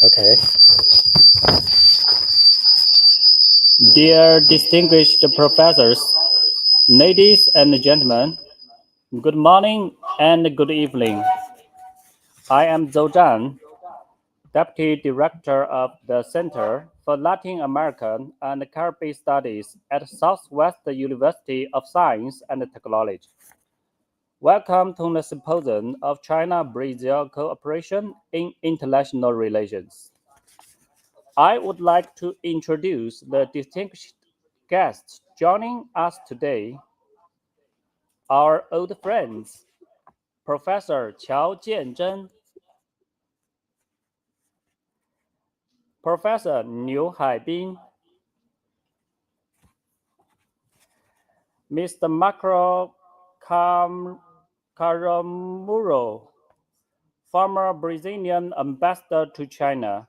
Okay. Dear distinguished professors, ladies and gentlemen, good morning and good evening. I am Zou Zhan, Deputy Director of the Center for Latin American and Caribbean Studies at Southwest University of Science and Technology. Welcome to the Symposium of China-Brazil Cooperation in International Relations. I would like to introduce the distinguished guests joining us today. Our old friends, Professor Qiao Jianzhen, Professor Liu Haibin, Mr. Marco Caramuro, former Brazilian ambassador to China,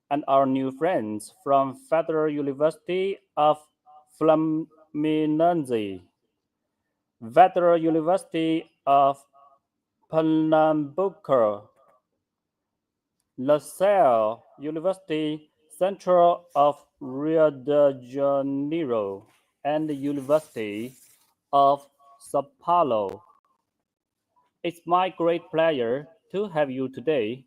and our new friends from Federal University of Fluminense, Federal University of Pernambuco, LaSalle University, Central of Rio de Janeiro, and the University of Sao Paulo. It's my great pleasure to have you today.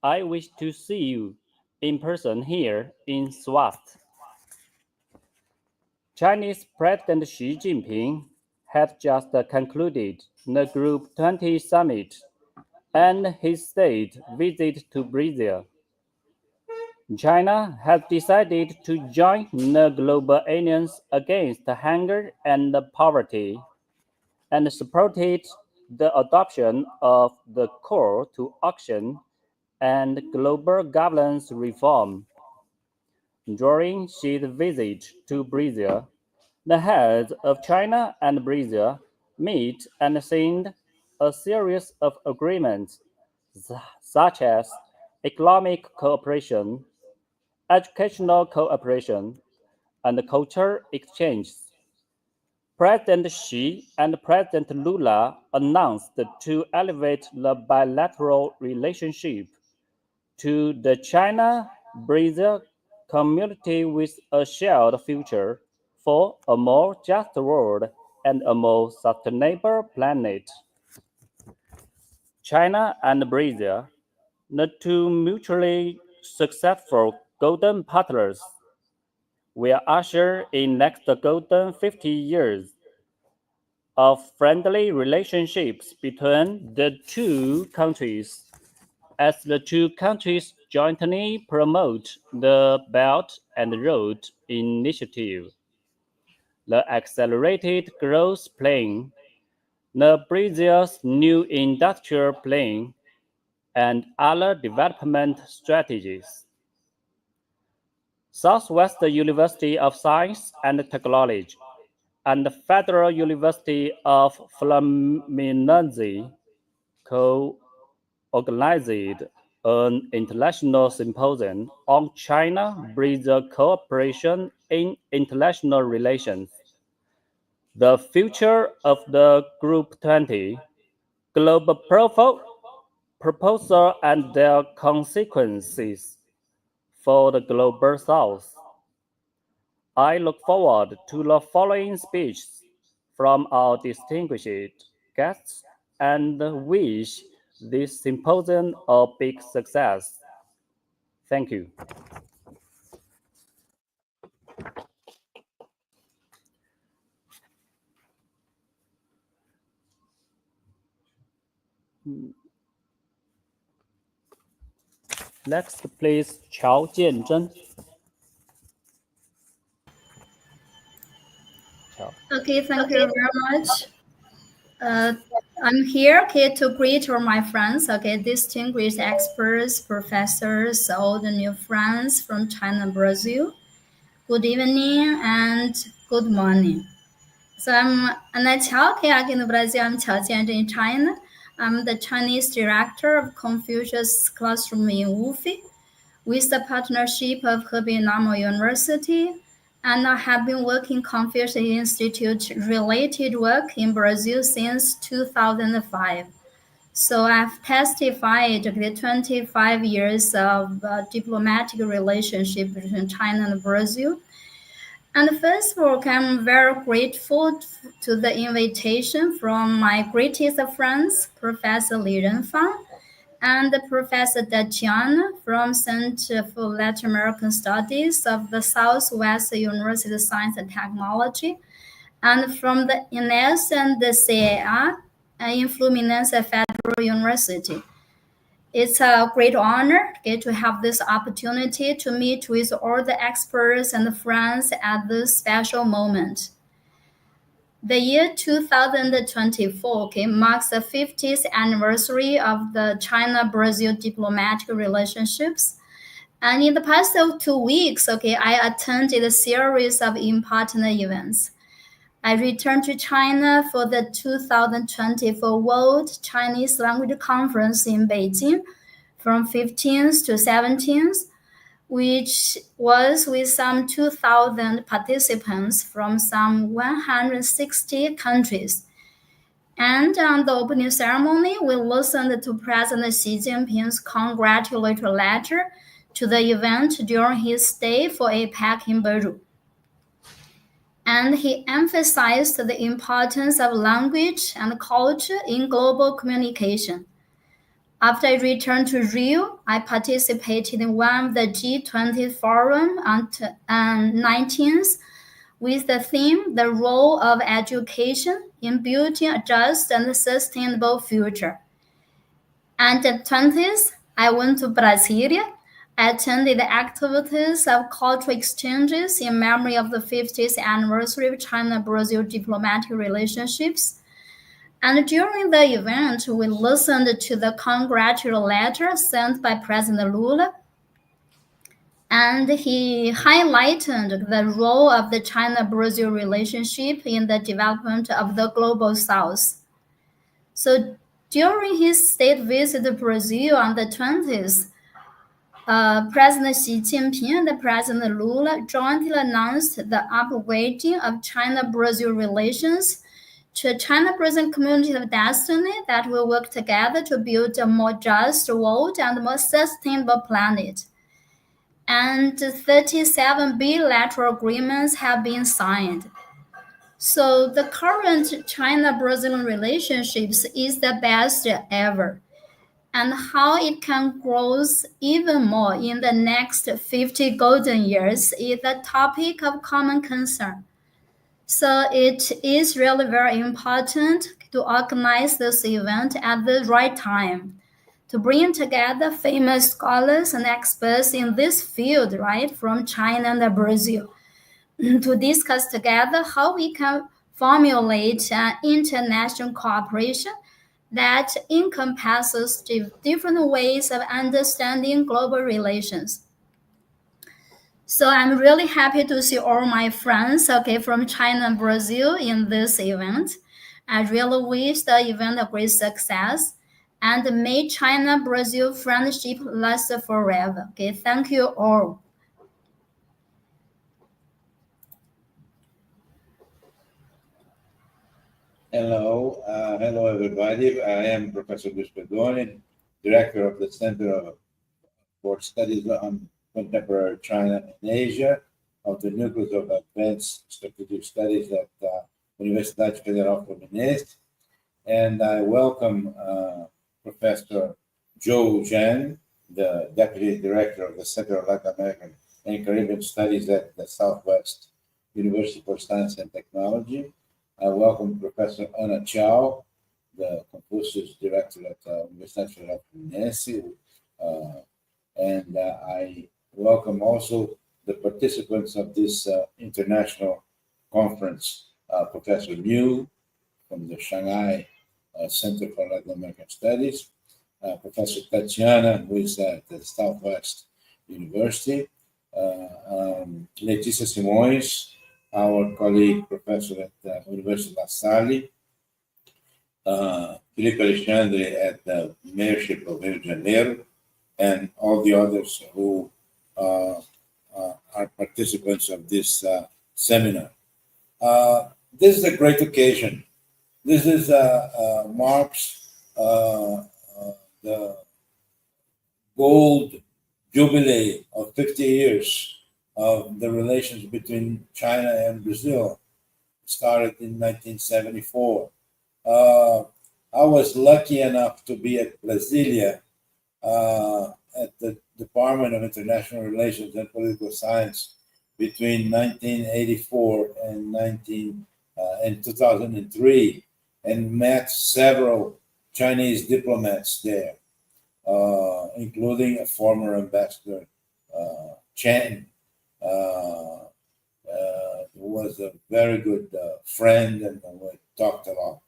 I wish to see you in person here in SWUST. Chinese President Xi Jinping had just concluded the Group 20 summit and his state visit to Brazil. China has decided to join the Global Alliance Against Hunger and Poverty and supported the adoption of the call to action and global governance reform. During Xi's visit to Brazil, the heads of China and Brazil met and signed a series of agreements such as economic cooperation, educational cooperation, and cultural exchanges. President Xi and President Lula announced to elevate the bilateral relationship to the China-Brazil community with a shared future for a more just world and a more sustainable planet. China and Brazil, the two mutually successful golden partners, will usher in next golden 50 years of friendly relationships between the two countries as the two countries jointly promote the Belt and Road Initiative, the Accelerated Growth Plan, the Brazil's new industrial plan, and other development strategies. Southwest University of Science and Technology and the Federal University of Fluminense co-organized an international symposium on China-Brazil cooperation in international relations. The future of the Group 20, global proposal and their consequences for the Global South. I look forward to the following speeches from our distinguished guests and wish this symposium a big success. Thank you. Next, please, Qiao Jianzhen. Okay, thank you very much. I'm here to greet all my friends, distinguished experts, professors, all the new friends from China, Brazil. Good evening and good morning. So I'm Qiao, aqui no Brazil, I'm Qiao Jianzhen in China. I'm the Chinese director of Confucius Classroom in Wufi with the partnership of Hebei Normal University, and I have been working Confucius Institute related work in Brazil since 2005. So I've testified the 25 years of diplomatic relationship between China and Brazil. And first of all, I'm very grateful to the invitation from my greatest friends, Professor Li Renfang and Professor Tatiana from Center for Latin American Studies of the Southwest University of Science and Technology, and from the INEST and the CEA in Fluminense Federal University. It's a great honor to have this opportunity to meet with all the experts and friends at this special moment. The year 2024 marks the 50th anniversary of the China-Brazil diplomatic relationships. And in the past 2 weeks, I attended a series of important events. I returned to China for the 2024 World Chinese Language Conference in Beijing from 15th to 17th, which was with some 2,000 participants from some 160 countries. And on the opening ceremony, we listened to President Xi Jinping's congratulatory letter to the event during his stay for APEC in Beirut. And he emphasized the importance of language and culture in global communication. After I returned to Rio, I participated in one of the G20 forum on 19th with the theme, The Role of Education in Building a Just and Sustainable Future. And the 20th, I went to Brasilia. I attended the activities of cultural exchanges in memory of the 50th anniversary of China-Brazil diplomatic relationships. And during the event, we listened to the congratulatory letter sent by President Lula. And he highlighted the role of the China-Brazil relationship in the development of the Global South. So during his state visit to Brazil on the 20th, President Xi Jinping and President Lula jointly announced the upgrading of China-Brazil relations to a China-Brazil community of destiny that will work together to build a more just world and a more sustainable planet. And 37 bilateral agreements have been signed. So the current China-Brazil relationships is the best ever. And how it can grow even more in the next 50 golden years is a topic of common concern. So it is really very important to organize this event at the right time, to bring together famous scholars and experts in this field, right, from China and Brazil, to discuss together how we can formulate an international cooperation that encompasses different ways of understanding global relations. So I'm really happy to see all my friends, from China and Brazil in this event. I really wish the event a great success, and may China-Brazil friendship last forever. Thank you all. Hello, everybody. I am Professor Luiz Pedone, Director of the Center for Studies on Contemporary China and Asia of the Nucleus of Advanced Strategic Studies at Universidade Federal Fluminense. And I welcome Professor Zou Zhan, the Deputy Director of the Center of Latin American and Caribbean Studies at the Southwest University for Science and Technology. I welcome Professor Ana Chow, the Confucius Director at Universidade Federal Fluminense, and I welcome also the participants of this international conference, Professor Liu from the Shanghai Center for Latin American Studies, Professor Tatiana, who is at the Southwest University, Letícia Simões, our colleague professor at the University of La Salle, Felipe Alexandre at the Mayorship of Rio de Janeiro, and all the others who are participants of this seminar. This is a great occasion. This is marks the gold jubilee of 50 years of the relations between China and Brazil. Started in 1974. I was lucky enough to be at Brasilia at the Department of International Relations and Political Science between 1984 and 2003, and met several Chinese diplomats there, including a former ambassador, Chen, who was a very good friend, and we talked a lot.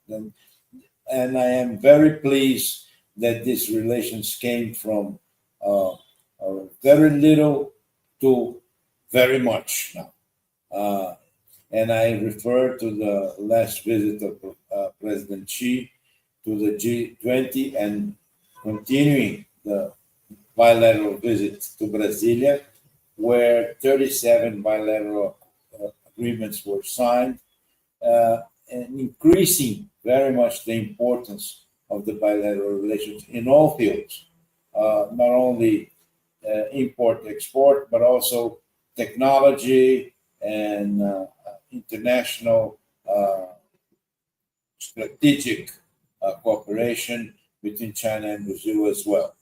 And I am very pleased that these relations came from very little to very much now. And I refer to the last visit of President Xi to the G20 and continuing the bilateral visit to Brasilia, where 37 bilateral agreements were signed, and increasing very much the importance of the bilateral relations in all fields, not only import-export, but also technology and international strategic cooperation between China and Brazil as well.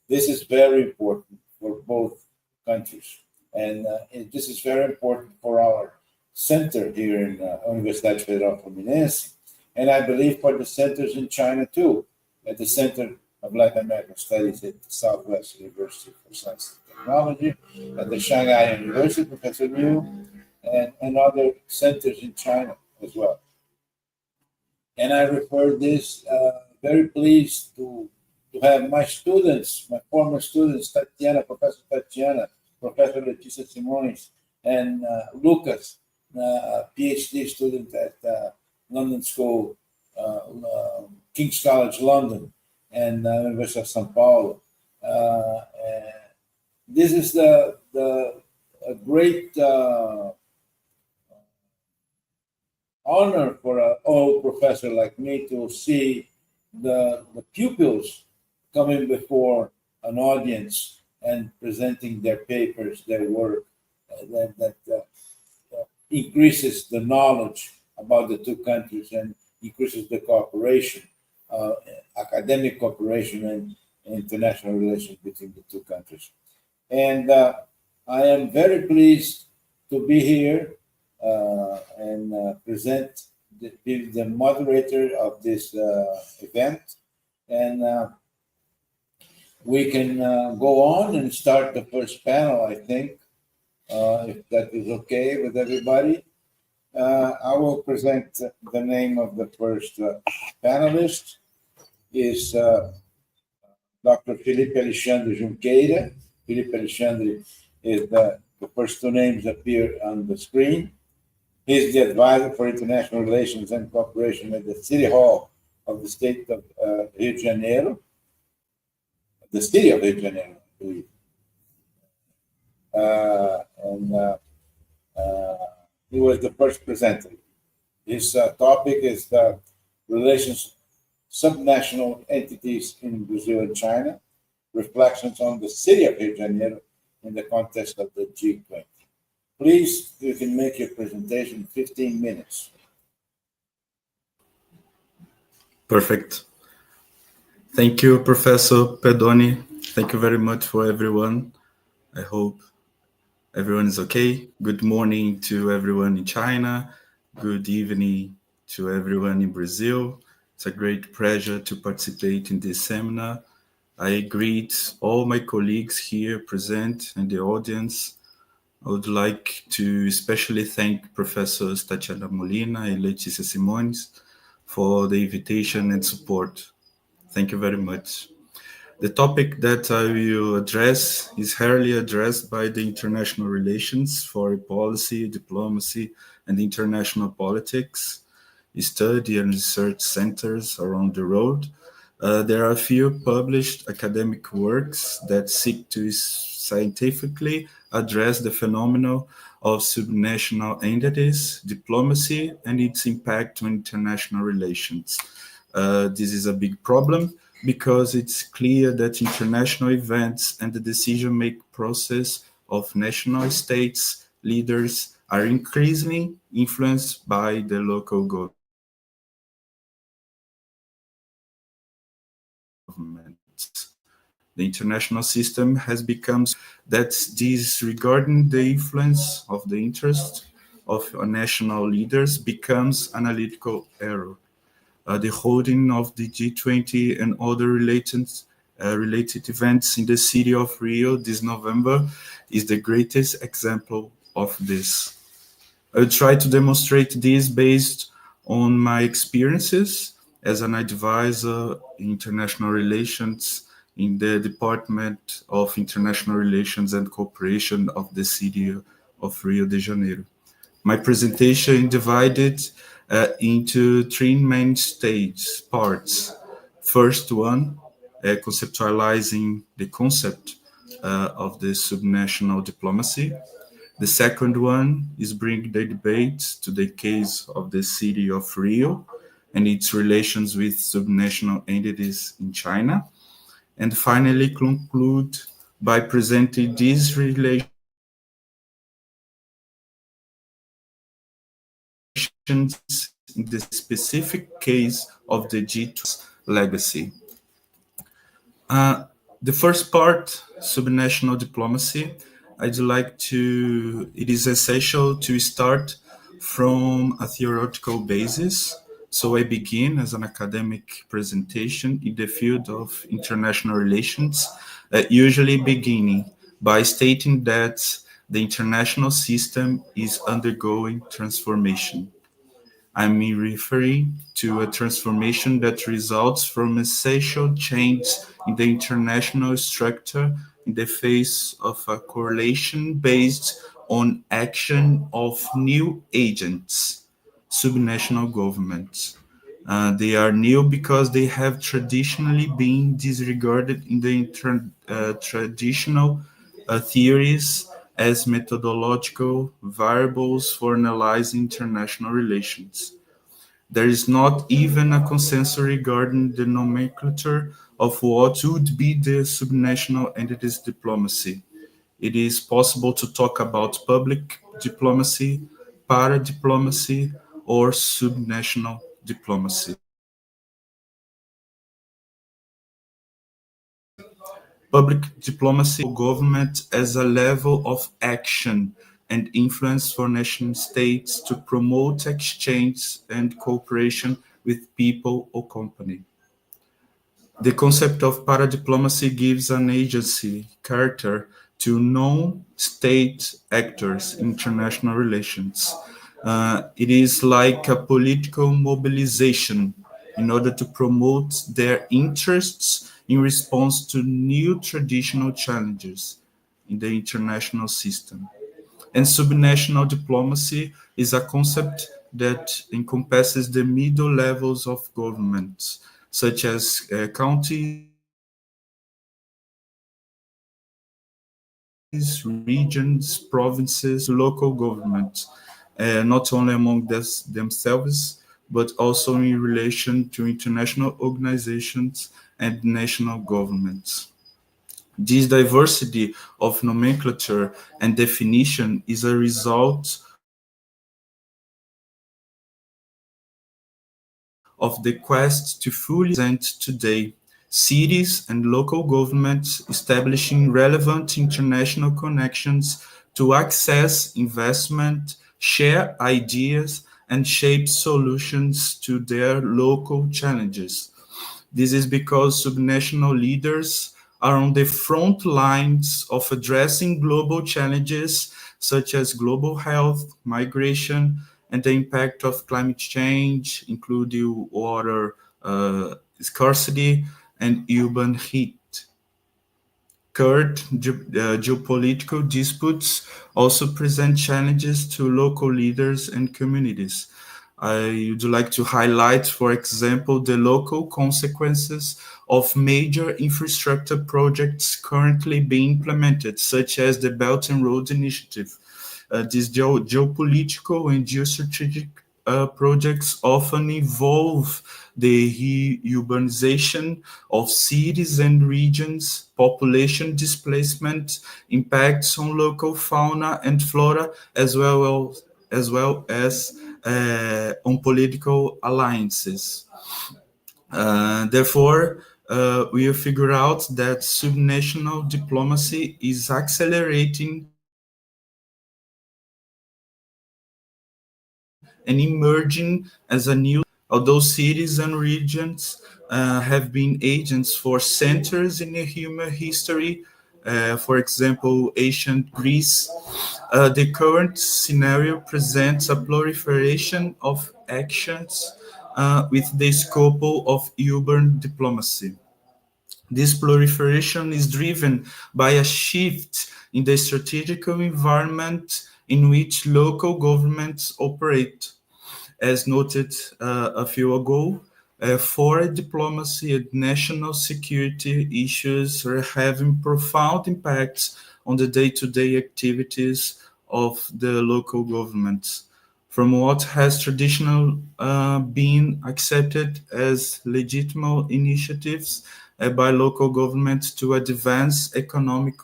This is very important for both countries. And this is very important for our center here in Universidade Federal Fluminense, and I believe for the centers in China too, at the Center of Latin American Studies at the Southwest University for Science and Technology, at the Shanghai University, Professor Liu, and other centers in China as well. And I refer this, very pleased to have my students, my former students, Tatiana, Professor Tatiana, Professor Letícia Simões, and Lucas, a PhD student at London School, King's College London, and University of São Paulo. This is a great honor for an old professor like me to see the pupils coming before an audience and presenting their papers, their work, that increases the knowledge about the two countries and increases the cooperation, academic cooperation and international relations between the two countries. And I am very pleased to be here and be the moderator of this event. And we can go on and start the first panel, I think, if that is okay with everybody. I will present the name of the first panelist. Is Dr. Felipe Alexandre Junqueira. Felipe Alexandre is the first two names appear on the screen. He's the advisor for international relations and cooperation at the City Hall of the state of Rio de Janeiro, the city of Rio de Janeiro, I believe. He was the first presenter. His topic is the relations subnational entities in Brazil and China, reflections on the city of Rio de Janeiro in the context of the G20. Please, you can make your presentation in 15 minutes. Perfect. Thank you, Professor Pedone. Thank you very much for everyone. I hope everyone is okay. Good morning to everyone in China. Good evening to everyone in Brazil. It's a great pleasure to participate in this seminar. I greet all my colleagues here present and the audience. I would like to especially thank Professors Tatiana Molina and Letícia Simões for the invitation and support. Thank you very much. The topic that I will address is rarely addressed by the international relations, foreign policy, diplomacy, and international politics, study and research centers around the world. There are a few published academic works that seek to scientifically address the phenomenon of subnational entities, diplomacy, and its impact on international relations. This is a big problem. because it's clear that international events and the decision-making process of national states leaders are increasingly influenced by the local governments. The international system has become that disregarding the influence of the interest of national leaders becomes analytical error. The holding of the G20 and other related events in the city of Rio this November is the greatest example of this. I will try to demonstrate this based on my experiences as an advisor in international relations in the Department of International Relations and Cooperation of the city of Rio de Janeiro. My presentation is divided into three main parts. First one, conceptualizing the concept of the subnational diplomacy. The second one is bringing the debate to the case of the city of Rio and its relations with subnational entities in China. And finally conclude by presenting these relations in the specific case of the G20 legacy. The first part, subnational diplomacy, it is essential to start from a theoretical basis. So I begin as an academic presentation in the field of international relations, usually beginning by stating that the international system is undergoing transformation. I'm referring to a transformation that results from essential change in the international structure in the face of a correlation based on action of new agents, subnational governments. They are new because they have traditionally been disregarded in the traditional theories as methodological variables for analyzing international relations. There is not even a consensus regarding the nomenclature of what would be the subnational entities diplomacy. It is possible to talk about public diplomacy, para-diplomacy, or subnational diplomacy. Public diplomacy government as a level of action and influence for nation states to promote exchange and cooperation with people or company. The concept of para-diplomacy gives an agency character to non-state actors in international relations. It is like a political mobilization in order to promote their interests in response to new traditional challenges in the international system. And subnational diplomacy is a concept that encompasses the middle levels of government, such as counties, regions, provinces, local governments, not only among themselves, but also in relation to international organizations and national governments. This diversity of nomenclature and definition is a result of the quest to fully present today cities and local governments establishing relevant international connections to access investment, share ideas, and shape solutions to their local challenges. This is because subnational leaders are on the front lines of addressing global challenges such as global health, migration, and the impact of climate change, including water scarcity and urban heat. Current geopolitical disputes also present challenges to local leaders and communities. I would like to highlight, for example, the local consequences of major infrastructure projects currently being implemented, such as the Belt and Road Initiative. These geopolitical and geostrategic projects often involve the urbanization of cities and regions, population displacement, impacts on local fauna and flora, as well as on political alliances. Therefore, we have figured out that subnational diplomacy is accelerating and emerging as a new, although cities and regions have been agents for centuries in the human history. For example, ancient Greece, the current scenario presents a proliferation of actions with the scope of urban diplomacy. This proliferation is driven by a shift in the strategical environment in which local governments operate. As noted a few ago, foreign diplomacy and national security issues are having profound impacts on the day-to-day activities of the local governments. From what has traditionally been accepted as legitimate initiatives by local governments to advance economic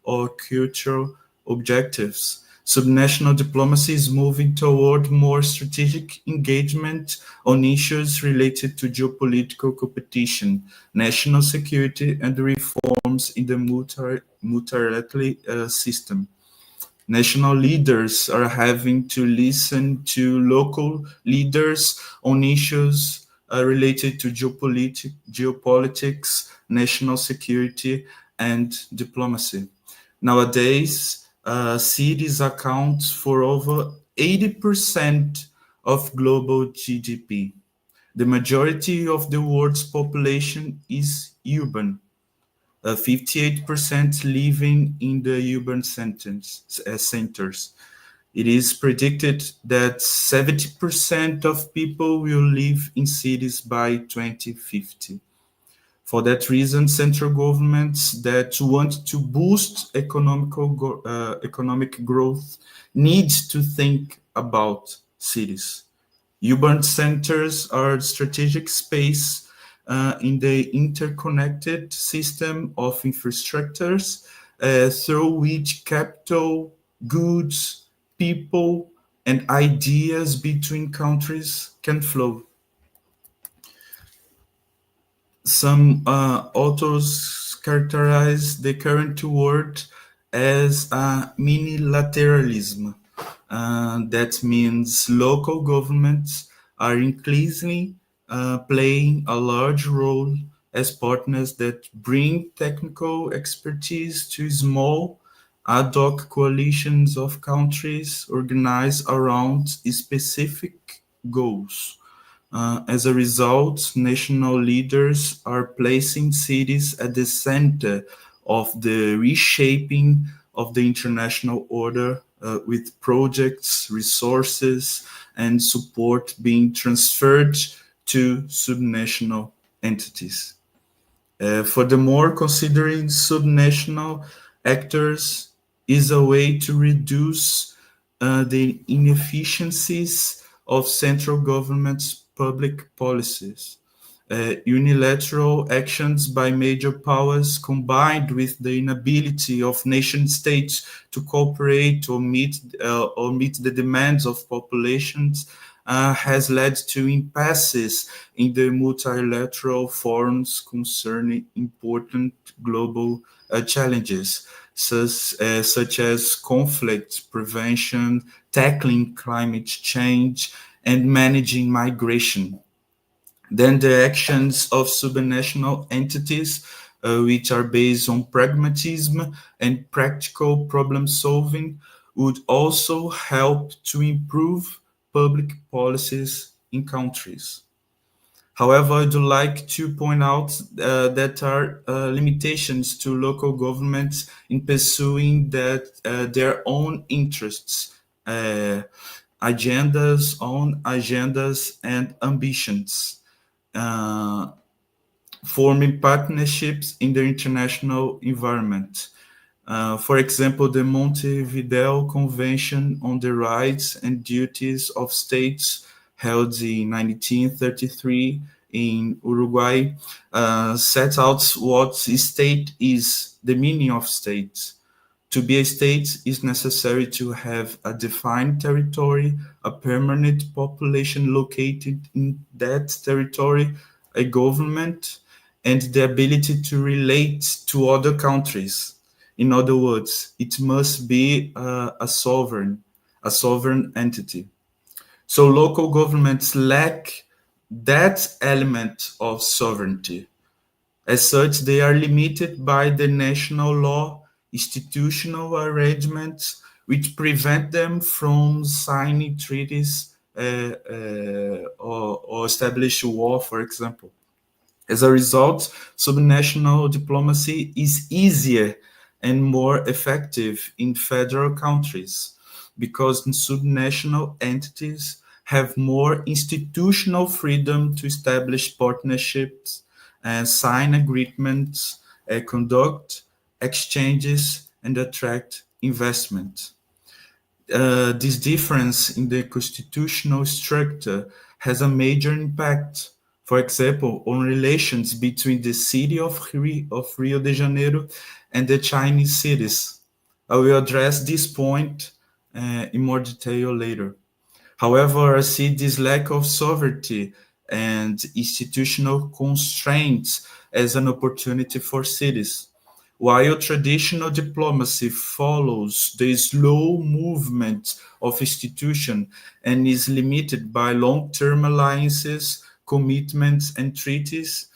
or cultural objectives. Subnational diplomacy is moving toward more strategic engagement on issues related to geopolitical competition, national security, and reforms in the multilateral system. National leaders are having to listen to local leaders on issues related to geopolitics, national security, and diplomacy. Nowadays, cities account for over 80% of global GDP. The majority of the world's population is urban. 58% living in the urban centers. It is predicted that 70% of people will live in cities by 2050. For that reason, central governments that want to boost economic growth need to think about cities. Urban centers are strategic space in the interconnected system of infrastructures through which capital, goods, people, and ideas between countries can flow. Some authors characterize the current world as minilateralism. That means local governments are increasingly playing a large role as partners that bring technical expertise to small ad hoc coalitions of countries organized around specific goals. As a result, national leaders are placing cities at the center of the reshaping of the international order, with projects, resources, and support being transferred to subnational entities. Furthermore, considering subnational actors is a way to reduce the inefficiencies of central government's public policies. Unilateral actions by major powers combined with the inability of nation states to cooperate or meet the demands of populations has led to impasses in the multilateral forums concerning important global challenges, such as conflict prevention, tackling climate change, and managing migration. Then the actions of subnational entities, which are based on pragmatism and practical problem solving, would also help to improve public policies in countries. However, I'd like to point out that are limitations to local governments in pursuing their own interests, agendas and ambitions. Forming partnerships in the international environment. For example, the Montevideo Convention on the Rights and Duties of States, held in 1933 in Uruguay, set out what state is, the meaning of state. To be a state is necessary to have a defined territory, a permanent population located in that territory, a government, and the ability to relate to other countries. In other words, it must be a sovereign entity. So local governments lack that element of sovereignty. As such, they are limited by the national law, institutional arrangements, which prevent them from signing treaties or establish war, for example. As a result, subnational diplomacy is easier and more effective in federal countries because subnational entities have more institutional freedom to establish partnerships and sign agreements, conduct exchanges, and attract investment. This difference in the constitutional structure has a major impact, for example, on relations between the city of Rio de Janeiro and the Chinese cities. I will address this point in more detail later. However, I see this lack of sovereignty and institutional constraints as an opportunity for cities. While traditional diplomacy follows the slow movement of institutions and is limited by long-term alliances, commitments, and treaties,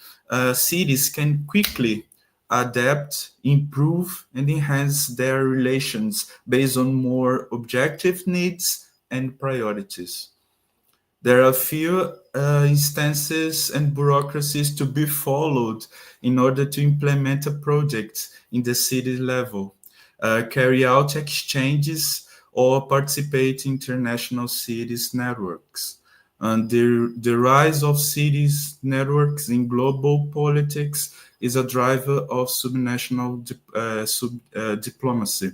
cities can quickly adapt, improve, and enhance their relations based on more objective needs and priorities. There are few instances and bureaucracies to be followed in order to implement a project in the city level, carry out exchanges, or participate in international cities networks. And the rise of cities networks in global politics is a driver of subnational diplomacy.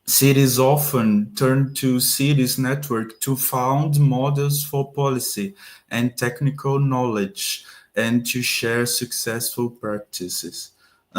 Cities often turn to cities network to found models for policy and technical knowledge and to share successful practices.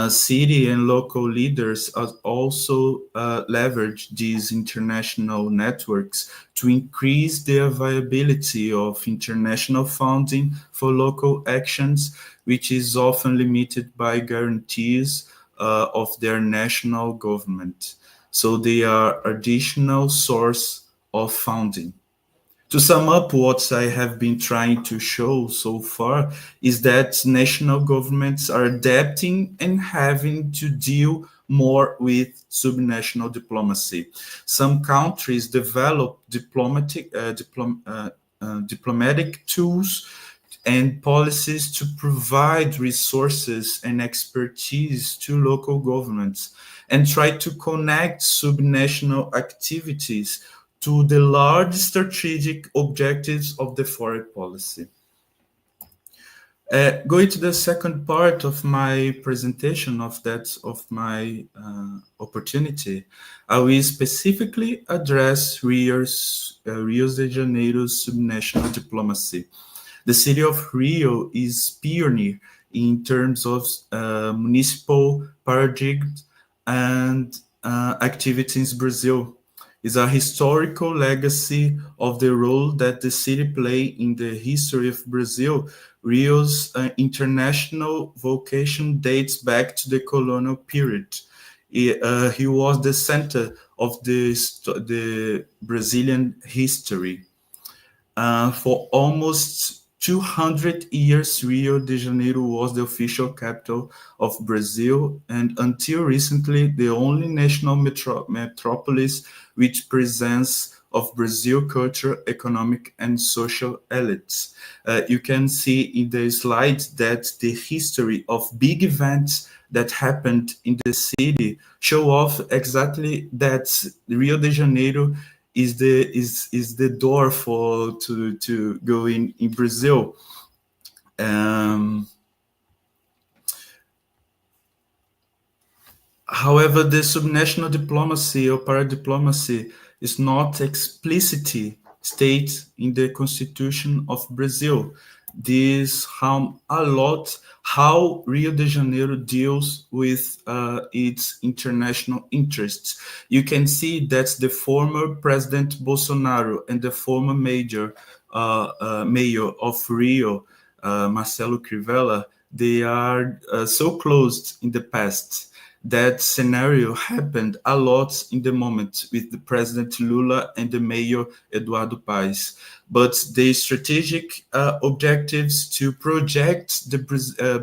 City and local leaders also leverage these international networks to increase the viability of international funding for local actions, which is often limited by guarantees of their national government. So they are additional source of funding. To sum up what I have been trying to show so far is that national governments are adapting and having to deal more with subnational diplomacy. Some countries develop diplomatic tools and policies to provide resources and expertise to local governments and try to connect subnational activities to the large strategic objectives of the foreign policy. Going to the second part of my presentation of my opportunity, I will specifically address Rio de Janeiro's subnational diplomacy. The city of Rio is pioneer in terms of municipal paradigm and activities in Brazil. Is a historical legacy of the role that the city played in the history of Brazil. Rio's international vocation dates back to the colonial period. He was the center of the Brazilian history. For almost 200 years, Rio de Janeiro was the official capital of Brazil, and until recently, the only national metropolis which presents of Brazil culture, economic, and social elites. You can see in the slides that the history of big events that happened in the city show off exactly that Rio de Janeiro is the door to go in Brazil. However, the subnational diplomacy or paradiplomacy is not explicitly stated in the Constitution of Brazil. This harm a lot how Rio de Janeiro deals with its international interests. You can see that the former President Bolsonaro and the former mayor of Rio, Marcelo Crivella, they are so close in the past. That scenario happened a lot in the moment with the President Lula and the Mayor Eduardo Paes. But the strategic objectives to project the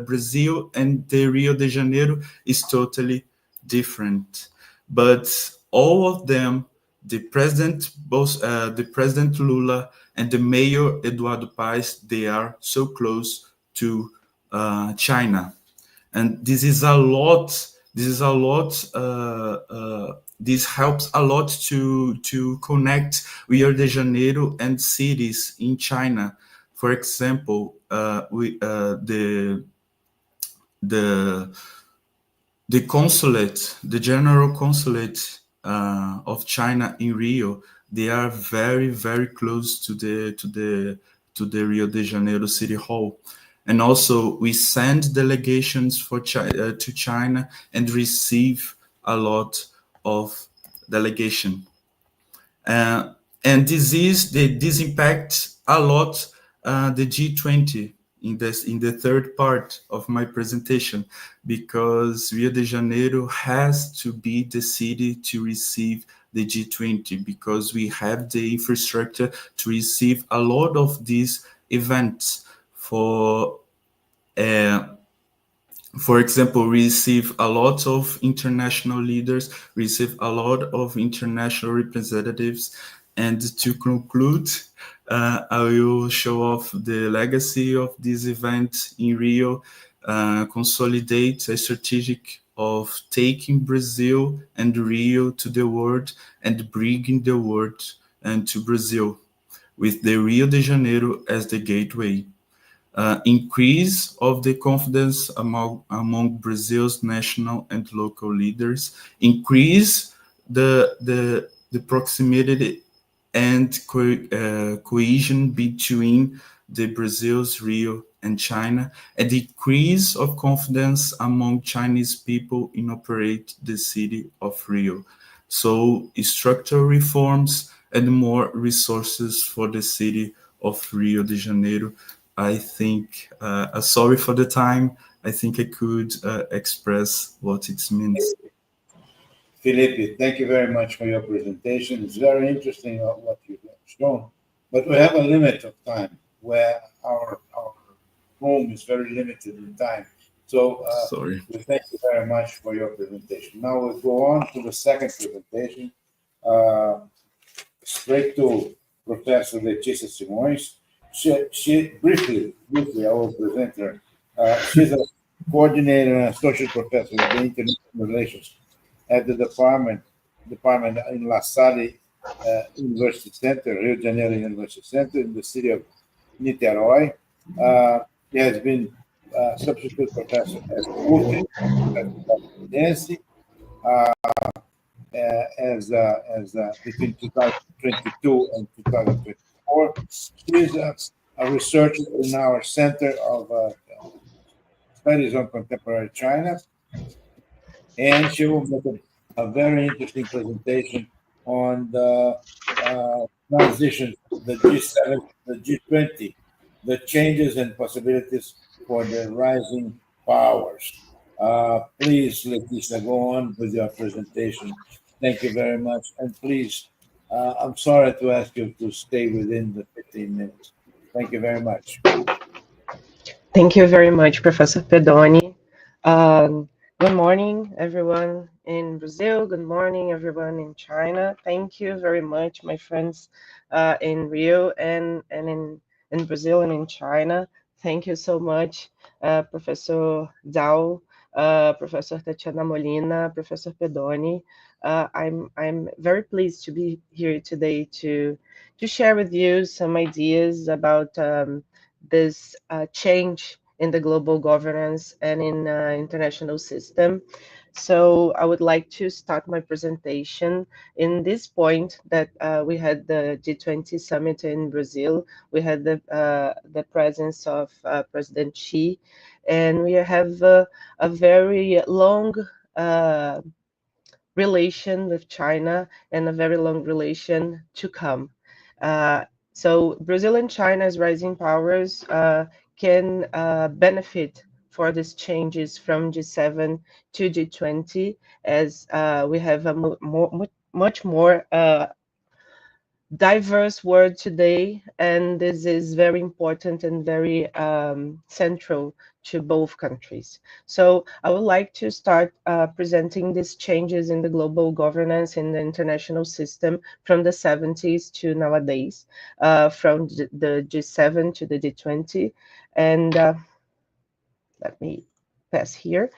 Brazil and the Rio de Janeiro is totally different. But all of them, the President Lula and the Mayor Eduardo Paes, they are so close to China, and this is a lot. This helps a lot to connect Rio de Janeiro and cities in China. For example, the consulate, the general consulate of China in Rio, they are very, very close to the Rio de Janeiro City Hall. And also, we send delegations to China and receive a lot of delegation. And this impacts a lot the G20 in the third part of my presentation, because Rio de Janeiro has to be the city to receive the G20, because we have the infrastructure to receive a lot of these events. For example, we receive a lot of international leaders, receive a lot of international representatives. And to conclude, I will show off the legacy of this event in Rio, consolidate a strategic of taking Brazil and Rio to the world and bringing the world and to Brazil, with the Rio de Janeiro as the gateway. Increase of the confidence among Brazil's national and local leaders, increase the proximity and cohesion between the Brazil's Rio and China, and decrease of confidence among Chinese people in operate the city of Rio. So structural reforms and more resources for the city of Rio de Janeiro. I think, sorry for the time, I think I could express what it means. Felipe, thank you very much for your presentation. It's very interesting what you've shown, but we have a limit of time where our room is very limited in time. So sorry. We thank you very much for your presentation. Now we'll go on to the second presentation, straight to Professor Letícia Simões. She briefly, I will present her. She's a coordinator and associate professor of the international relations at the department in La Salle University Center, Rio de Janeiro University Center, in the city of Niterói. He has been substitute professor at SWUST, as between 2022 and 2024. She is a researcher in our Center of Studies on Contemporary China, and she will make a very interesting presentation on the transition, the G7, the G20, the changes and possibilities for the rising powers. Please, Letícia, go on with your presentation. Thank you very much. And please, I'm sorry to ask you to stay within the 15 minutes. Thank you very much. Thank you very much, Professor Pedone. Good morning, everyone in Brazil. Good morning, everyone in China. Thank you very much, my friends in Rio and in Brazil and in China. Thank you so much, Professor Zou, Professor Tatiana Molina, Professor Pedone. I'm very pleased to be here today to share with you some ideas about this change in the global governance and in international system. So I would like to start my presentation in this point that we had the G20 summit in Brazil. We had the presence of President Xi, and we have a very long relation with China and a very long relation to come. So Brazil and China as rising powers can benefit for these changes from G7 to G20, as we have a much more diverse world today, and this is very important and very central to both countries. So I would like to start presenting these changes in the global governance in the international system from the 70s to nowadays, from the G7 to the G20. And let me pass here.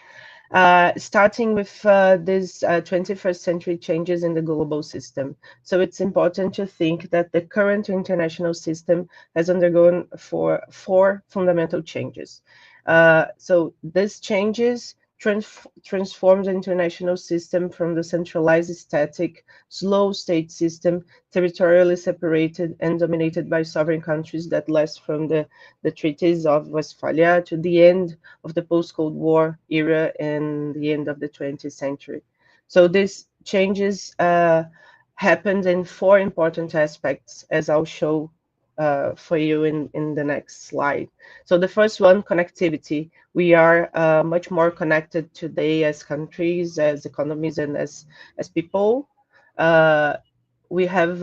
Starting with these 21st century changes in the global system. So it's important to think that the current international system has undergone four fundamental changes. So these changes transformed the international system from the centralized, static, slow state system, territorially separated and dominated by sovereign countries that last from the treaties of Westphalia to the end of the post-Cold War era and the end of the 20th century. So these changes happened in four important aspects, as I'll show for you in the next slide. So the first one, connectivity. We are much more connected today as countries, as economies, and as people. We have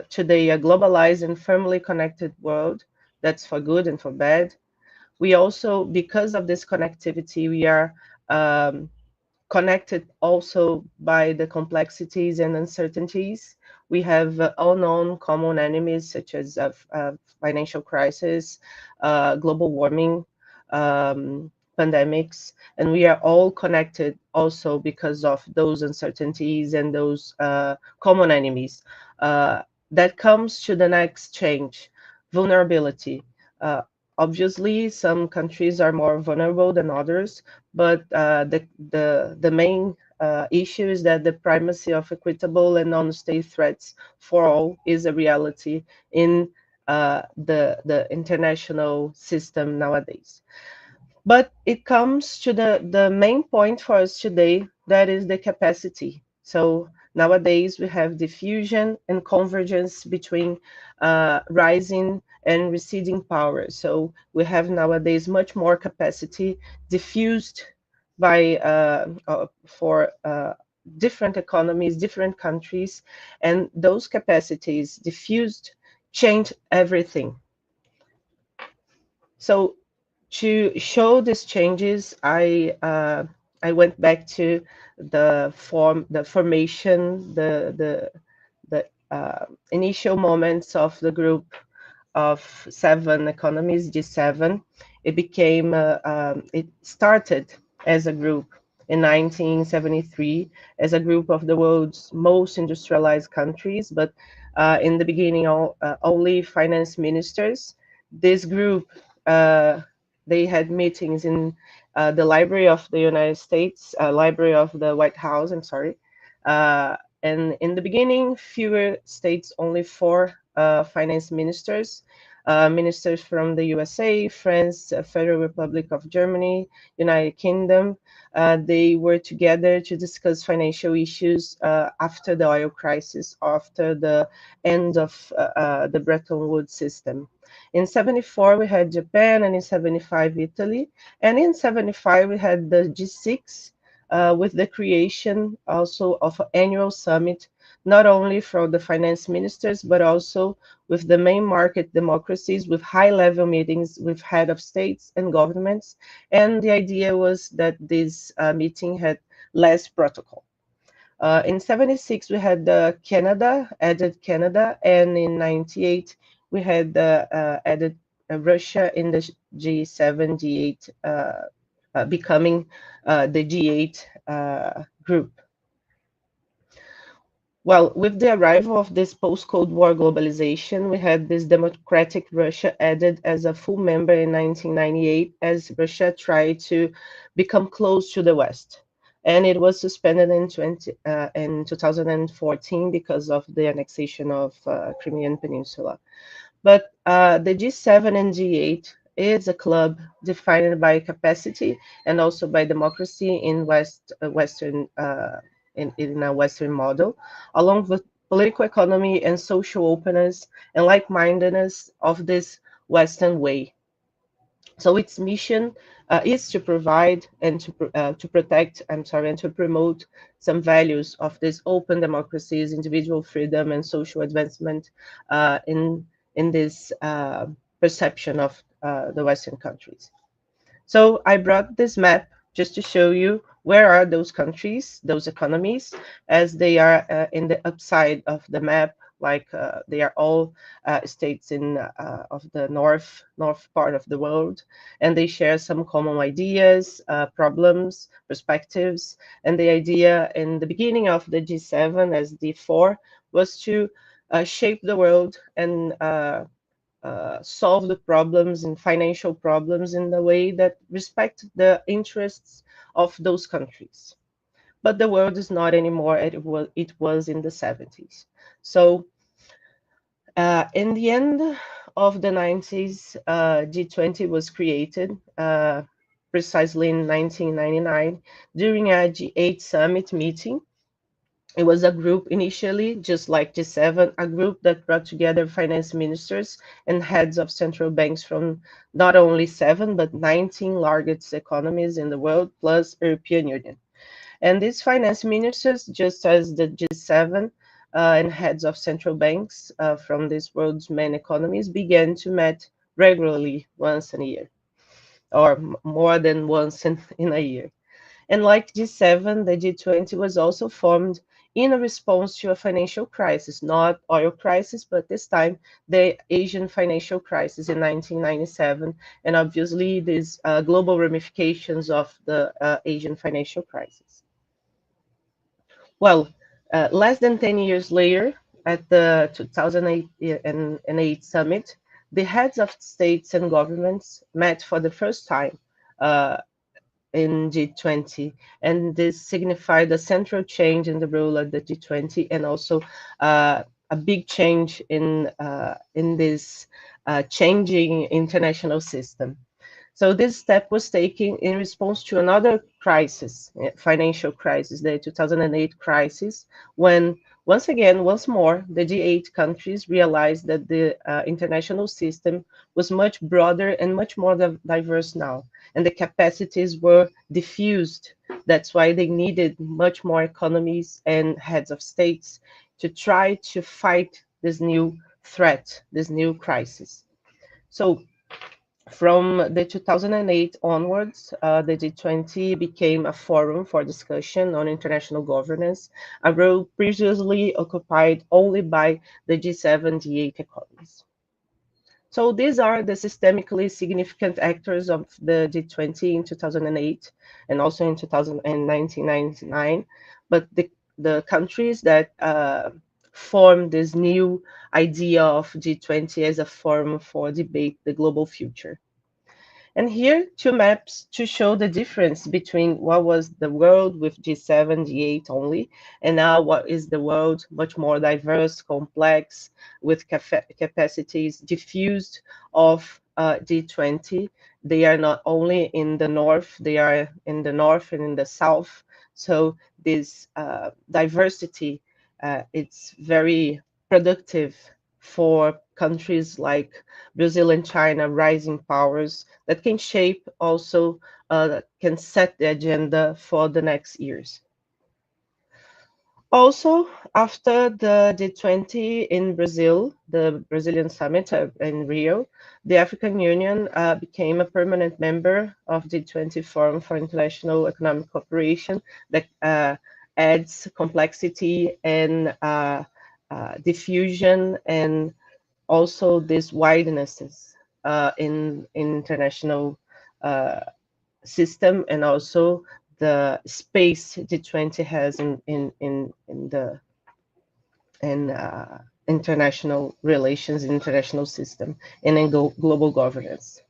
today a globalized and firmly connected world. That's for good and for bad. We also, because of this connectivity, we are connected also by the complexities and uncertainties. We have unknown common enemies such as financial crisis, global warming, pandemics, and we are all connected also because of those uncertainties and those common enemies. That comes to the next change, vulnerability. Obviously, some countries are more vulnerable than others, but the main issue is that the primacy of equitable and non-state threats for all is a reality in the international system nowadays. But it comes to the main point for us today, that is the capacity. So nowadays we have diffusion and convergence between rising and receding power. So we have nowadays much more capacity diffused by for different economies, different countries, and those capacities diffused change everything. So to show these changes, I went back to the formation, the initial moments of the group of 7 economies, G7. It became it started as a group in 1973 as a group of the world's most industrialized countries, but in the beginning only finance ministers. This group they had meetings in the Library of the United States, Library of the White House, I'm sorry. And in the beginning, fewer states, only 4 finance ministers, ministers from the USA, France, Federal Republic of Germany, United Kingdom. They were together to discuss financial issues after the oil crisis, after the end of the Bretton Woods system. In 74, we had Japan, and in 75, Italy. And in 75, we had the G6 with the creation also of an annual summit, not only for the finance ministers, but also with the main market democracies, with high-level meetings with head of states and governments. And the idea was that this meeting had less protocol. In 76, we had Canada, added Canada, and in 98, we had added Russia in the G7, G8, becoming the G8 group. Well, with the arrival of this post-Cold War globalization, we had this democratic Russia added as a full member in 1998 as Russia tried to become close to the West. and it was suspended in 2014 because of the annexation of Crimean Peninsula. But the G7 and G8 is a club defined by capacity and also by democracy in Western in a Western model, along with political economy and social openness and like-mindedness of this Western way. So its mission is to provide and to protect, and to promote some values of these open democracies, individual freedom, and social advancement in this perception of the Western countries. So I brought this map just to show you where are those countries, those economies, as they are in the upside of the map, like they are all states in of the north part of the world, and they share some common ideas, problems, perspectives. And the idea in the beginning of the G7 as D4 was to shape the world and solve the problems and financial problems in the way that respect the interests of those countries. But the world is not anymore as it was in the 70s. So in the end of the 90s, G20 was created precisely in 1999 during a G8 summit meeting. It was a group initially, just like G7, a group that brought together finance ministers and heads of central banks from not only 7, but 19 largest economies in the world, plus European Union. And these finance ministers, just as the G7 and heads of central banks from this world's main economies, began to meet regularly once a year, or more than once in a year. And like G7, the G20 was also formed in a response to a financial crisis, not oil crisis, but this time the Asian financial crisis in 1997, and obviously these global ramifications of the Asian financial crisis. Well, less than 10 years later, at the 2008 summit, the heads of states and governments met for the first time in G20, and this signified a central change in the role of the G20, and also a big change in this changing international system. So this step was taken in response to another crisis, financial crisis, the 2008 crisis, when once more, the G8 countries realized that the international system was much broader and much more diverse now, and the capacities were diffused. That's why they needed much more economies and heads of states to try to fight this new threat, this new crisis. So from the 2008 onwards, the G20 became a forum for discussion on international governance, a role previously occupied only by the G7, G8 economies. So these are the systemically significant actors of the G20 in 2008 and also in 1999. But the countries that form this new idea of G20 as a forum for debate the global future. And here, two maps to show the difference between what was the world with G7, G8 only, and now what is the world much more diverse, complex, with capacities diffused of G20. They are not only in the north, they are in the north and in the south. So this diversity, it's very productive for countries like Brazil and China, rising powers that can shape also, can set the agenda for the next years. Also, after the G20 in Brazil, the Brazilian summit in Rio, the African Union became a permanent member of G20 Forum for International Economic Cooperation that adds complexity and diffusion, and also these widenesses in international system, and also the space G20 has in the international relations, international system, and in global governance.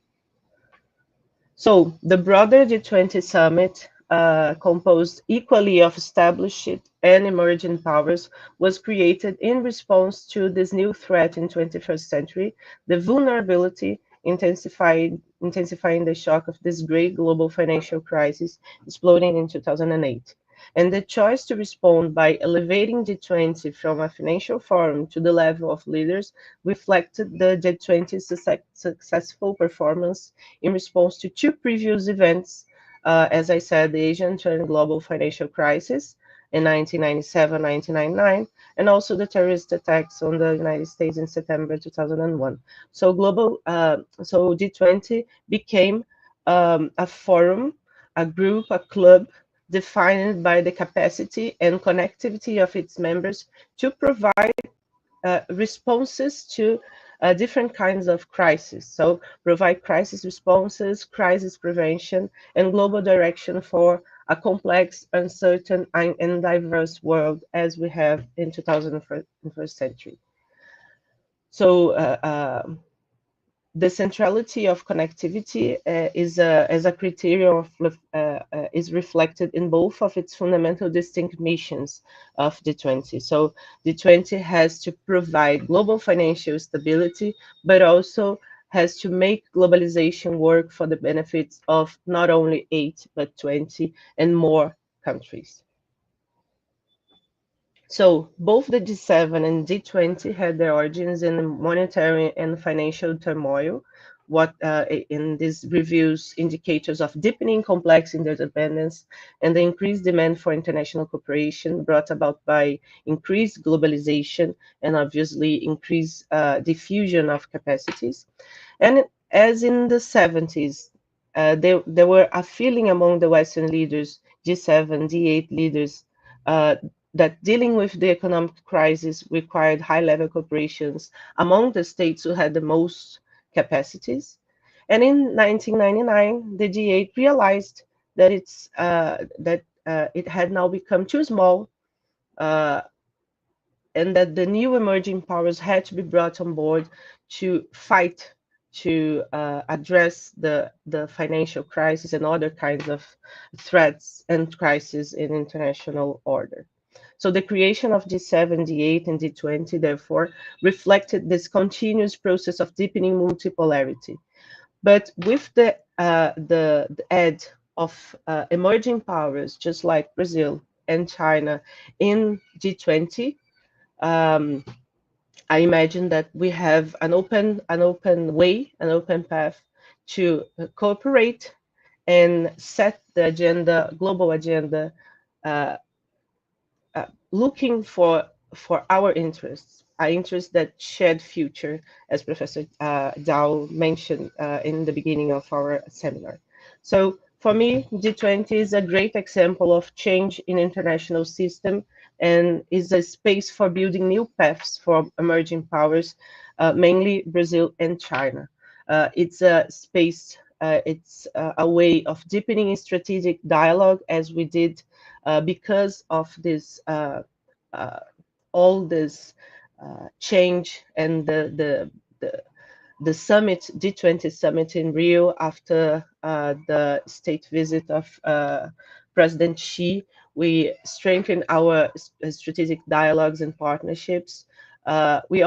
So the broader G20 summit composed equally of established and emerging powers, was created in response to this new threat in 21st century, the vulnerability intensifying the shock of this great global financial crisis exploding in 2008. And the choice to respond by elevating G20 from a financial forum to the level of leaders reflected the G20's successful performance in response to two previous events. As I said, the Asian Turn Global Financial Crisis in 1997-1999, and also the terrorist attacks on the United States in September 2001. So G20 became a forum, a group, a club defined by the capacity and connectivity of its members to provide responses to different kinds of crises. So provide crisis responses, crisis prevention, and global direction for a complex, uncertain, and diverse world as we have in 21st century. So the centrality of connectivity is a criterion is reflected in both of its fundamental distinct missions of G20. So G20 has to provide global financial stability, but also has to make globalization work for the benefits of not only 8, but 20 and more countries. So both the G7 and G20 had their origins in monetary and financial turmoil. What in these reviews indicators of deepening complex interdependence and the increased demand for international cooperation brought about by increased globalization and obviously increased diffusion of capacities. And as in the 70s, there were a feeling among the Western leaders, G7, G8 leaders, that dealing with the economic crisis required high-level cooperations among the states who had the most capacities. And in 1999, the G8 realized that it had now become too small, and that the new emerging powers had to be brought on board to fight to address the financial crisis and other kinds of threats and crises in international order. So the creation of G7, G8, and G20, therefore, reflected this continuous process of deepening multipolarity. But with the add of emerging powers, just like Brazil and China in G20, I imagine that we have an open way, an open path to cooperate and set the agenda, global agenda, looking for our interests, our interests that shared future, as Professor Zhao mentioned in the beginning of our seminar. So for me, G20 is a great example of change in international system and is a space for building new paths for emerging powers, mainly Brazil and China. It's a space, it's a way of deepening strategic dialogue as we did because of this all this change and the summit, G20 summit in Rio after the state visit of President Xi. We strengthened our strategic dialogues and partnerships. We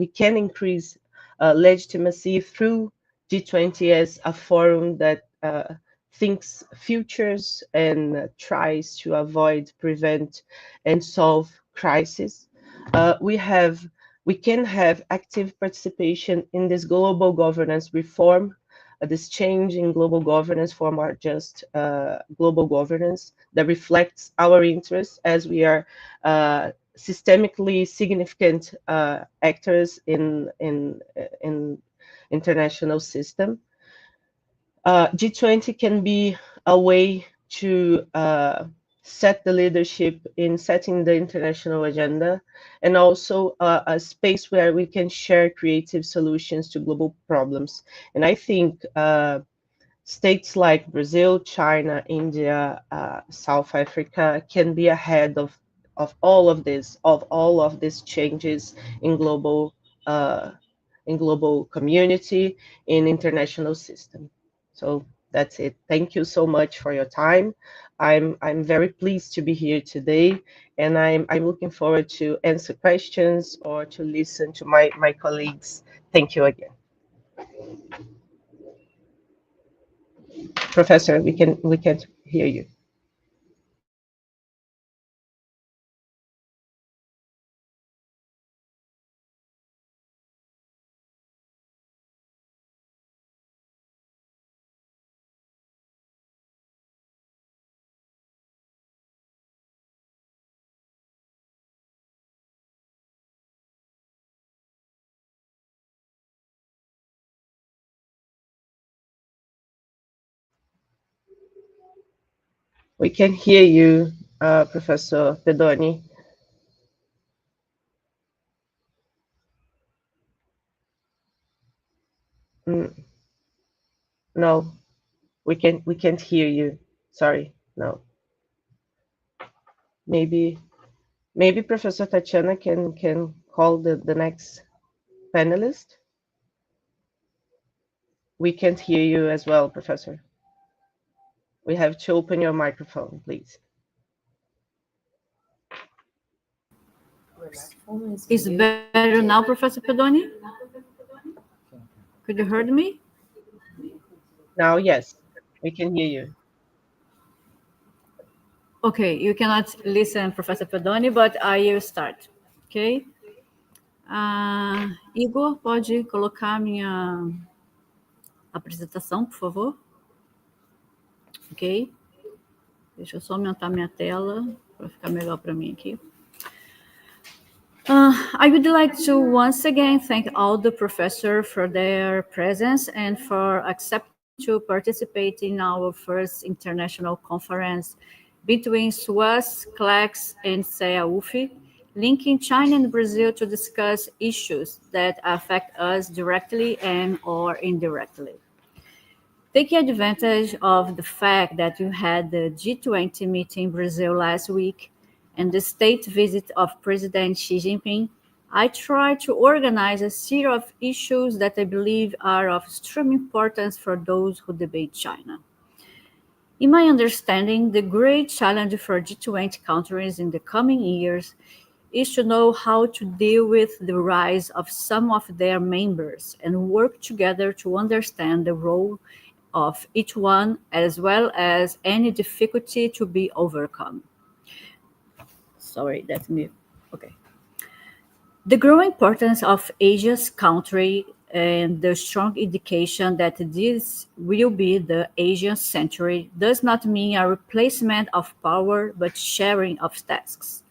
can increase legitimacy through G20 as a forum that thinks futures and tries to avoid, prevent, and solve crises. We can have active participation in this global governance reform, this change in global governance for more just global governance that reflects our interests as we are systemically significant actors in international system. G20 can be a way to set the leadership in setting the international agenda, and also a space where we can share creative solutions to global problems. And I think states like Brazil, China, India, South Africa can be ahead of all of these changes in global community, in international system. So That's it. Thank you so much for your time. I'm very pleased to be here today, and I'm looking forward to answer questions or to listen to my colleagues. Thank you again. Professor, we can't hear you. We can hear you, Professor Pedone. No, we can't hear you. Sorry, no. Maybe Professor Tatiana can call the next panelist. We can't hear you as well, Professor. We have to open your microphone, please. Is better now, Professor Pedone? Could you hear me? Now, yes, we can hear you. Okay, you cannot listen, Professor Pedone, but I will start, ok? Igor, pode colocar minha apresentação, por favor? Ok? Deixa eu só aumentar minha tela para ficar melhor para mim aqui. I would like to once again thank all the professors for their presence and for accepting to participate in our first international conference between SWUST, CLACS, and CEA-UF, linking China and Brazil to discuss issues that affect us directly and or indirectly. Taking advantage of the fact that you had the G20 meeting in Brazil last week and the state visit of President Xi Jinping, I tried to organize a series of issues that I believe are of extreme importance for those who debate China. In my understanding, the great challenge for G20 countries in the coming years is to know how to deal with the rise of some of their members and work together to understand the role of each one as well as any difficulty to be overcome. Sorry, that's me. Okay. The growing importance of Asia's country and the strong indication that this will be the Asian century does not mean a replacement of power, but sharing of tasks.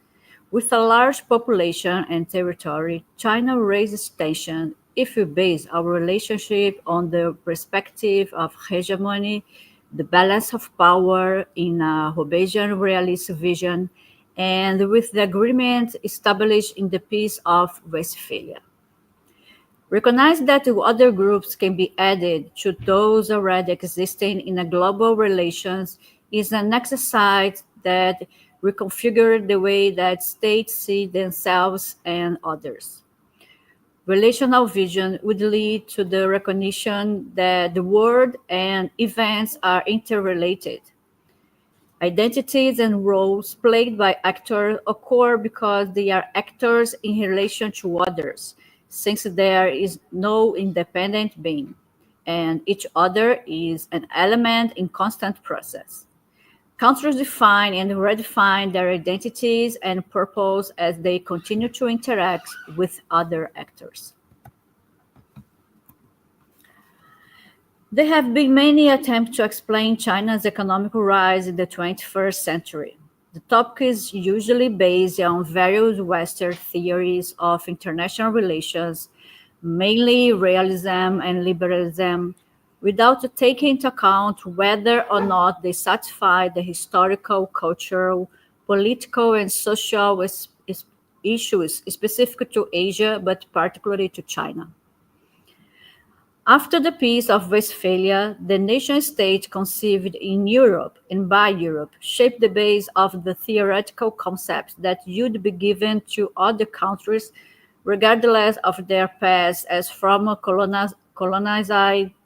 With a large population and territory, China raises tension if we base our relationship on the perspective of hegemony, the balance of power in a Hobbesian realist vision, and with the agreement established in the Peace of Westphalia. Recognize that other groups can be added to those already existing in a global relations is an exercise that reconfigure the way that states see themselves and others. Relational vision would lead to the recognition that the world and events are interrelated. Identities and roles played by actors occur because they are actors in relation to others, since there is no independent being, and each other is an element in constant process. Countries define and redefine their identities and purpose as they continue to interact with other actors. There have been many attempts to explain China's economic rise in the 21st century. The topic is usually based on various Western theories of international relations, mainly realism and liberalism, without taking into account whether or not they satisfy the historical, cultural, political, and social issues specific to Asia, but particularly to China. After the Peace of Westphalia, the nation-state conceived in Europe and by Europe shaped the base of the theoretical concepts that would be given to other countries regardless of their past as former colonized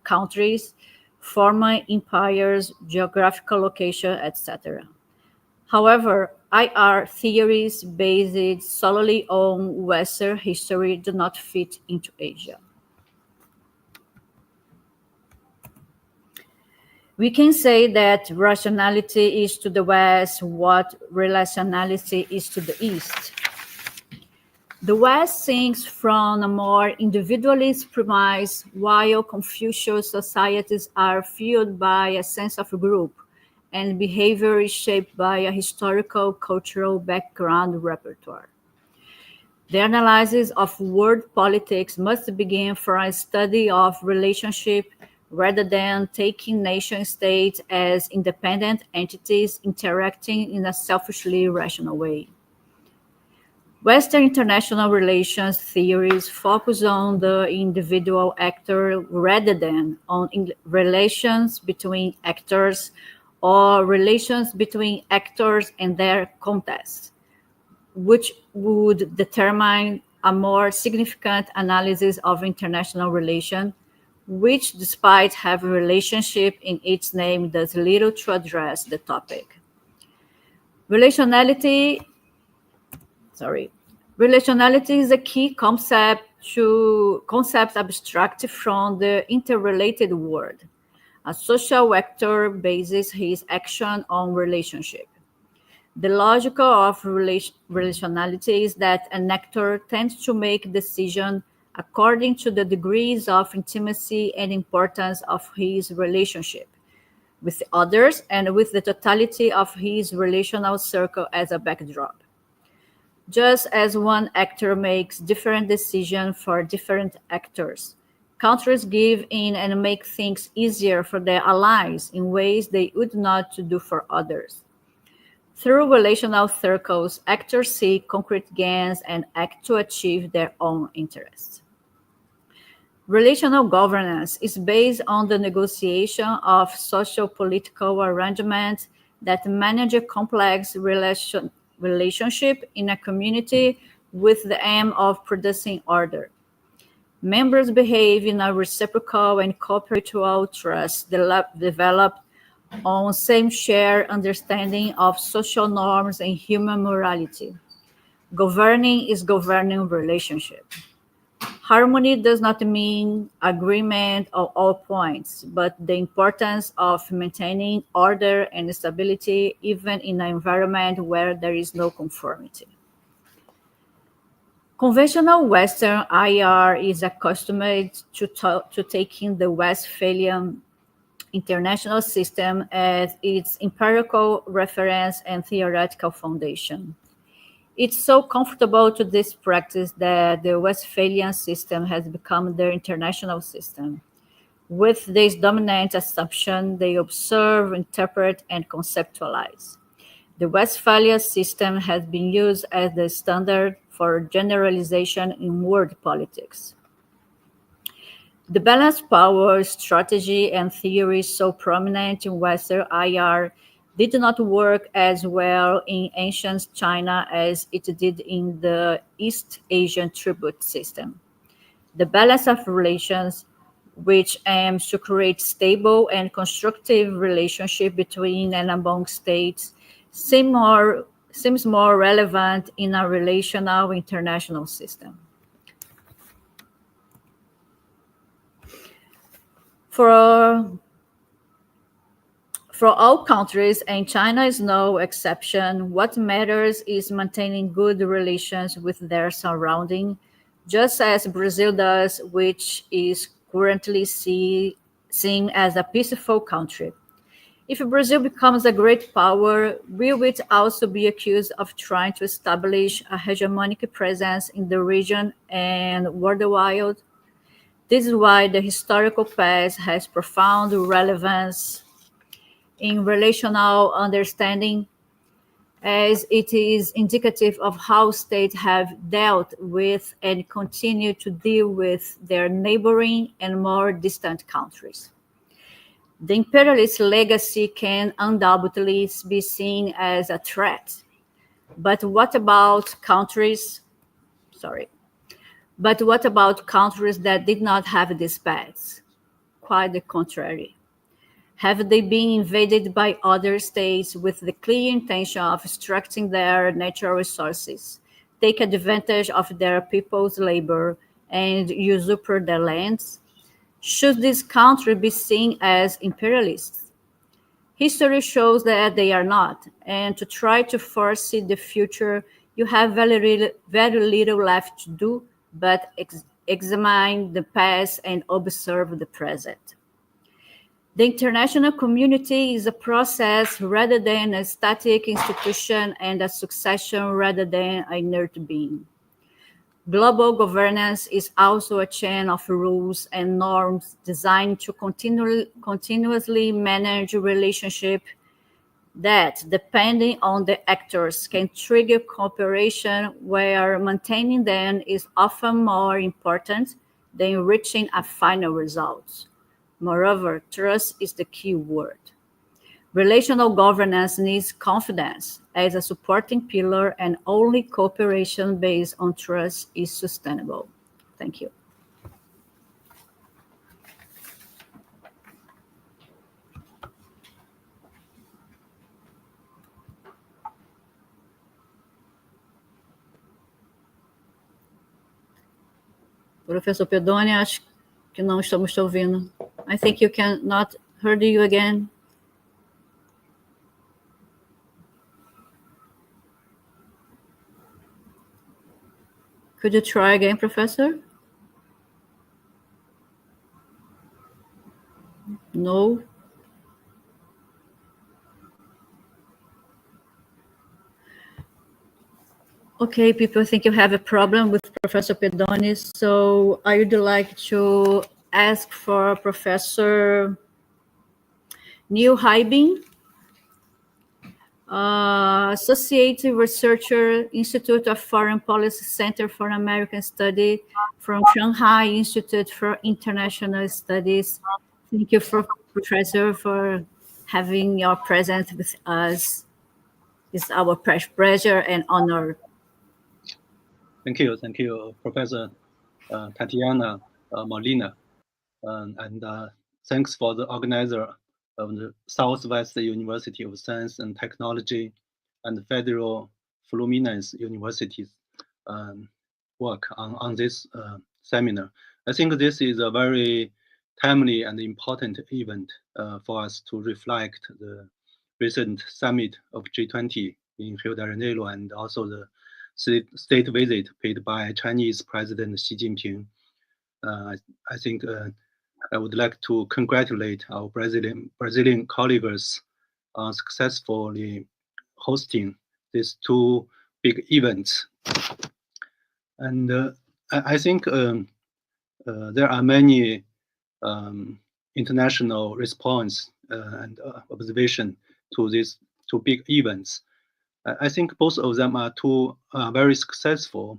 countries, former empires, geographical location, etc. However, IR theories based solely on Western history do not fit into Asia. We can say that rationality is to the West what relationality is to the East. The West thinks from a more individualist premise, while Confucius societies are fueled by a sense of group, and behavior is shaped by a historical, cultural background repertoire. The analysis of world politics must begin from a study of relationship rather than taking nation-states as independent entities interacting in a selfishly rational way. Western international relations theories focus on the individual actor rather than on relations between actors or relations between actors and their context, which would determine a more significant analysis of international relations, which, despite having relationship in its name, does little to address the topic. Relationality is a key concept abstract from the interrelated world. A social actor bases his action on relationship. The logic of relationality is that an actor tends to make decisions according to the degrees of intimacy and importance of his relationship with others and with the totality of his relational circle as a backdrop. Just as one actor makes different decisions for different actors, countries give in and make things easier for their allies in ways they would not do for others. Through relational circles, actors seek concrete gains and act to achieve their own interests. Relational governance is based on the negotiation of socio-political arrangements that manage a complex relationship in a community with the aim of producing order. Members behave in a reciprocal and co-mutual trust developed on same shared understanding of social norms and human morality. Governing is governing relationship. Harmony does not mean agreement on all points, but the importance of maintaining order and stability even in an environment where there is no conformity. Conventional Western IR is accustomed to taking the Westphalian international system as its empirical reference and theoretical foundation. It's so comfortable to this practice that the Westphalian system has become their international system. With this dominant assumption, they observe, interpret, and conceptualize. The Westphalian system has been used as the standard for generalization in world politics. The balanced power strategy and theory so prominent in Western IR did not work as well in ancient China as it did in the East Asian tribute system. The balance of relations, which aims to create stable and constructive relationship between and among states, seems more relevant in a relational international system. For all countries, and China is no exception, what matters is maintaining good relations with their surrounding, just as Brazil does, which is currently seen as a peaceful country. If Brazil becomes a great power, will it also be accused of trying to establish a hegemonic presence in the region and worldwide? This is why the historical past has profound relevance in relational understanding, as it is indicative of how states have dealt with and continue to deal with their neighboring and more distant countries. The imperialist legacy can undoubtedly be seen as a threat. But what about countries that did not have these paths? Quite the contrary. Have they been invaded by other states with the clear intention of extracting their natural resources, take advantage of their people's labor, and usurp their lands? Should this country be seen as imperialists? History shows that they are not, and to try to foresee the future, you have very little left to do but examine the past and observe the present. The international community is a process rather than a static institution, and a succession rather than an inert being. Global governance is also a chain of rules and norms designed to continuously manage relationships that, depending on the actors, can trigger cooperation where maintaining them is often more important than reaching a final result. Moreover, trust is the key word. Relational governance needs confidence as a supporting pillar, and only cooperation based on trust is sustainable. Thank you. Professor Pedone, acho que não estamos te ouvindo. I think you cannot hear you again. Could you try again, Professor? No. Okay, people, I think you have a problem with Professor Pedone, so I would like to ask for Professor Neil Hybing, Associate Researcher, Institute of Foreign Policy Center for American Study from Shanghai Institute for International Studies. Thank you, Professor, for having your presence with us. It's our pleasure and honor. Thank you, Professor Tatiana Molina, and thanks for the organizer of the Southwest University of Science and Technology and Federal Fluminense University's work on this seminar. I think this is a very timely and important event for us to reflect the recent summit of G20 in Rio de Janeiro, and also the state visit paid by Chinese President Xi Jinping. I think I would like to congratulate our Brazilian colleagues on successfully hosting these two big events. And I think there are many international response and observation to these two big events. I think both of them are very successful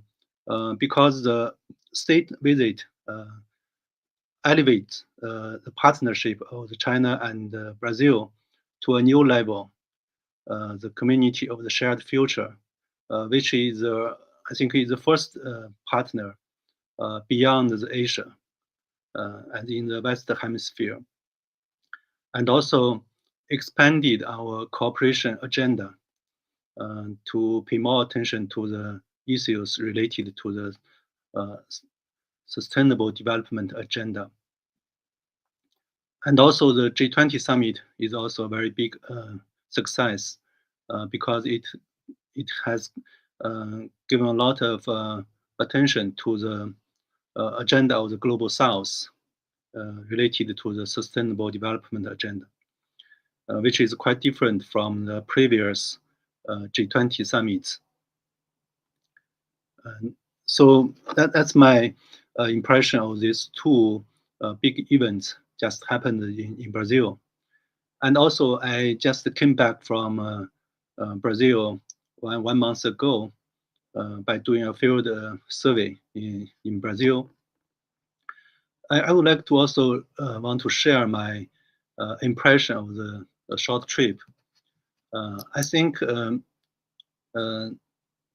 because the state visit elevates the partnership of China and Brazil to a new level, the community of the shared future, which is, I think, is the first partner beyond the Asia and in the Western Hemisphere, and also expanded our cooperation agenda to pay more attention to the issues related to the sustainable development agenda. And also the G20 summit is also a very big success because it has given a lot of attention to the agenda of the Global South related to the sustainable development agenda, which is quite different from the previous G20 summits. So that's my impression of these two big events just happened in Brazil. And also, I just came back from Brazil one month ago by doing a field survey in Brazil. I would like to also want to share my impression of the short trip. I think the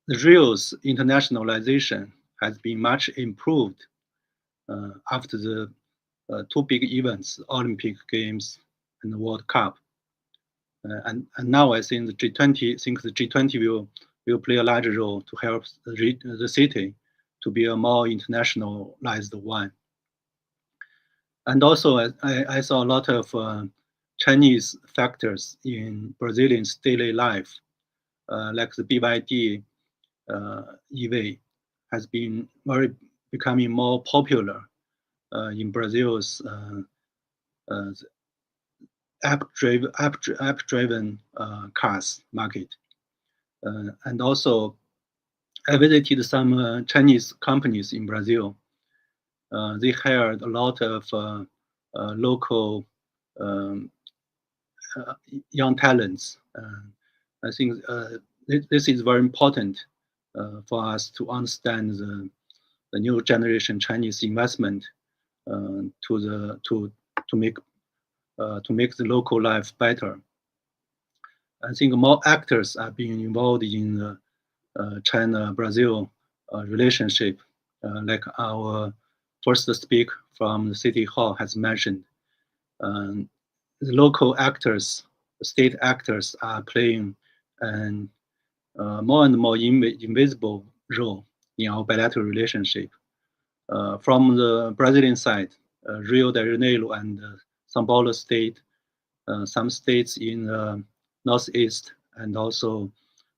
Rio's internationalization has been much improved after the two big events, Olympic Games and the World Cup. And now I think the G20 will play a larger role to help the city to be a more internationalized one. And also, I saw a lot of Chinese factors in Brazilians' daily life, like the BYD EV has been becoming more popular in Brazil's app-driven cars market. And also, I visited some Chinese companies in Brazil. They hired a lot of local young talents. I think this is very important for us to understand the new generation Chinese investment to make the local life better. I think more actors are being involved in the China-Brazil relationship, like our first speaker from the City Hall has mentioned. The local actors, state actors are playing an more and more invisible role in our bilateral relationship. From the Brazilian side, Rio de Janeiro and São Paulo state, some states in the northeast, and also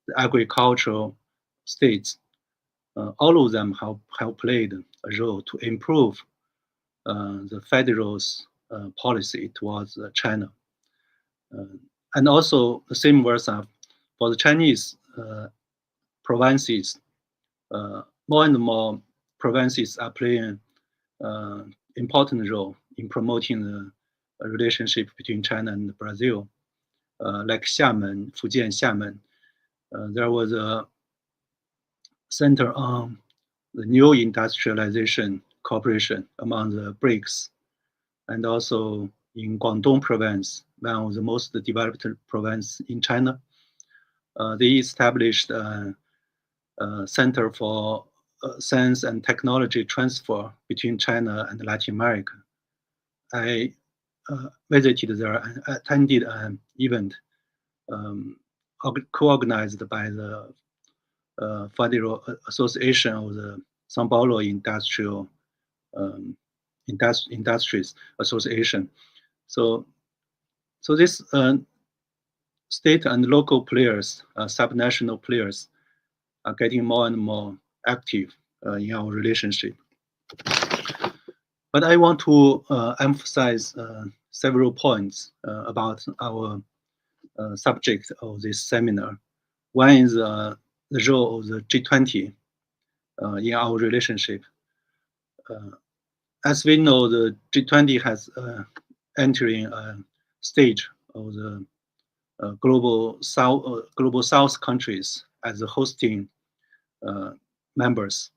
the agricultural states, all of them have played a role to improve the federal's policy towards China. And also the same versa for the Chinese provinces. More and more provinces are playing important role in promoting the relationship between China and Brazil. Like Xiamen, Fujian Xiamen, there was a center on the new industrialization cooperation among the BRICS, and also in Guangdong province, one of the most developed province in China. They established a center for science and technology transfer between China and Latin America. I visited there and attended an event co-organized by the Federal Association of the São Paulo Industries Association. So this state and local players, subnational players, are getting more and more active in our relationship. But I want to emphasize several points about our subject of this seminar. One is the role of the G20 in our relationship. As we know, the G20 has entering a stage of the global South countries as the hosting members,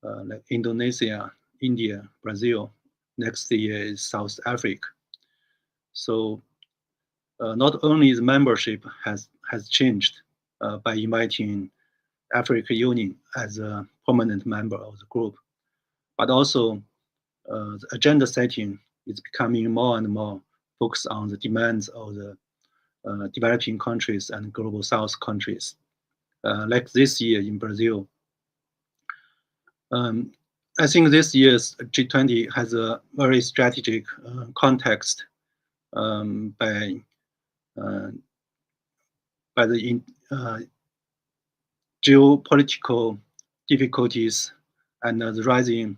like Indonesia, India, Brazil. Next year is South Africa. So not only the membership has changed by inviting African Union as a permanent member of the group, but also the agenda setting is becoming more and more focused on the demands of the developing countries and global South countries. Like this year in Brazil, I think this year's G20 has a very strategic context by the geopolitical difficulties and the rising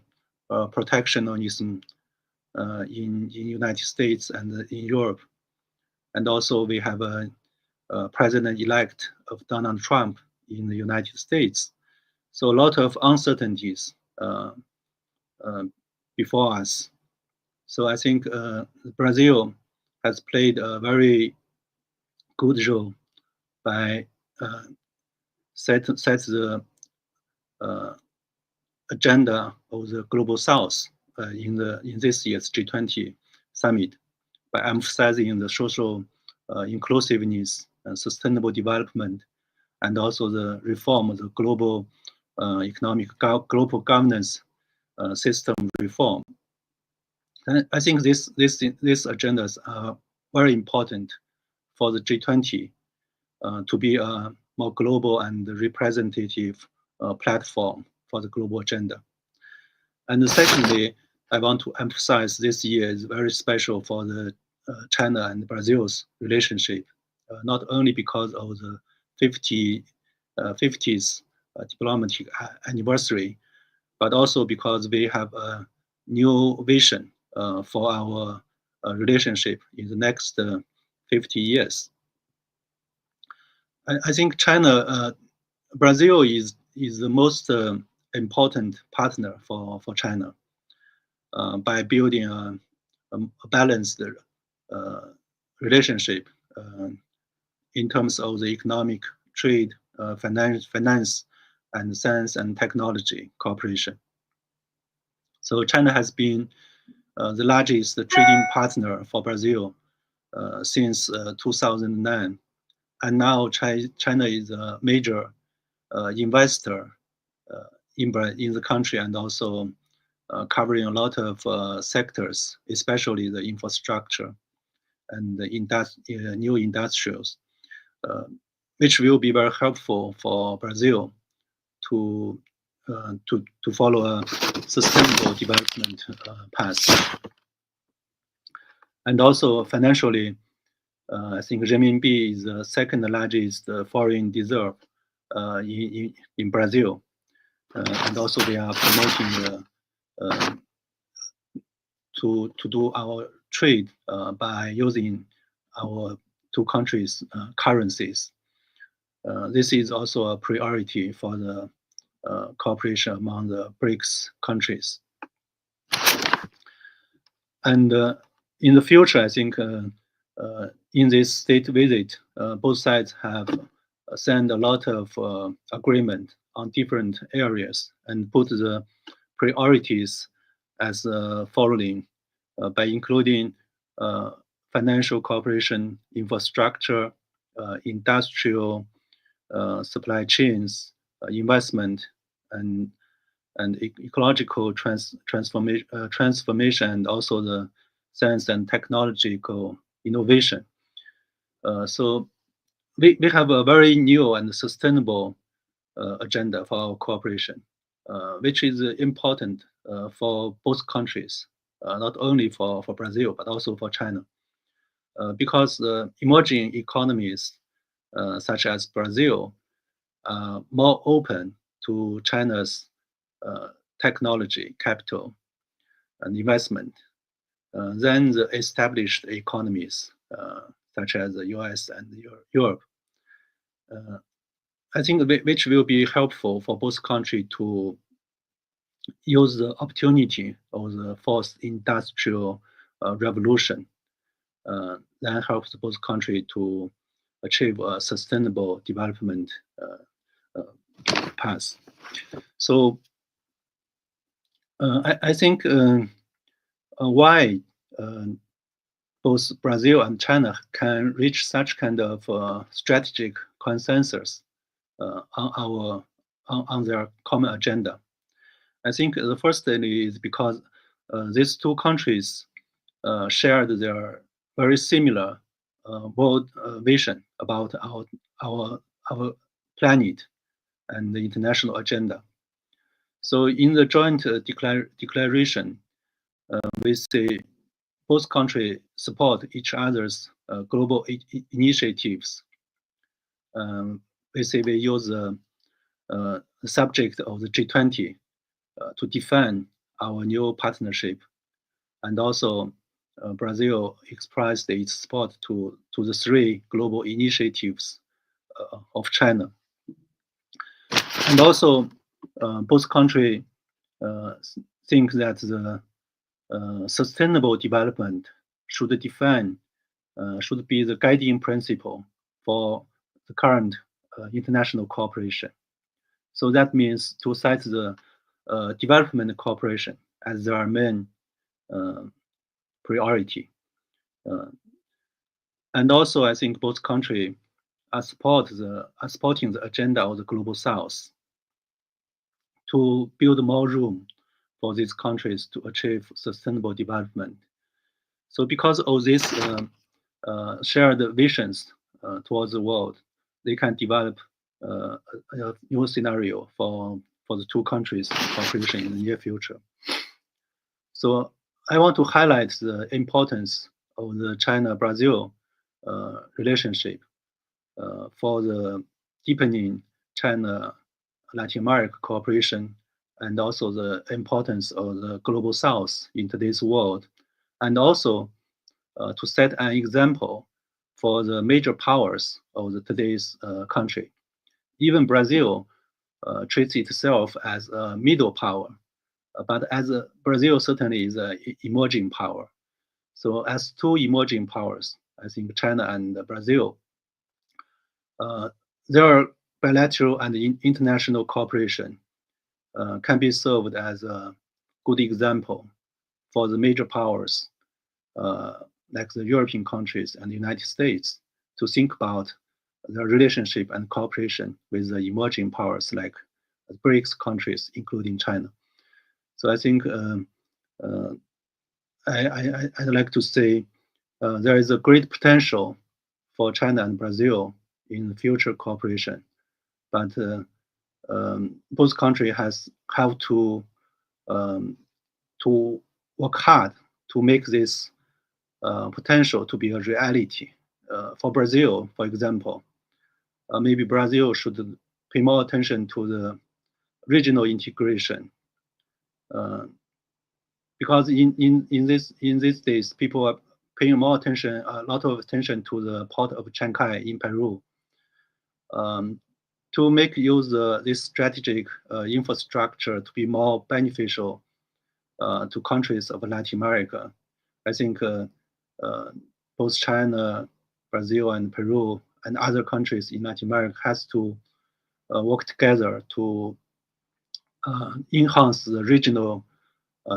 protectionism in United States and in Europe. And also we have a president-elect of Donald Trump in the United States. So a lot of uncertainties before us. So I think Brazil has played a very good role by set the agenda of the global South in this year's G20 summit by emphasizing the social inclusiveness and sustainable development, and also the reform of the global global governance system reform. And I think these agendas are very important for the G20 to be a more global and representative platform for the global agenda. And secondly, I want to emphasize this year is very special for the China and Brazil's relationship, not only because of the 50th diplomatic anniversary, but also because we have a new vision for our relationship in the next 50 years. I think Brazil is the most important partner for China by building a balanced relationship in terms of the economic, trade, finance, and science and technology cooperation. So China has been the largest trading partner for Brazil since 2009. And now China is a major investor in the country, and also covering a lot of sectors, especially the infrastructure and the new industrials, which will be very helpful for Brazil to follow a sustainable development path. And also financially, I think renminbi is the second largest foreign reserve in Brazil, and also they are promoting to do our trade by using our two countries' currencies. This is also a priority for the cooperation among the BRICS countries. And in the future, I think in this state visit, both sides have signed a lot of agreement on different areas and put the priorities as following by including financial cooperation, infrastructure, industrial, supply chains, investment, and ecological transformation, and also the science and technological innovation. So we have a very new and sustainable agenda for our cooperation, which is important for both countries, not only for Brazil, but also for China. Because emerging economies such as Brazil are more open to China's technology, capital, and investment than the established economies such as the US and Europe. I think which will be helpful for both countries to use the opportunity of the fourth industrial revolution that helps both countries to achieve a sustainable development path. So I think why both Brazil and China can reach such kind of strategic consensus on their common agenda. I think the first thing is because these two countries shared their very similar world vision about our planet and the international agenda. So in the joint declaration, we say both countries support each other's global initiatives. We say we use the subject of the G20 to define our new partnership, and also Brazil expressed its support to the three global initiatives of China. And also both countries think that the sustainable development should be the guiding principle for the current international cooperation. So that means to cite the development cooperation as their main priority. And also, I think both countries are supporting the agenda of the Global South to build more room for these countries to achieve sustainable development. So because of this share the visions towards the world, they can develop a new scenario for the two countries' cooperation in the near future. So I want to highlight the importance of the China-Brazil relationship for the deepening China-Latin America cooperation, and also the importance of the global South in today's world, and also to set an example for the major powers of today's country. Even Brazil treats itself as a middle power, but Brazil certainly is an emerging power. So as two emerging powers, I think China and Brazil, their bilateral and international cooperation can be served as a good example for the major powers, like the European countries and the United States, to think about their relationship and cooperation with the emerging powers like the BRICS countries, including China. So I think I'd like to say there is a great potential for China and Brazil in future cooperation, but both countries have to work hard to make this potential to be a reality. For Brazil, for example, maybe Brazil should pay more attention to the regional integration, because in these days, people are paying more attention, a lot of attention to the port of Chancay in Peru. To make use of this strategic infrastructure to be more beneficial to countries of Latin America, I think both China, Brazil, and Peru, and other countries in Latin America has to work together to enhance the regional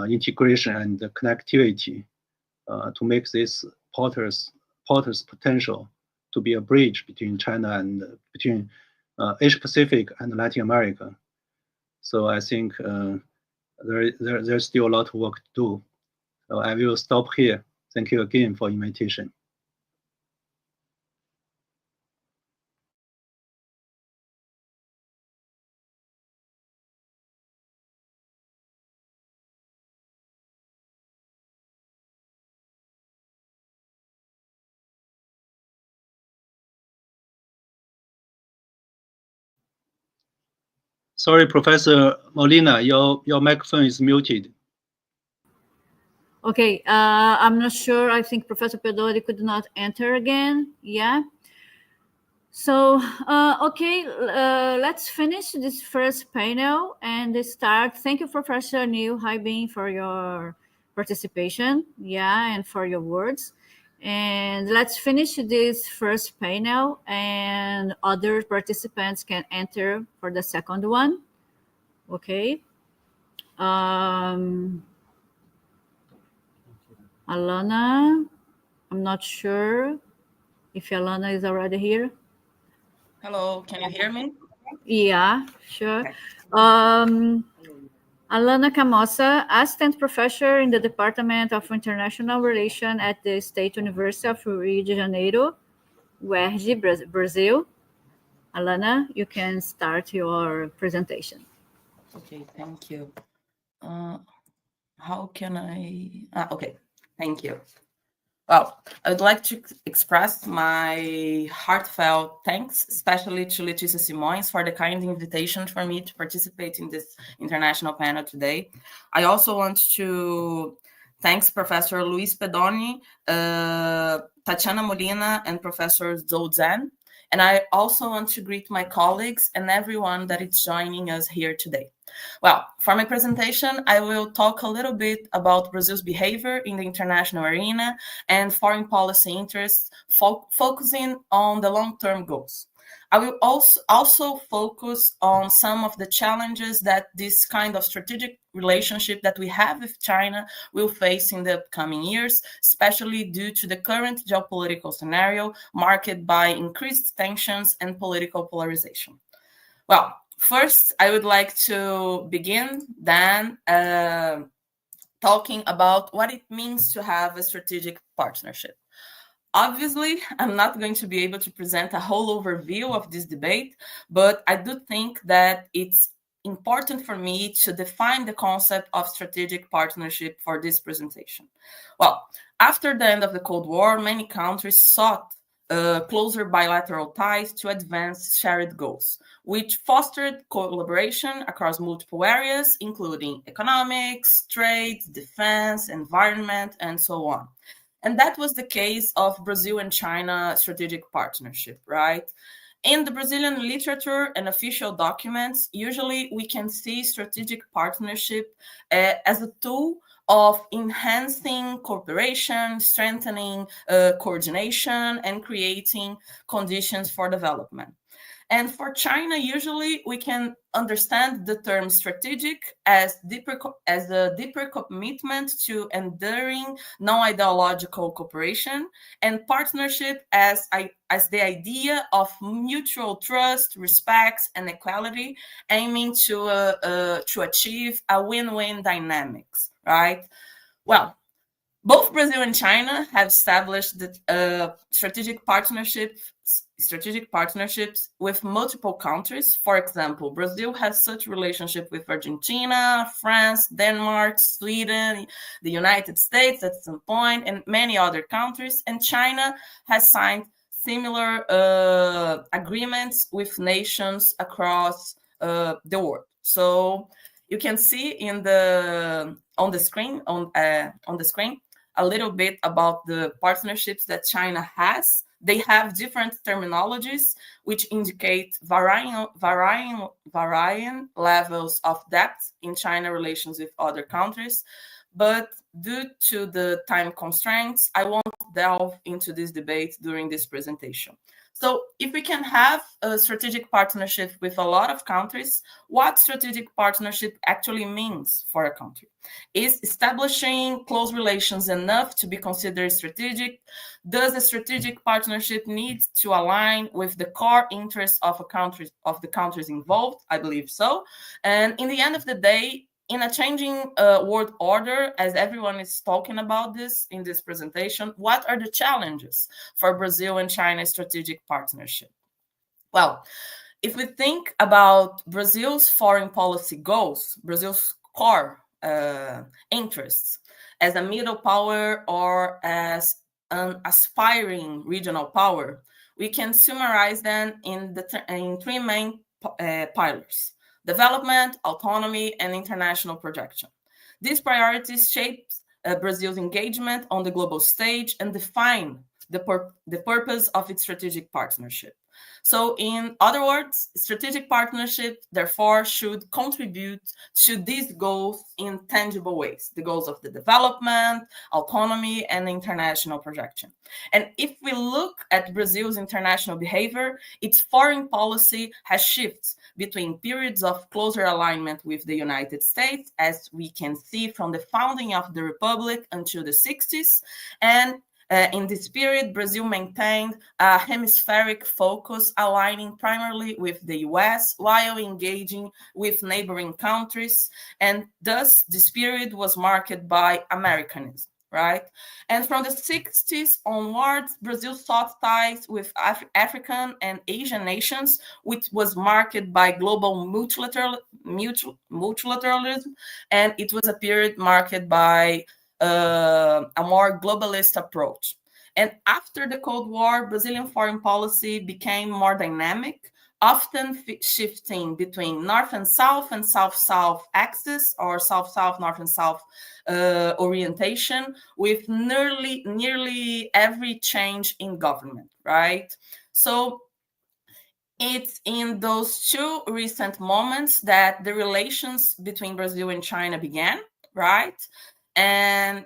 integration and the connectivity to make this port's potential to be a bridge between China and between Asia Pacific and Latin America. So I think there's still a lot of work to do. So I will stop here. Thank you again for invitation. Sorry, Professor Molina, your microphone is muted. Okay, I'm not sure. I think Professor Pedone could not enter again. Yeah. So, okay, let's finish this first panel and start. Thank you, Professor Neil Haibin, for your participation. Yeah, and for your words. And let's finish this first panel, and other participants can enter for the second one. Okay. Alana, I'm not sure if Alana is already here. Hello, can you hear me? Yeah, sure. Okay. Alana Camossa, Assistant Professor in the Department of International Relations at the State University of Rio de Janeiro, UERJ, Brazil. Alana, you can start your presentation. Okay, thank you. How can I? Okay, thank you. Well, I would like to express my heartfelt thanks, especially to Letícia Simões for the kind invitation for me to participate in this international panel today. I also want to thank Professor Luiz Pedone, Tatiana Molina, and Professor Zou Zhan. And I also want to greet my colleagues and everyone that is joining us here today. Well, for my presentation, I will talk a little bit about Brazil's behavior in the international arena and foreign policy interests, focusing on the long-term goals. I will also focus on some of the challenges that this kind of strategic relationship that we have with China will face in the coming years, especially due to the current geopolitical scenario marked by increased tensions and political polarization. Well, first, I would like to begin then talking about what it means to have a strategic partnership. Obviously, I'm not going to be able to present a whole overview of this debate, but I do think that it's important for me to define the concept of strategic partnership for this presentation. Well, after the end of the Cold War, many countries sought closer bilateral ties to advance shared goals, which fostered collaboration across multiple areas, including economics, trade, defense, environment, and so on. And that was the case of Brazil and China strategic partnership, right? In the Brazilian literature and official documents, usually we can see strategic partnership as a tool of enhancing cooperation, strengthening coordination, and creating conditions for development. And for China, usually we can understand the term strategic as a deeper commitment to enduring non-ideological cooperation, and partnership as the idea of mutual trust, respect, and equality, aiming to achieve a win-win dynamics, right? Well, both Brazil and China have established strategic partnerships with multiple countries. For example, Brazil has such relationship with Argentina, France, Denmark, Sweden, the United States at some point, and many other countries. And China has signed similar agreements with nations across the world. So you can see on the screen a little bit about the partnerships that China has. They have different terminologies which indicate varying levels of depth in China relations with other countries. But due to the time constraints, I won't delve into this debate during this presentation. So if we can have a strategic partnership with a lot of countries, what strategic partnership actually means for a country? Is establishing close relations enough to be considered strategic? Does a strategic partnership need to align with the core interests of the countries involved? I believe so. And in the end of the day, in a changing world order, as everyone is talking about this in this presentation, what are the challenges for Brazil and China's strategic partnership? Well, if we think about Brazil's foreign policy goals, Brazil's core interests as a middle power or as an aspiring regional power, we can summarize them in three main pillars: development, autonomy, and international projection. These priorities shape Brazil's engagement on the global stage and define the purpose of its strategic partnership. So in other words, strategic partnership, therefore, should contribute to these goals in tangible ways, the goals of the development, autonomy, and international projection. And if we look at Brazil's international behavior, its foreign policy has shifted between periods of closer alignment with the United States, as we can see from the founding of the Republic until the 60s, and in this period, Brazil maintained a hemispheric focus, aligning primarily with the US while engaging with neighboring countries. And thus, this period was marked by Americanism, right? And from the 60s onwards, Brazil sought ties with African and Asian nations, which was marked by global multilateralism. And it was a period marked by a more globalist approach. And after the Cold War, Brazilian foreign policy became more dynamic, often shifting between North and South axis, or South-South, North and South orientation, with nearly every change in government, right? So it's in those two recent moments that the relations between Brazil and China began, right? And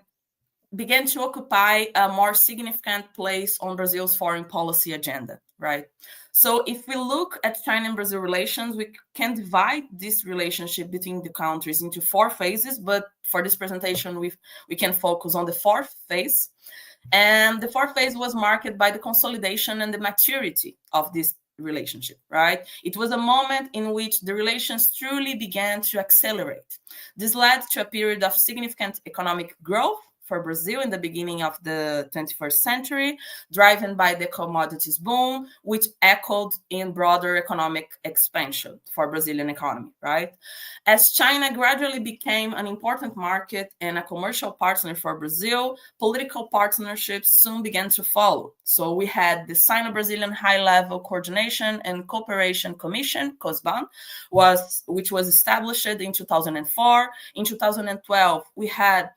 began to occupy a more significant place on Brazil's foreign policy agenda, right? So if we look at China and Brazil relations, we can divide this relationship between the countries into four phases, but for this presentation, we can focus on the fourth phase. And the fourth phase was marked by the consolidation and the maturity of this relationship, right? It was a moment in which the relations truly began to accelerate. This led to a period of significant economic growth for Brazil in the beginning of the 21st century, driven by the commodities boom, which echoed in broader economic expansion for Brazilian economy, right? As China gradually became an important market and a commercial partner for Brazil, political partnerships soon began to follow. So we had the Sino-Brazilian High-Level Coordination and Cooperation Commission, COSBAN, which was established in 2004. In 2012, we had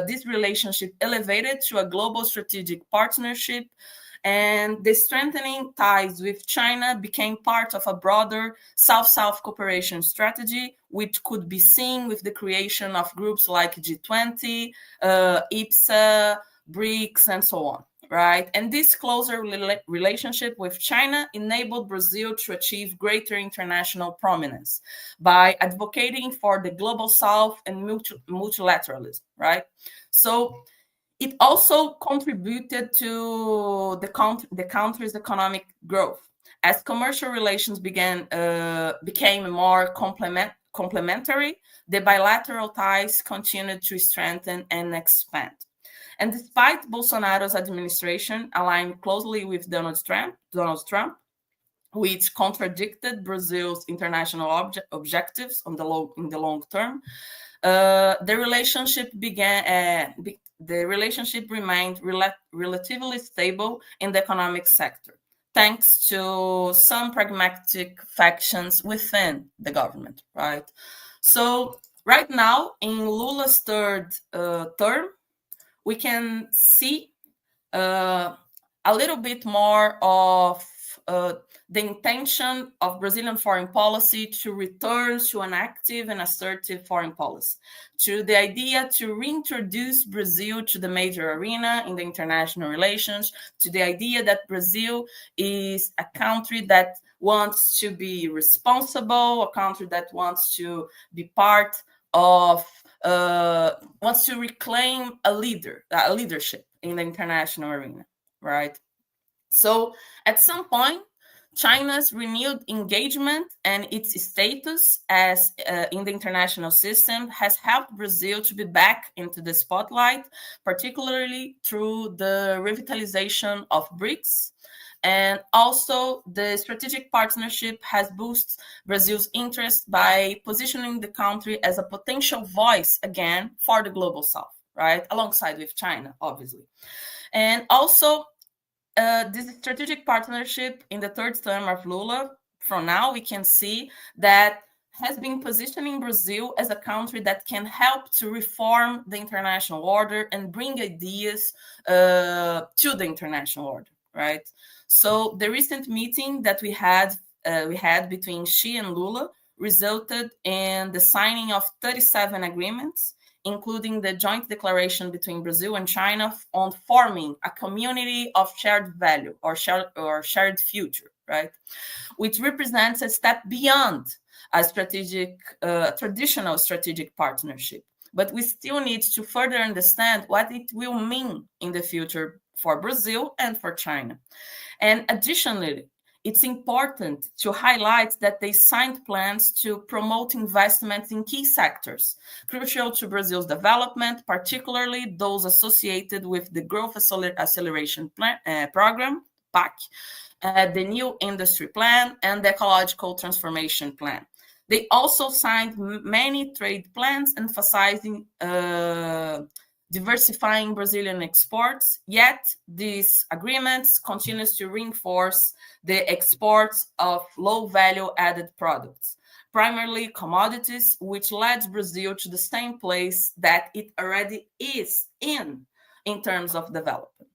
this relationship elevated to a global strategic partnership, and the strengthening ties with China became part of a broader South-South cooperation strategy, which could be seen with the creation of groups like G20, IPSA, BRICS, and so on, right? And this closer relationship with China enabled Brazil to achieve greater international prominence by advocating for the global South and multilateralism, right? So it also contributed to the country's economic growth as commercial relations became more complementary. The bilateral ties continued to strengthen and expand. And despite Bolsonaro's administration aligned closely with Donald Trump, which contradicted Brazil's international objectives in the long term, the relationship remained relatively stable in the economic sector, thanks to some pragmatic factions within the government, right? So right now, in Lula's third term, we can see a little bit more of the intention of Brazilian foreign policy to return to an active and assertive foreign policy, to the idea to reintroduce Brazil to the major arena in the international relations, to the idea that Brazil is a country that wants to be responsible, a country that wants to be part of, wants to reclaim a leadership in the international arena, right? So at some point, China's renewed engagement and its status as in the international system has helped Brazil to be back into the spotlight, particularly through the revitalization of BRICS. And also the strategic partnership has boosted Brazil's interest by positioning the country as a potential voice again for the global South, right? Alongside with China, obviously. And also, this strategic partnership in the third term of Lula, from now we can see that has been positioning Brazil as a country that can help to reform the international order and bring ideas to the international order, right? So the recent meeting that we had between Xi and Lula resulted in the signing of 37 agreements, including the joint declaration between Brazil and China on forming a community of shared value or shared future, right? Which represents a step beyond a traditional strategic partnership. But we still need to further understand what it will mean in the future for Brazil and for China. And additionally, it's important to highlight that they signed plans to promote investments in key sectors, crucial to Brazil's development, particularly those associated with the Growth Acceleration Program, PAC, the New Industry Plan, and the Ecological Transformation Plan. They also signed many trade plans emphasizing diversifying Brazilian exports, yet these agreements continue to reinforce the exports of low-value added products, primarily commodities, which led Brazil to the same place that it already is in terms of development.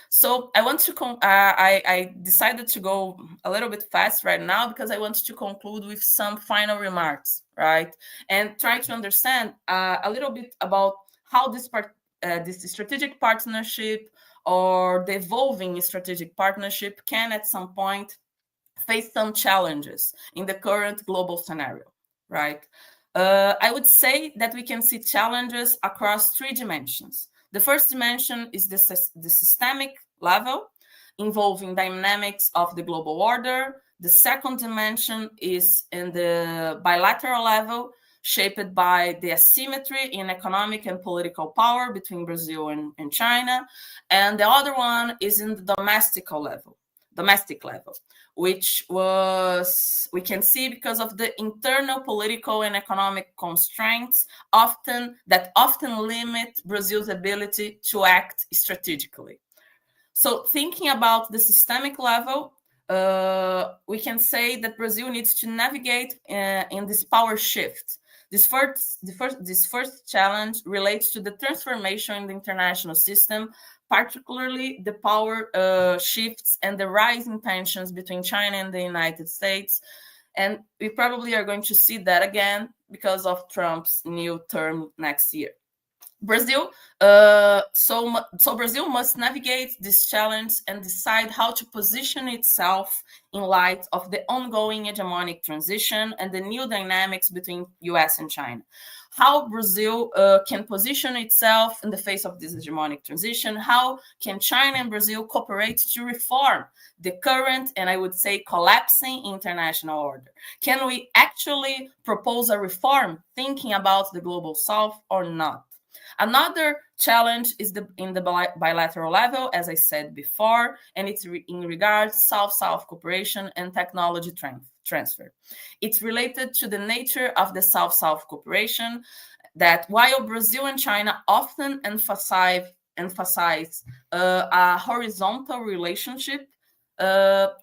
So I want to, I decided to go a little bit fast right now because I want to conclude with some final remarks, right? And try to understand a little bit about how this strategic partnership or the evolving strategic partnership can at some point face some challenges in the current global scenario, right? I would say that we can see challenges across three dimensions. The first dimension is the systemic level, involving dynamics of the global order. The second dimension is in the bilateral level, shaped by the asymmetry in economic and political power between Brazil and China. And the other one is in the domestic level, which we can see because of the internal political and economic constraints that often limit Brazil's ability to act strategically. So thinking about the systemic level, we can say that Brazil needs to navigate in this power shift. This first challenge relates to the transformation in the international system, particularly the power shifts and the rising tensions between China and the United States. And we probably are going to see that again because of Trump's new term next year. Brazil, so Brazil must navigate this challenge and decide how to position itself in light of the ongoing hegemonic transition and the new dynamics between US and China. How Brazil can position itself in the face of this hegemonic transition? How can China and Brazil cooperate to reform the current, and I would say collapsing, international order? Can we actually propose a reform thinking about the global South or not? Another challenge is in the bilateral level, as I said before, and it's in regards to South-South cooperation and technology transfer. It's related to the nature of the South-South cooperation, that while Brazil and China often emphasize a horizontal relationship,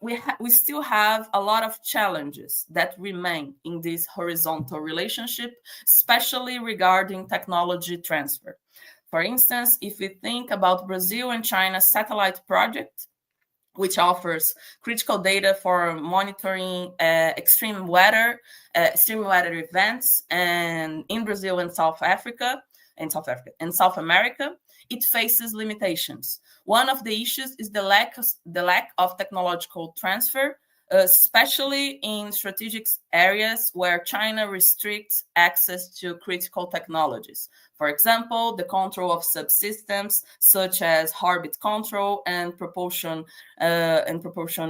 we still have a lot of challenges that remain in this horizontal relationship, especially regarding technology transfer. For instance, if we think about Brazil and China's satellite project, which offers critical data for monitoring extreme weather events, and in Brazil and South America, it faces limitations. One of the issues is the lack of technological transfer, especially in strategic areas where China restricts access to critical technologies. For example, the control of subsystems such as orbit control and propulsion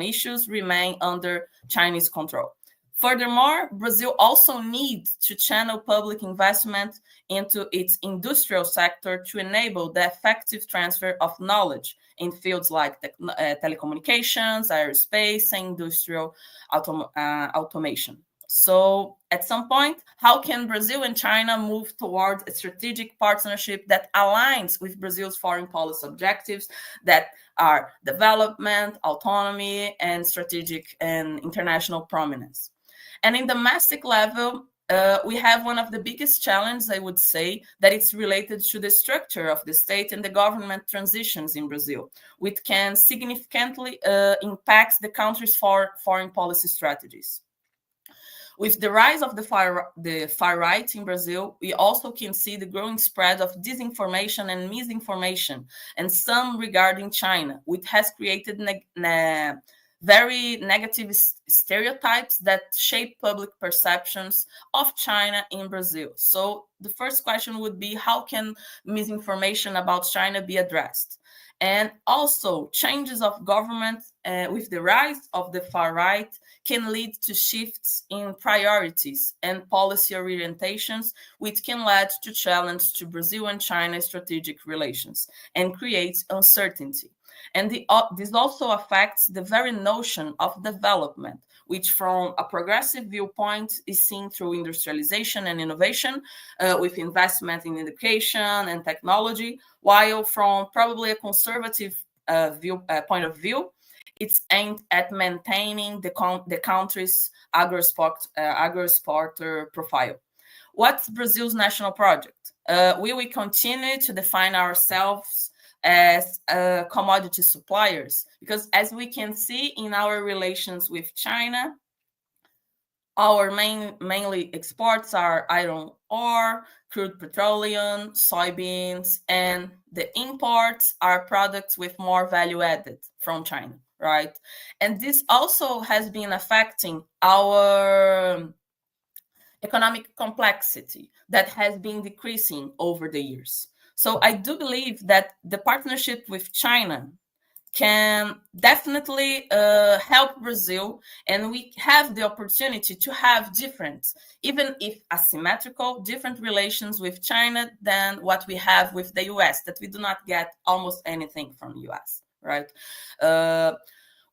issues remain under Chinese control. Furthermore, Brazil also needs to channel public investment into its industrial sector to enable the effective transfer of knowledge in fields like telecommunications, aerospace, and industrial automation. So at some point, how can Brazil and China move towards a strategic partnership that aligns with Brazil's foreign policy objectives that are development, autonomy, and strategic and international prominence? And in domestic level, we have one of the biggest challenges, I would say, that it's related to the structure of the state and the government transitions in Brazil, which can significantly impact the country's foreign policy strategies. With the rise of the far right in Brazil, we also can see the growing spread of disinformation and misinformation, and some regarding China, which has created very negative stereotypes that shape public perceptions of China in Brazil. So the first question would be, how can misinformation about China be addressed? And also, changes of government with the rise of the far right can lead to shifts in priorities and policy orientations, which can lead to challenge to Brazil and China's strategic relations and creates uncertainty. And this also affects the very notion of development, which from a progressive viewpoint is seen through industrialization and innovation, with investment in education and technology, while from probably a conservative point of view, it's aimed at maintaining the country's agro-exporter profile. What's Brazil's national project? Will we continue to define ourselves as commodity suppliers? Because as we can see in our relations with China, our mainly exports are iron ore, crude petroleum, soybeans, and the imports are products with more value added from China, right? And this also has been affecting our economic complexity that has been decreasing over the years. So I do believe that the partnership with China can definitely help Brazil, and we have the opportunity to have different, even if asymmetrical, different relations with China than what we have with the US, that we do not get almost anything from the US, right?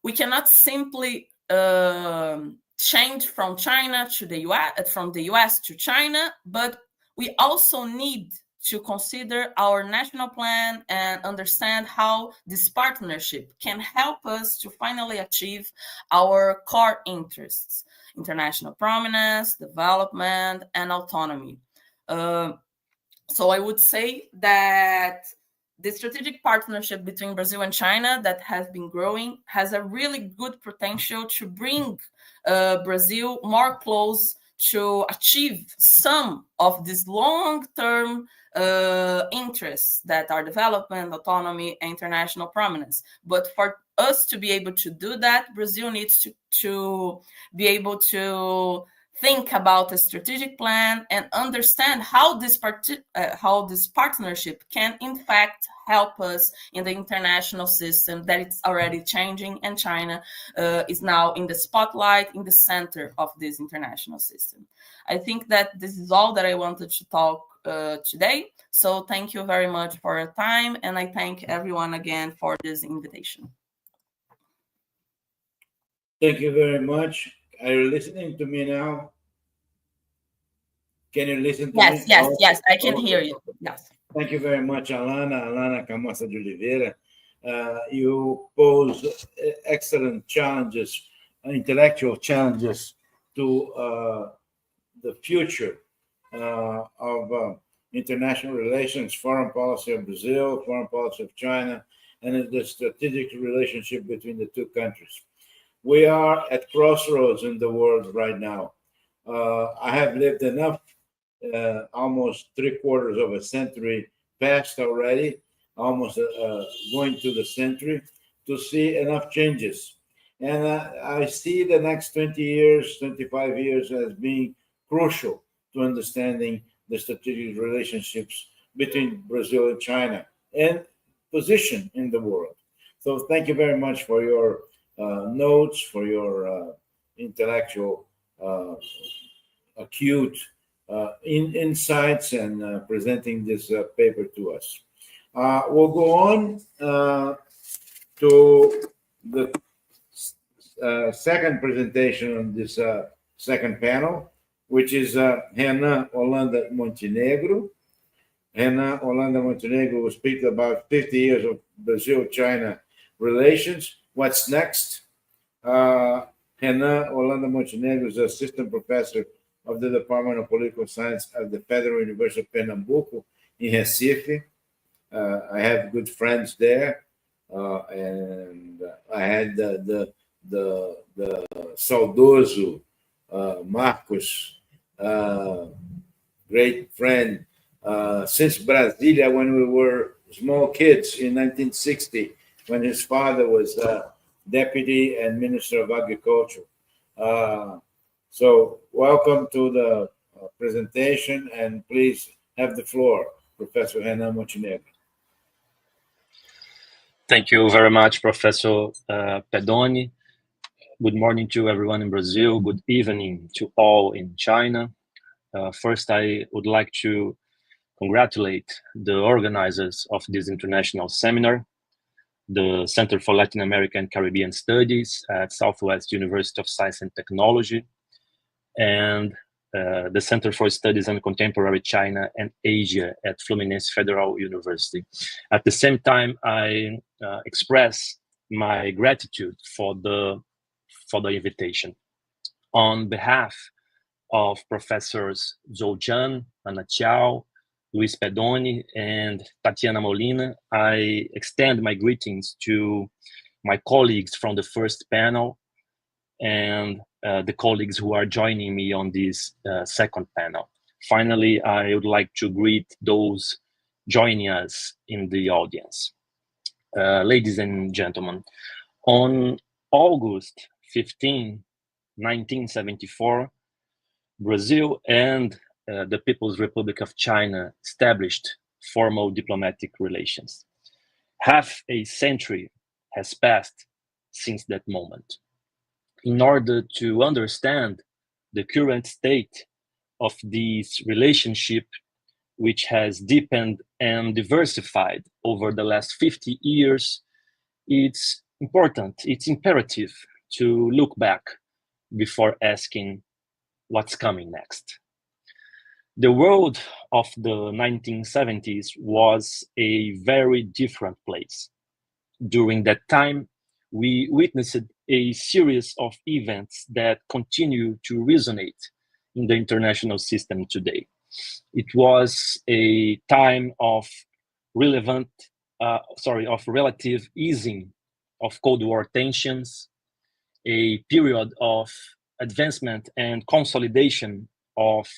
We cannot simply change from China to the US, from the US to China, but we also need to consider our national plan and understand how this partnership can help us to finally achieve our core interests: international prominence, development, and autonomy. So I would say that the strategic partnership between Brazil and China that has been growing has a really good potential to bring Brazil more close to achieve some of these long-term interests that are development, autonomy, and international prominence. But for us to be able to do that, Brazil needs to be able to think about a strategic plan and understand how this partnership can in fact help us in the international system that it's already changing, and China is now in the spotlight, in the center of this international system. I think that this is all that I wanted to talk today. So thank you very much for your time, and I thank everyone again for this invitation. Thank you very much. Are you listening to me now? Can you listen to me? Yes, I can hear you. Yes. Thank you very much, Alana Camassa de Oliveira. You pose excellent challenges, intellectual challenges to the future of international relations, foreign policy of Brazil, foreign policy of China, and the strategic relationship between the two countries. We are at crossroads in the world right now. I have lived enough, almost 3/4 of a century past already, almost going to the century, to see enough changes. And I see the next 20 years, 25 years as being crucial to understanding the strategic relationships between Brazil and China and position in the world. So thank you very much for your notes, for your intellectual acute insights and presenting this paper to us. We'll go on to the second presentation on this second panel, which is Renan Holanda Montenegro. Renan Holanda Montenegro will speak about 50 years of Brazil-China relations. What's next? Renan Holanda Montenegro is assistant professor of the Department of Political Science at the Federal University of Pernambuco in Recife. I have good friends there, and I had the saudoso Marcos, great friend, since Brasilia when we were small kids in 1960, when his father was deputy and minister of agriculture. So welcome to the presentation, and please have the floor, Professor Renan Montenegro. Thank you very much, Professor Pedone. Good morning to everyone in Brazil. Good evening to all in China. First, I would like to congratulate the organizers of this international seminar, the Center for Latin American and Caribbean Studies at Southwest University of Science and Technology, and the Center for Studies on Contemporary China and Asia at Fluminense Federal University. At the same time, I express my gratitude for the invitation. On behalf of Professors Zou Zhan, Ana Chiao, Luiz Pedone, and Tatiana Molina, I extend my greetings to my colleagues from the first panel and the colleagues who are joining me on this second panel. Finally, I would like to greet those joining us in the audience. Ladies and gentlemen, on August 15, 1974, Brazil and the People's Republic of China established formal diplomatic relations. Half a century has passed since that moment. In order to understand the current state of this relationship, which has deepened and diversified over the last 50 years, it's important, it's imperative to look back before asking what's coming next. The world of the 1970s was a very different place. During that time, we witnessed a series of events that continue to resonate in the international system today. It was a time of relative easing of Cold War tensions, a period of advancement and consolidation of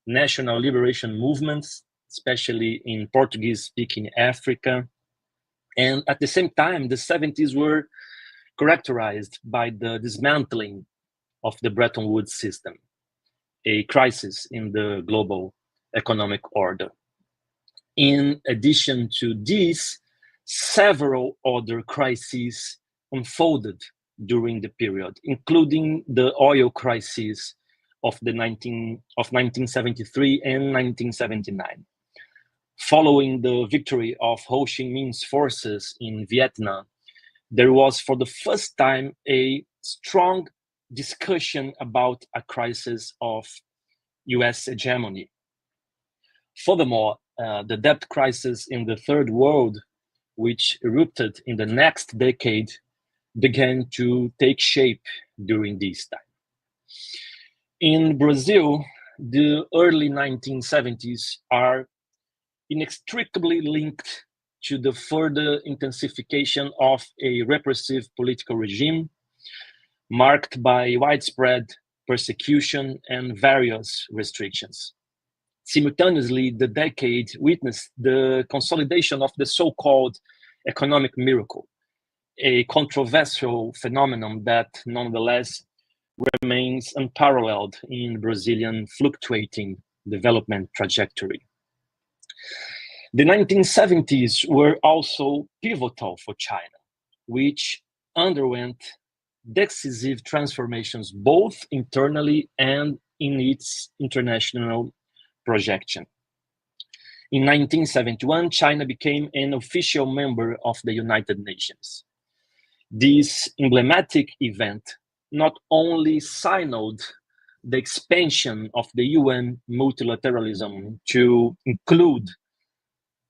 national liberation movements, especially in Portuguese-speaking Africa. And at the same time, the 70s were characterized by the dismantling of the Bretton Woods system, a crisis in the global economic order. In addition to this, several other crises unfolded during the period, including the oil crisis of 1973 and 1979. Following the victory of Ho Chi Minh's forces in Vietnam, there was for the first time a strong discussion about a crisis of US hegemony. Furthermore, the debt crisis in the Third World, which erupted in the next decade, began to take shape during this time. In Brazil, the early 1970s are inextricably linked to the further intensification of a repressive political regime marked by widespread persecution and various restrictions. Simultaneously, the decade witnessed the consolidation of the so-called economic miracle, a controversial phenomenon that nonetheless remains unparalleled in Brazilian fluctuating development trajectory. The 1970s were also pivotal for China, which underwent decisive transformations both internally and in its international projection. In 1971, China became an official member of the United Nations. This emblematic event not only signaled the expansion of the UN multilateralism to include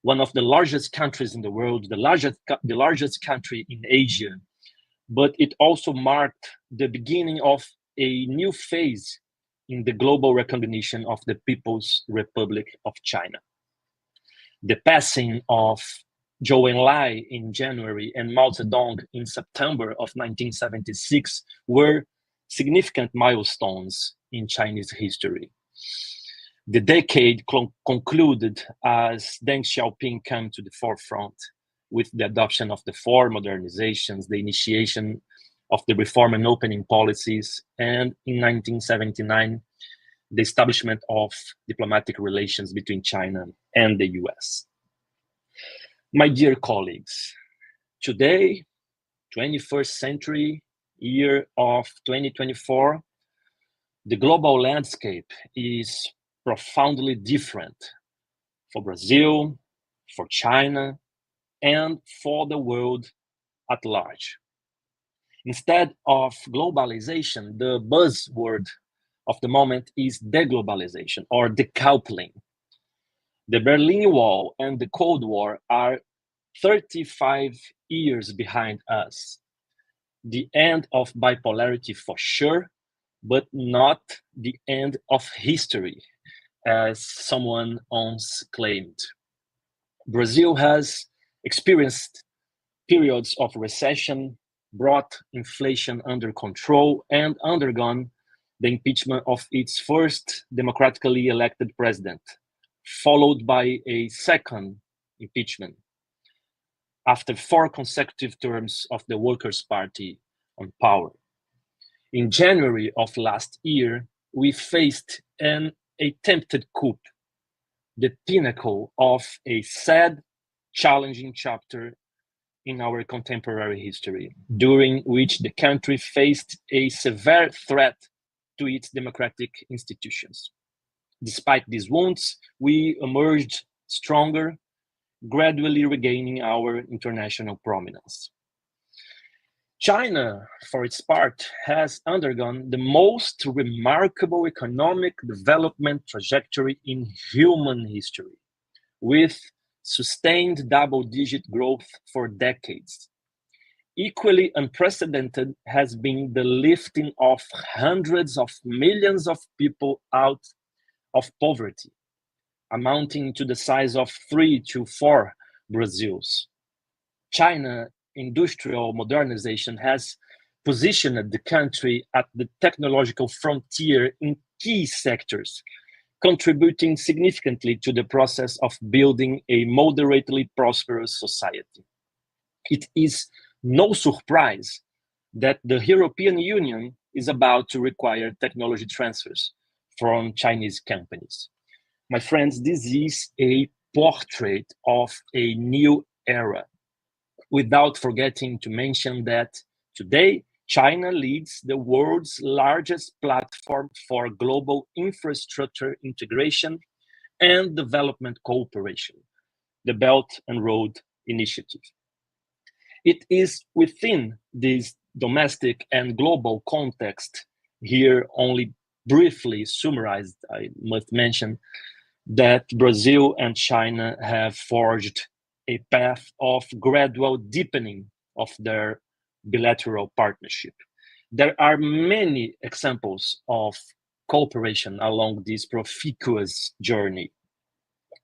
one of the largest countries in the world, the largest country in Asia, but it also marked the beginning of a new phase in the global recognition of the People's Republic of China. The passing of Zhou Enlai in January and Mao Zedong in September of 1976 were significant milestones in Chinese history. The decade concluded as Deng Xiaoping came to the forefront with the adoption of the four modernizations, the initiation of the reform and opening policies, and in 1979, the establishment of diplomatic relations between China and the US. My dear colleagues, today, 21st century, year of 2024, the global landscape is profoundly different for Brazil, for China, and for the world at large. Instead of globalization, the buzzword of the moment is deglobalization or decoupling. The Berlin Wall and the Cold War are 35 years behind us. The end of bipolarity for sure, but not the end of history, as someone once claimed. Brazil has experienced periods of recession, brought inflation under control, and undergone the impeachment of its first democratically elected president, followed by a second impeachment after 4 consecutive terms of the Workers' Party on power. In January of last year, we faced an attempted coup, the pinnacle of a sad, challenging chapter in our contemporary history, during which the country faced a severe threat to its democratic institutions. Despite these wounds, we emerged stronger, gradually regaining our international prominence. China, for its part, has undergone the most remarkable economic development trajectory in human history, with sustained double-digit growth for decades. Equally unprecedented has been the lifting of hundreds of millions of people out of poverty, amounting to the size of 3 to 4 Brazils. China industrial modernization has positioned the country at the technological frontier in key sectors, contributing significantly to the process of building a moderately prosperous society. It is no surprise that the European Union is about to require technology transfers from Chinese companies. My friends, this is a portrait of a new era, without forgetting to mention that today, China leads the world's largest platform for global infrastructure integration and development cooperation, the Belt and Road Initiative. It is within this domestic and global context, here only briefly summarized, I must mention, that Brazil and China have forged a path of gradual deepening of their bilateral partnership. There are many examples of cooperation along this propitious journey.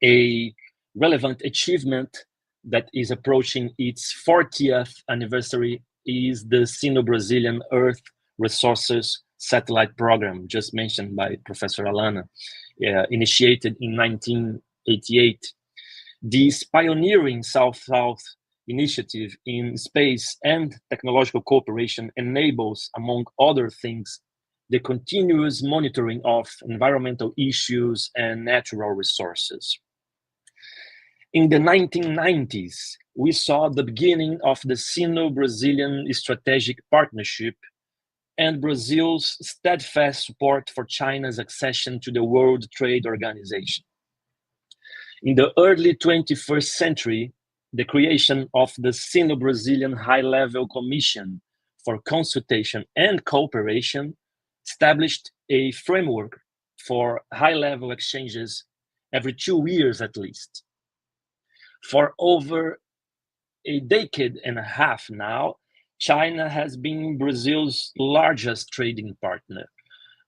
A relevant achievement that is approaching its 40th anniversary is the Sino-Brazilian Earth Resources Satellite Program, just mentioned by Professor Alana, initiated in 1988. This pioneering South-South initiative in space and technological cooperation enables, among other things, the continuous monitoring of environmental issues and natural resources. In the 1990s, we saw the beginning of the Sino-Brazilian Strategic Partnership and Brazil's steadfast support for China's accession to the World Trade Organization. In the early 21st century, the creation of the Sino-Brazilian High-Level Commission for Consultation and Cooperation established a framework for high-level exchanges every 2 years at least. For over a decade and a half now, China has been Brazil's largest trading partner.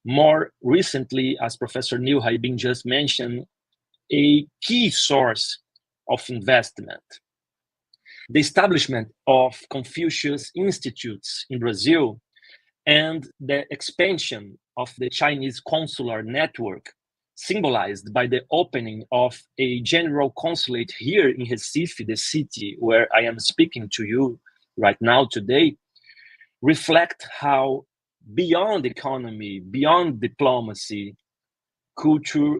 More recently, as Professor Neil Haibin just mentioned, a key source of investment. The establishment of Confucius Institutes in Brazil and the expansion of the Chinese consular network, symbolized by the opening of a general consulate here in Recife, the city where I am speaking to you right now today, reflect how beyond economy, beyond diplomacy, culture,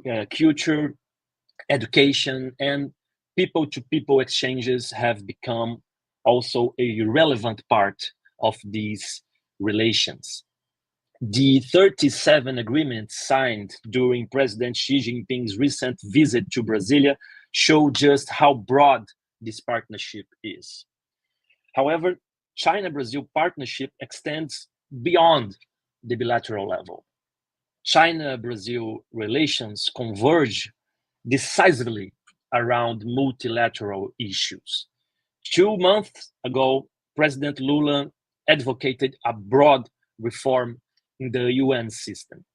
education, and people-to-people exchanges have become also a relevant part of these relations. The 37 agreements signed during President Xi Jinping's recent visit to Brasilia show just how broad this partnership is. However, China-Brazil partnership extends beyond the bilateral level. China-Brazil relations converge decisively around multilateral issues. 2 months ago, President Lula advocated a broad reform in the UN system.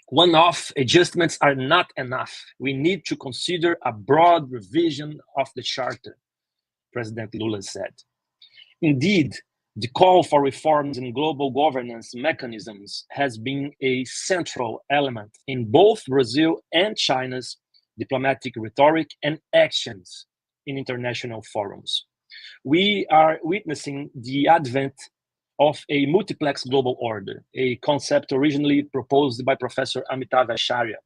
One-off adjustments are not enough. We need to consider a broad revision of the Charter, President Lula said. Indeed, the call for reforms in global governance mechanisms has been a central element in both Brazil and China's diplomatic rhetoric and actions in international forums. We are witnessing the advent of a multiplex global order, a concept originally proposed by Professor Amitav Acharya.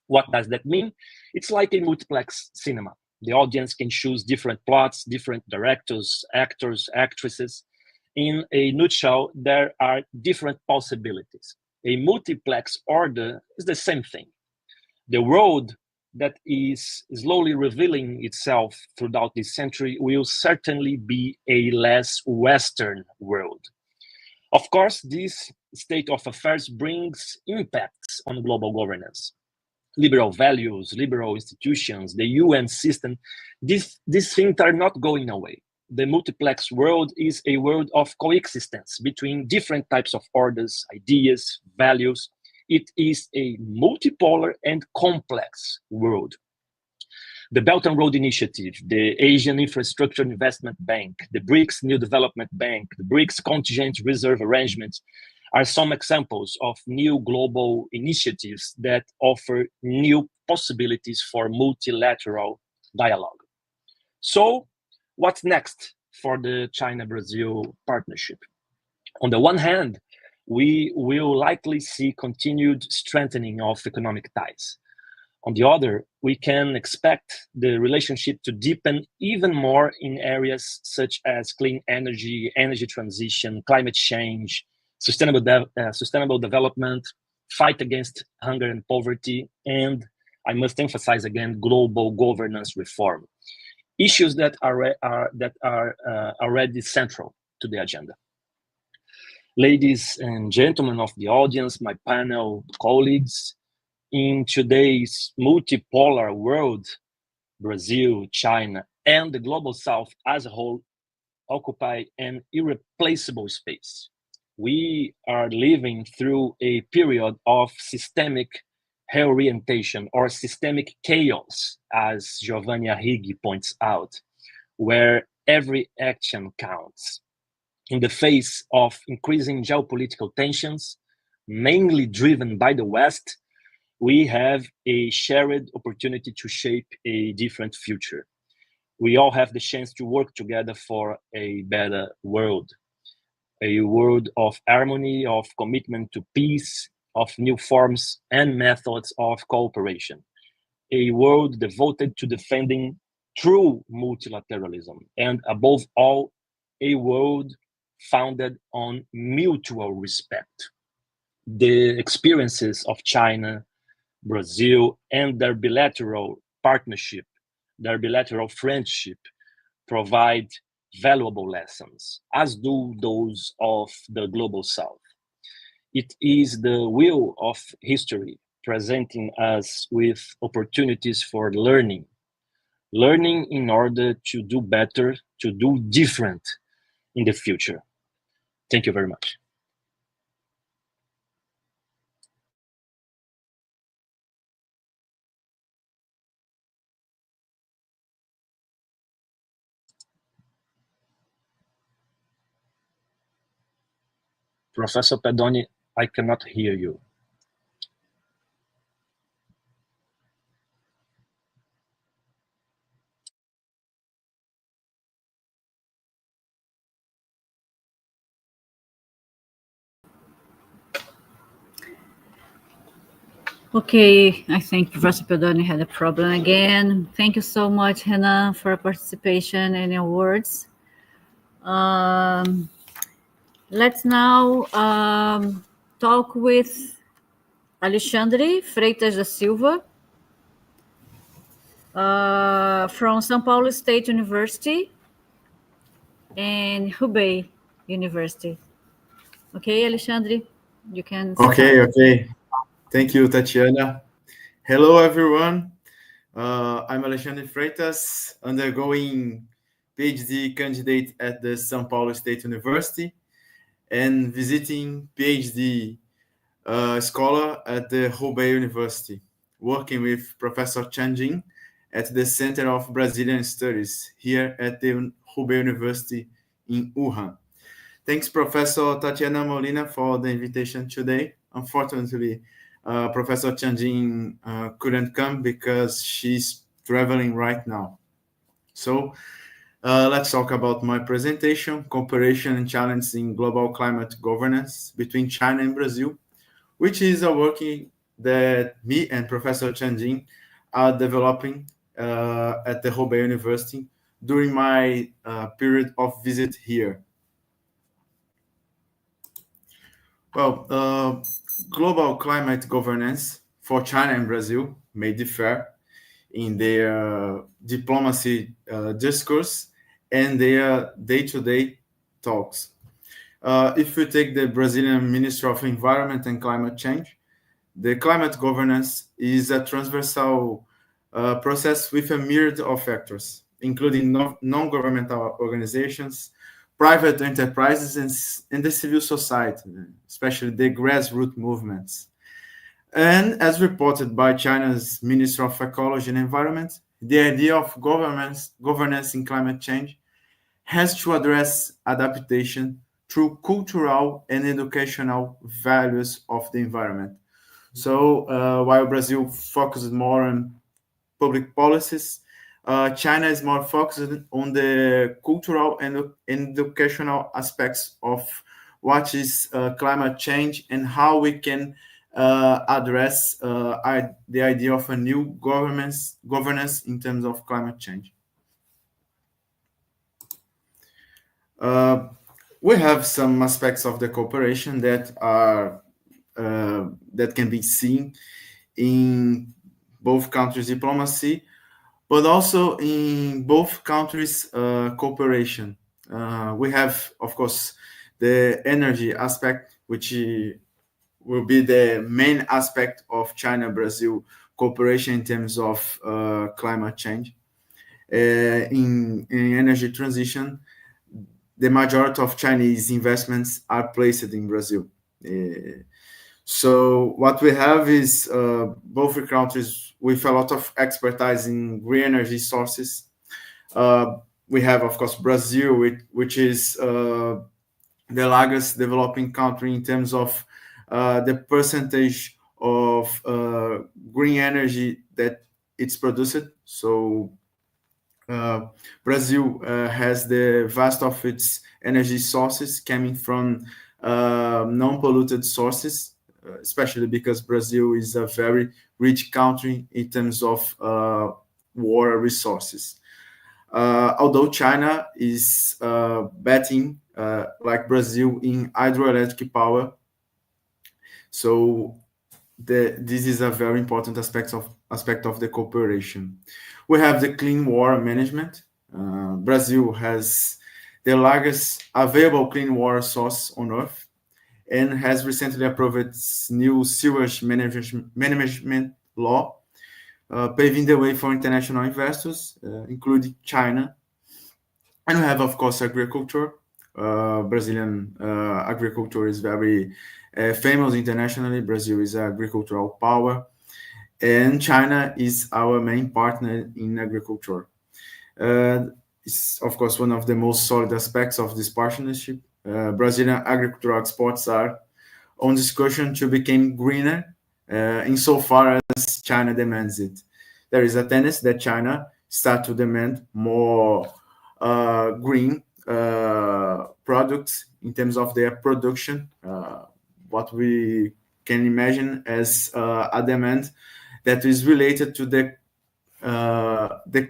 What does that mean? It's like a multiplex cinema. The audience can choose different plots, different directors, actors, actresses. In a nutshell, there are different possibilities. A multiplex order is the same thing. The world that is slowly revealing itself throughout this century will certainly be a less Western world. Of course, this state of affairs brings impacts on global governance. Liberal values, liberal institutions, the UN system, these things are not going away. The multiplex world is a world of coexistence between different types of orders, ideas, values. It is a multipolar and complex world. The Belt and Road Initiative, the Asian Infrastructure Investment Bank, the BRICS New Development Bank, the BRICS Contingent Reserve Arrangements are some examples of new global initiatives that offer new possibilities for multilateral dialogue. So, what's next for the China-Brazil partnership? On the one hand, we will likely see continued strengthening of economic ties. On the other, we can expect the relationship to deepen even more in areas such as clean energy, energy transition, climate change, sustainable development, fight against hunger and poverty, and I must emphasize again, global governance reform. Issues that are already central to the agenda. Ladies and gentlemen of the audience, my panel colleagues, in today's multipolar world, Brazil, China, and the global South as a whole occupy an irreplaceable space. We are living through a period of systemic reorientation or systemic chaos, as Giovanni Arrighi points out, where every action counts. In the face of increasing geopolitical tensions, mainly driven by the West, we have a shared opportunity to shape a different future. We all have the chance to work together for a better world, a world of harmony, of commitment to peace, of new forms and methods of cooperation, a world devoted to defending true multilateralism, and above all, a world founded on mutual respect. The experiences of China, Brazil, and their bilateral partnership, their bilateral friendship, provide valuable lessons, as do those of the global South. It is the wheel of history presenting us with opportunities for learning in order to do better, to do different in the future. Thank you very much. Professor Pedone, I cannot hear you. Okay, I think Professor Pedone had a problem again. Thank you so much, Renan, for your participation and your words. Let's now talk with Alexandre Freitas da Silva from São Paulo State University and Hubei University. Okay, Alexandre, you can start. Okay. Thank you, Tatiana. Hello, everyone. I'm Alexandre Freitas, undergoing PhD candidate at the São Paulo State University and visiting PhD scholar at the Hubei University, working with Professor Chen Jing at the Center of Brazilian Studies here at the Hubei University in Wuhan. Thanks, Professor Tatiana Molina, for the invitation today. Unfortunately, Professor Chen Jing couldn't come because she's traveling right now. So let's talk about my presentation, Cooperation and Challenges in Global Climate Governance between China and Brazil, which is a work that me and Professor Chen Jing are developing at the Hubei University during my period of visit here. Well, global climate governance for China and Brazil may differ in their diplomacy discourse and their day-to-day talks. If we take the Brazilian Ministry of Environment and Climate Change, the climate governance is a transversal process with a myriad of factors, including non-governmental organizations, private enterprises, and the civil society, especially the grassroots movements. And as reported by China's Minister of Ecology and Environment, the idea of governance in climate change has to address adaptation through cultural and educational values of the environment. So while Brazil focuses more on public policies, China is more focused on the cultural and educational aspects of what is climate change and how we can address the idea of a new governance in terms of climate change. We have some aspects of the cooperation that are that can be seen in both countries' diplomacy, but also in both countries' cooperation. We have, of course, the energy aspect, which will be the main aspect of China-Brazil cooperation in terms of climate change. In energy transition, the majority of Chinese investments are placed in Brazil. So what we have is both countries with a lot of expertise in green energy sources. We have, of course, Brazil, which is the largest developing country in terms of the percentage of green energy that it's produced. So Brazil has the vast of its energy sources coming from non-polluted sources, especially because Brazil is a very rich country in terms of water resources. Although China is betting, like Brazil, in hydroelectric power, so this is a very important aspect of the cooperation. We have the clean water management. Brazil has the largest available clean water source on Earth and has recently approved its new sewage management law, paving the way for international investors, including China. And we have, of course, agriculture. Brazilian agriculture is very famous internationally. Brazil is an agricultural power, and China is our main partner in agriculture. It's, of course, one of the most solid aspects of this partnership. Brazilian agricultural exports are on discussion to become greener insofar as China demands it. There is a tendency that China start to demand more green products in terms of their production, what we can imagine as a demand that is related to the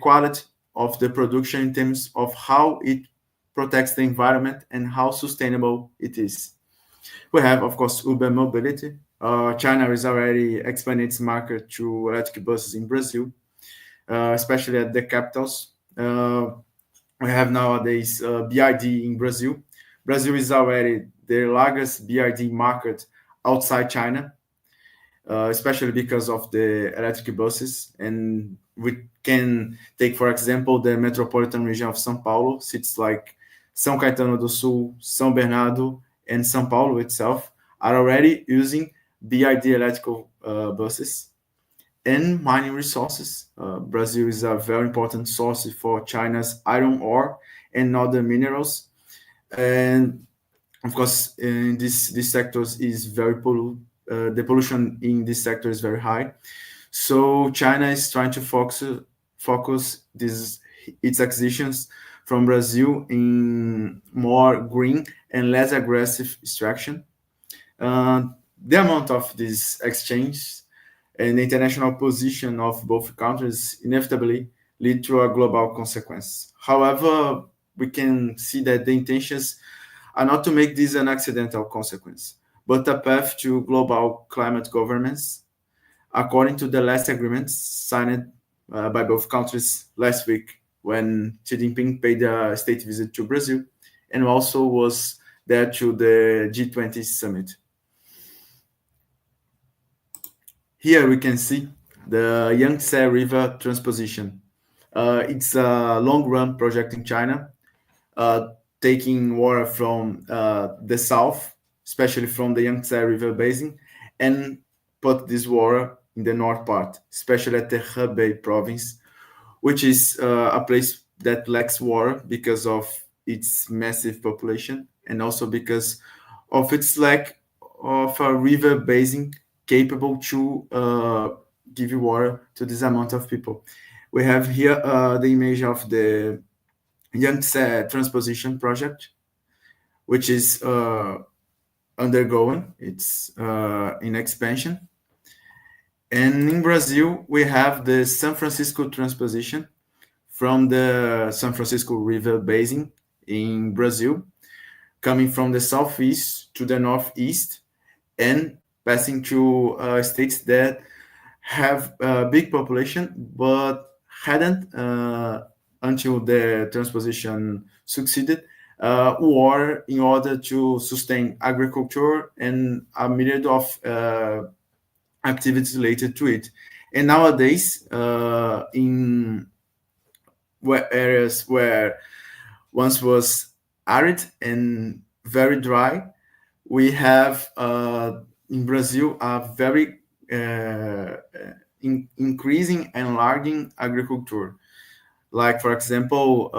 quality of the production in terms of how it protects the environment and how sustainable it is. We have, of course, urban mobility. China is already expanding its market to electric buses in Brazil, especially at the capitals. We have nowadays BID in Brazil. Brazil is already the largest BID market outside China, especially because of the electric buses. And we can take, for example, the metropolitan region of São Paulo. Cities like São Caetano do Sul, São Bernardo, and São Paulo itself are already using BID electrical buses. And mining resources. Brazil is a very important source for China's iron ore and other minerals. And of course, in these sectors is very the pollution in this sector is very high. So China is trying to focus its acquisitions from Brazil in more green and less aggressive extraction. The amount of this exchange and the international position of both countries inevitably lead to a global consequence. However, we can see that the intentions are not to make this an accidental consequence, but a path to global climate governance, according to the last agreement signed by both countries last week when Xi Jinping paid a state visit to Brazil and also was there to the G20 summit. Here we can see the Yangtze River transposition. It's a long-run project in China, taking water from the south, especially from the Yangtze River basin, and put this water in the north part, especially at the Hebei province, which is a place that lacks water because of its massive population and also because of its lack of a river basin capable to give water to this amount of people. We have here the image of the Yangtze transposition project, which is undergoing. It's in expansion. And in Brazil, we have the San Francisco transposition from the San Francisco River Basin in Brazil, coming from the southeast to the northeast and passing through states that have a big population but hadn't, until the transposition succeeded, water in order to sustain agriculture and a myriad of activities related to it. And nowadays, in areas where once was arid and very dry, we have in Brazil a very increasing and enlarging agriculture. Like, for example,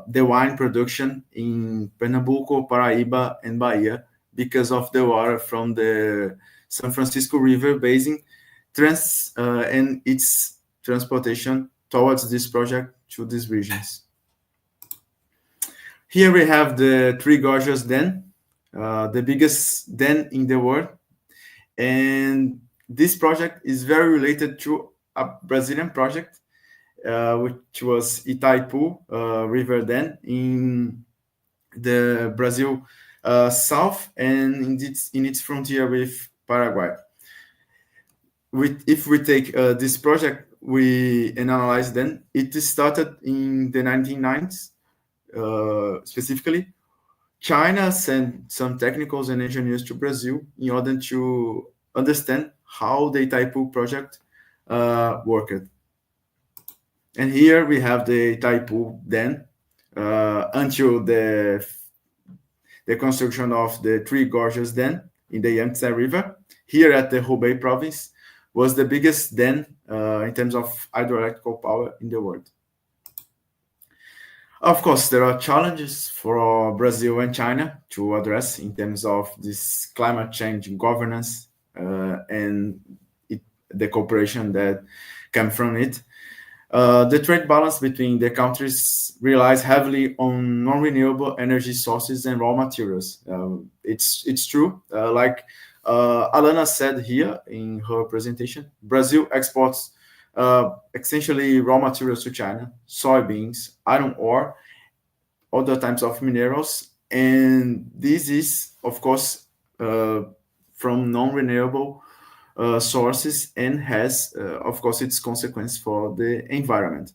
the wine production in Pernambuco, Paraíba, and Bahia, because of the water from the San Francisco River Basin and its transportation towards this project to these regions. Here we have the Three Gorges Dam, the biggest dam in the world. And this project is very related to a Brazilian project, which was Itaipu River Dam in the Brazil south and in its frontier with Paraguay. If we take this project and analyze then, it started in the 1990s. Specifically, China sent some technicals and engineers to Brazil in order to understand how the Itaipu project worked. And here we have the Itaipu Dam until the construction of the Three Gorges Dam in the Yangtze River. Here at the Hebei province was the biggest dam in terms of hydroelectrical power in the world. Of course, there are challenges for Brazil and China to address in terms of this climate change governance and the cooperation that comes from it. The trade balance between the countries relies heavily on non-renewable energy sources and raw materials. It's true. Like Alana said here in her presentation, Brazil exports essentially raw materials to China, soybeans, iron ore, other types of minerals. And this is, of course, from non-renewable sources and has, of course, its consequence for the environment.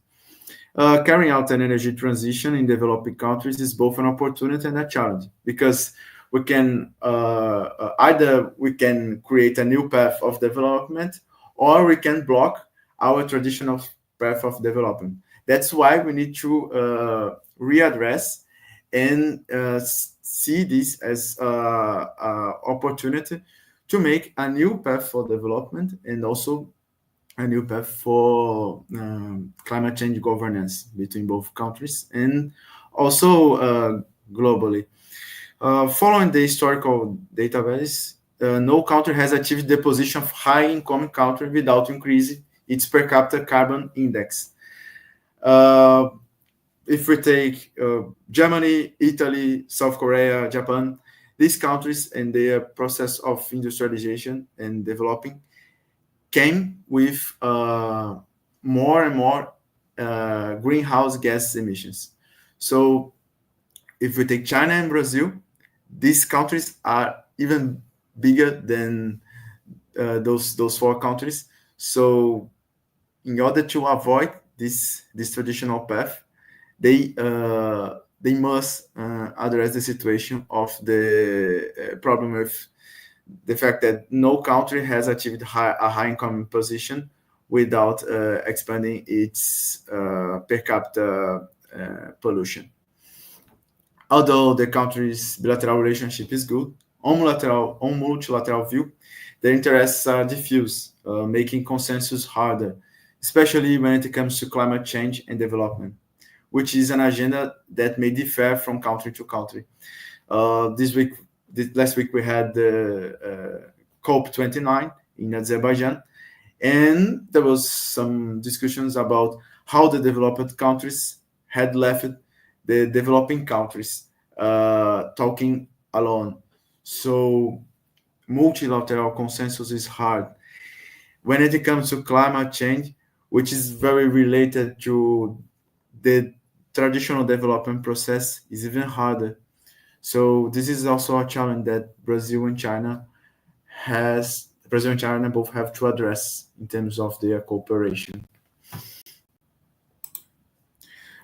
Carrying out an energy transition in developing countries is both an opportunity and a challenge, because we can either we can create a new path of development, or we can block our traditional path of development. That's why we need to readdress and see this as an opportunity to make a new path for development and also a new path for climate change governance between both countries and also globally. Following the historical database, no country has achieved the position of high income country without increasing its per capita carbon index. If we take Germany, Italy, South Korea, Japan, these countries and their process of industrialization and developing came with more and more greenhouse gas emissions. So if we take China and Brazil, these countries are even bigger than those four countries. So in order to avoid this traditional path, they must address the situation of the problem with the fact that no country has achieved a high income position without expanding its per capita pollution. Although the country's bilateral relationship is good, on multilateral view, their interests are diffuse, making consensus harder, especially when it comes to climate change and development, which is an agenda that may differ from country to country. Last week we had the COP29 in Azerbaijan, and there was some discussions about how the developed countries had left the developing countries talking alone. So multilateral consensus is hard. When it comes to climate change, which is very related to the traditional development process, is even harder. So this is also a challenge that Brazil and China both have to address in terms of their cooperation.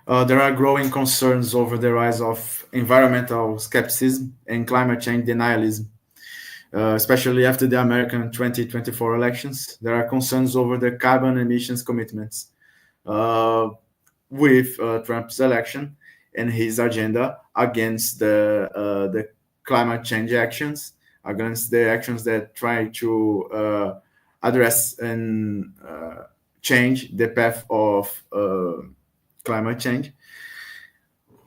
There are growing concerns over the rise of environmental skepticism and climate change denialism, especially after the American 2024 elections. There are concerns over the carbon emissions commitments with Trump's election and his agenda against the climate change actions, against the actions that try to address and change the path of climate change.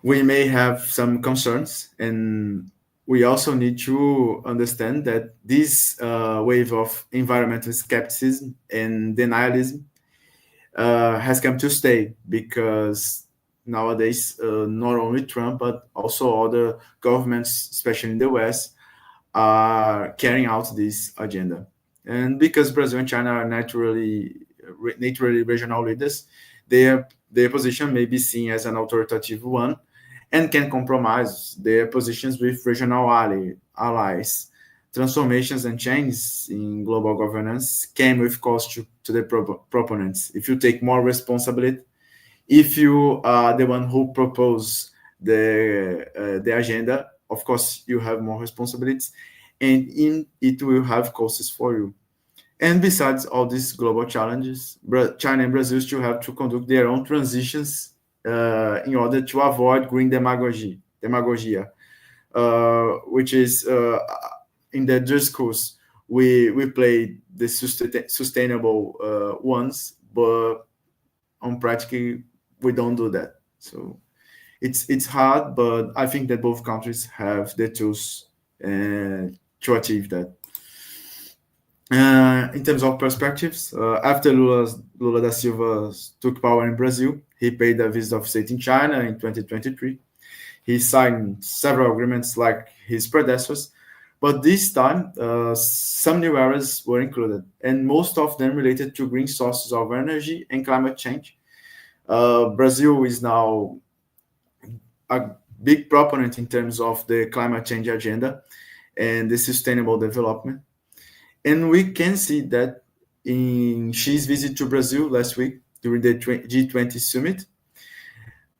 We may have some concerns, and we also need to understand that this wave of environmental skepticism and denialism has come to stay, because nowadays not only Trump but also other governments, especially in the West, are carrying out this agenda. And because Brazil and China are naturally regional leaders, their position may be seen as an authoritative one and can compromise their positions with regional allies. Transformations and changes in global governance came with cost to the proponents. If you take more responsibility, if you are the one who propose the agenda, of course you have more responsibilities, and it will have costs for you. And besides all these global challenges, China and Brazil still have to conduct their own transitions in order to avoid green demagogia, which is in the discourse we play the sustainable ones, but on practically we don't do that. So it's hard, but I think that both countries have the tools to achieve that. In terms of perspectives, after Lula da Silva took power in Brazil, he paid a visit of state in China in 2023. He signed several agreements like his predecessors, but this time some new areas were included, and most of them related to green sources of energy and climate change. Brazil is now a big proponent in terms of the climate change agenda and the sustainable development. And we can see that in Xi's visit to Brazil last week during the G20 summit,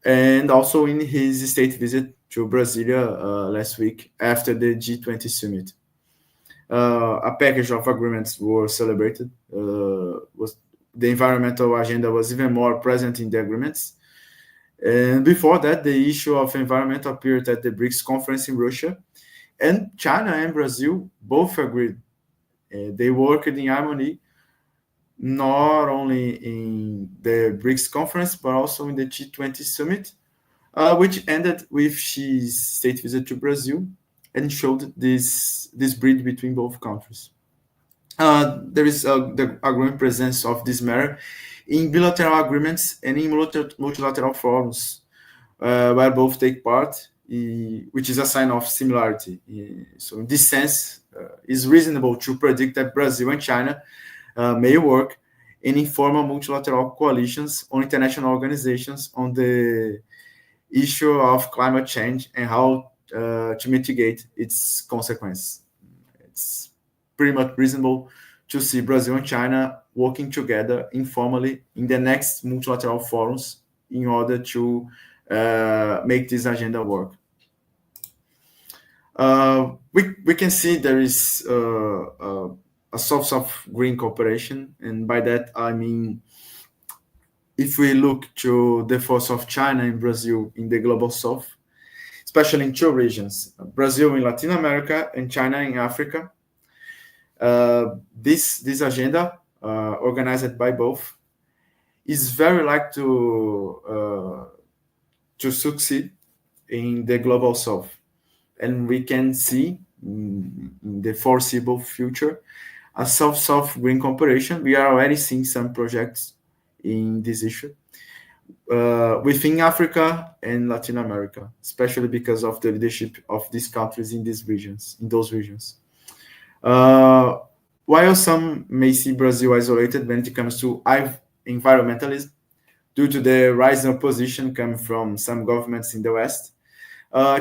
and also in his state visit to Brasilia last week after the G20 summit. A package of agreements were celebrated. The environmental agenda was even more present in the agreements. And before that, the issue of environment appeared at the BRICS conference in Russia. And China and Brazil both agreed. They worked in harmony, not only in the BRICS conference, but also in the G20 summit, which ended with Xi's state visit to Brazil and showed this bridge between both countries. There is the growing presence of this matter in bilateral agreements and in multilateral forums, where both take part, which is a sign of similarity. So in this sense, it's reasonable to predict that Brazil and China may work and informal multilateral coalitions on international organizations on the issue of climate change and how to mitigate its consequences. It's pretty much reasonable to see Brazil and China working together informally in the next multilateral forums in order to make this agenda work. We can see there is a source of green cooperation, and by that I mean, if we look to the force of China and Brazil in the global south, especially in two regions, Brazil in Latin America and China in Africa, this agenda, organized by both, is very likely to succeed in the global south. And we can see in the foreseeable future a South-South green cooperation. We are already seeing some projects in this issue within Africa and Latin America, especially because of the leadership of these countries in those regions. While some may see Brazil isolated when it comes to environmentalism, due to the rising opposition coming from some governments in the West,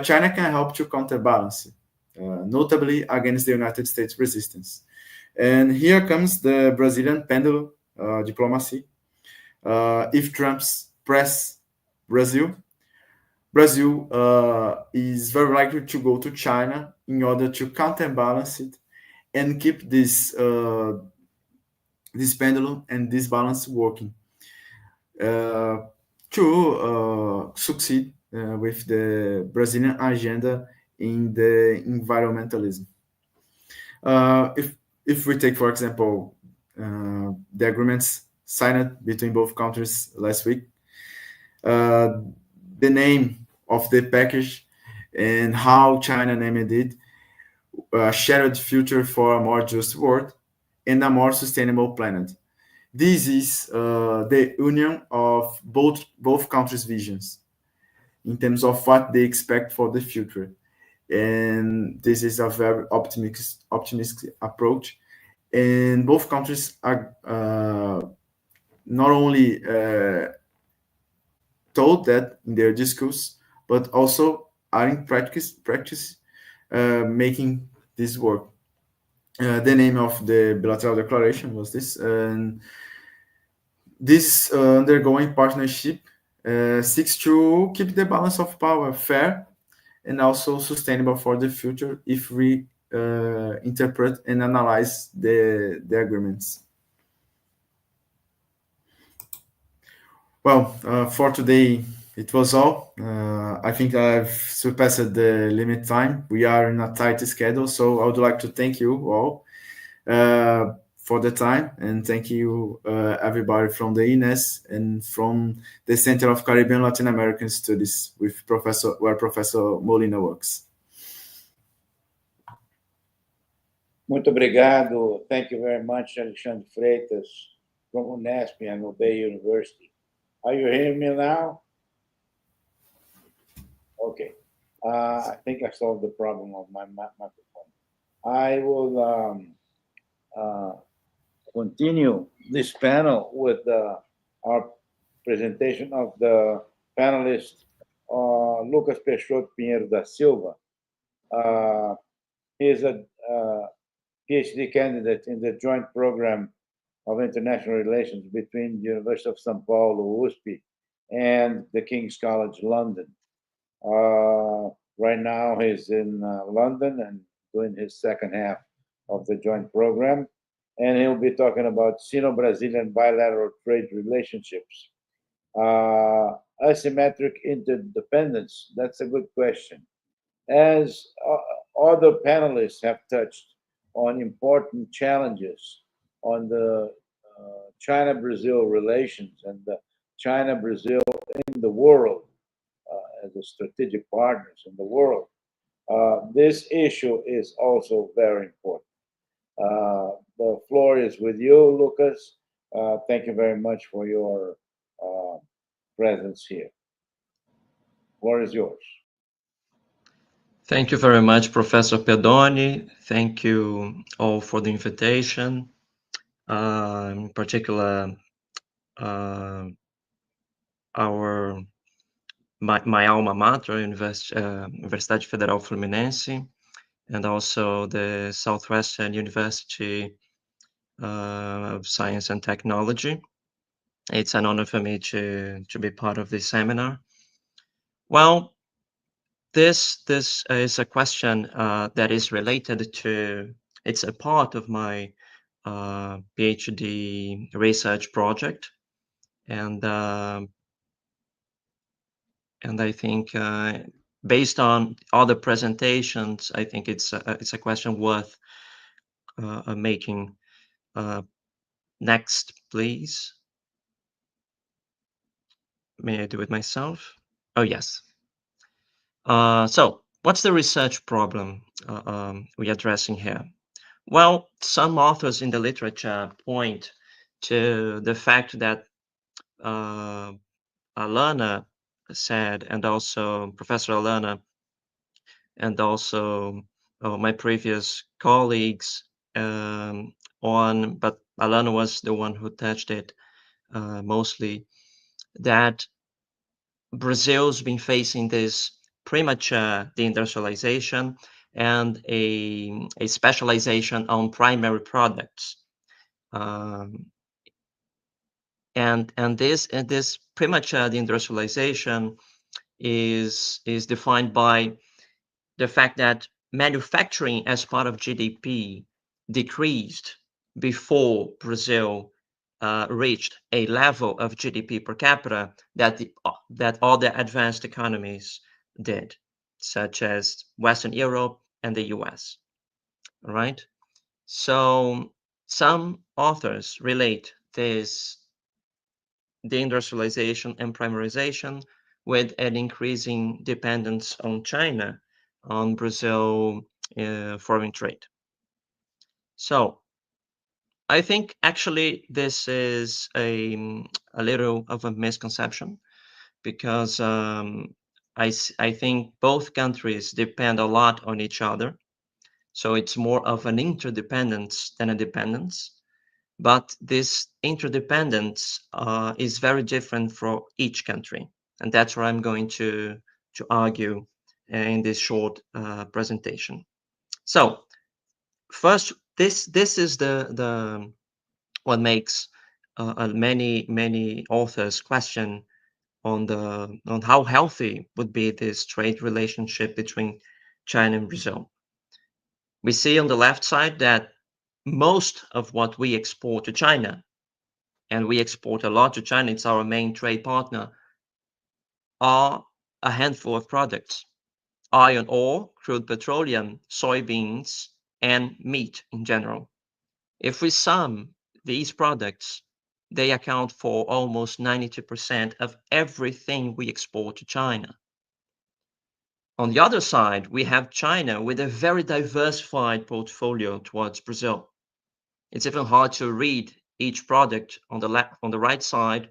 China can help to counterbalance, notably against the United States resistance. And here comes the Brazilian pendulum diplomacy. If Trump's press Brazil is very likely to go to China in order to counterbalance it and keep this pendulum and this balance working to succeed with the Brazilian agenda in the environmentalism. If we take, for example, the agreements signed between both countries last week, the name of the package and how China named it, a shared future for a more just world and a more sustainable planet. This is the union of both countries' visions in terms of what they expect for the future. And this is a very optimistic approach. And both countries are not only told that in their discourse, but also are in practice making this work. The name of the bilateral declaration was this. And this undergoing partnership seeks to keep the balance of power fair and also sustainable for the future if we interpret and analyze the agreements. Well, for today, it was all. I think I've surpassed the limit time. We are in a tight schedule, so I would like to thank you all for the time, and thank you everybody from the INEST and from the Center of Caribbean Latin American Studies where Professor Molina works. Muito obrigado. Thank you very much, Alexandre Freitas from Unesp and Obey University. Are you hearing me now? Okay. I think I solved the problem of my microphone. I will continue this panel with our presentation of the panelist Lucas Peixoto Pinheiro da Silva. He is a PhD candidate in the joint program of international relations between the University of São Paulo, SWUST, and the King's College London. Right now he's in London and doing his second half of the joint program, and he'll be talking about Sino-Brazilian bilateral trade relationships. Asymmetric interdependence, that's a good question. As other panelists have touched on important challenges on the China-Brazil relations and the China-Brazil in the world as a strategic partners in the world, this issue is also very important. The floor is with you, Lucas. Thank you very much for your presence here. The floor is yours. Thank you very much, Professor Pedone. Thank you all for the invitation. in particular, my alma mater, Universidade Federal Fluminense, and also the Southwestern University of Science and Technology. It's an honor for me to be part of this seminar. Well, this is a question that is related to, it's a part of my PhD research project, and I think based on other presentations, I think it's a question worth making. Next, please. May I do it myself? Oh, yes. So what's the research problem we're addressing here? Well, some authors in the literature point to the fact that Alana said, and also Professor Alana, and also my previous colleagues but Alana was the one who touched it mostly, that Brazil's been facing this premature deindustrialization and a specialization on primary products, and this premature deindustrialization is defined by the fact that manufacturing as part of GDP decreased before Brazil reached a level of GDP per capita that other advanced economies did, such as Western Europe and the US. All right. So some authors relate this deindustrialization and primarization with an increasing dependence on China, on Brazil foreign trade. So I think actually this is a little of a misconception, because I think both countries depend a lot on each other. So it's more of an interdependence than a dependence. But this interdependence is very different for each country. And that's what I'm going to argue in this short presentation. So first, this is the what makes many authors question on how healthy would be this trade relationship between China and Brazil. We see on the left side that most of what we export to China, and we export a lot to China, it's our main trade partner, are a handful of products: iron ore, crude petroleum, soybeans, and meat in general. If we sum these products, they account for almost 92% of everything we export to China. On the other side, we have China with a very diversified portfolio towards Brazil. It's even hard to read each product on the right side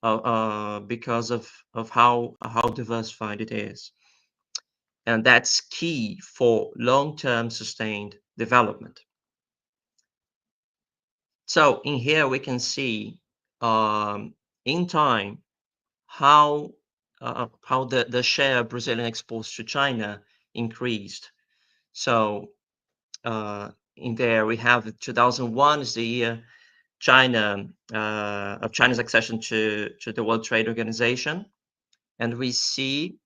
because of how diversified it is. And that's key for long-term sustained development. So in here we can see in time how the share of Brazilian exports to China increased. So in there we have 2001 is the year of China's accession to the World Trade Organization, and we see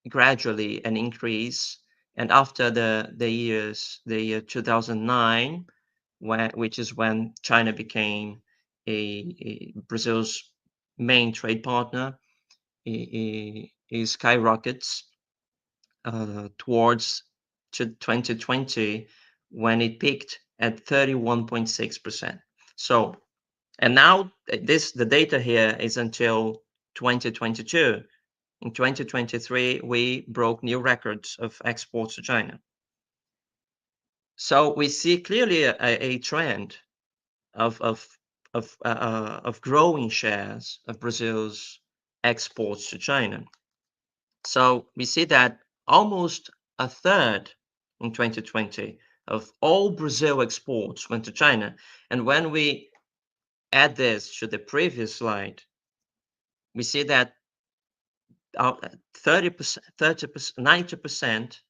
gradually an increase. And after the year 2009, which is when China became Brazil's main trade partner, it skyrockets towards 2020, when it peaked at 31.6%. So, and now the data here is until 2022. In 2023, we broke new records of exports to China. So we see clearly a trend of growing shares of Brazil's exports to China. So we see that almost a third in 2020 of all Brazil exports went to China. And when we add this to the previous slide, we see that 30%, 90%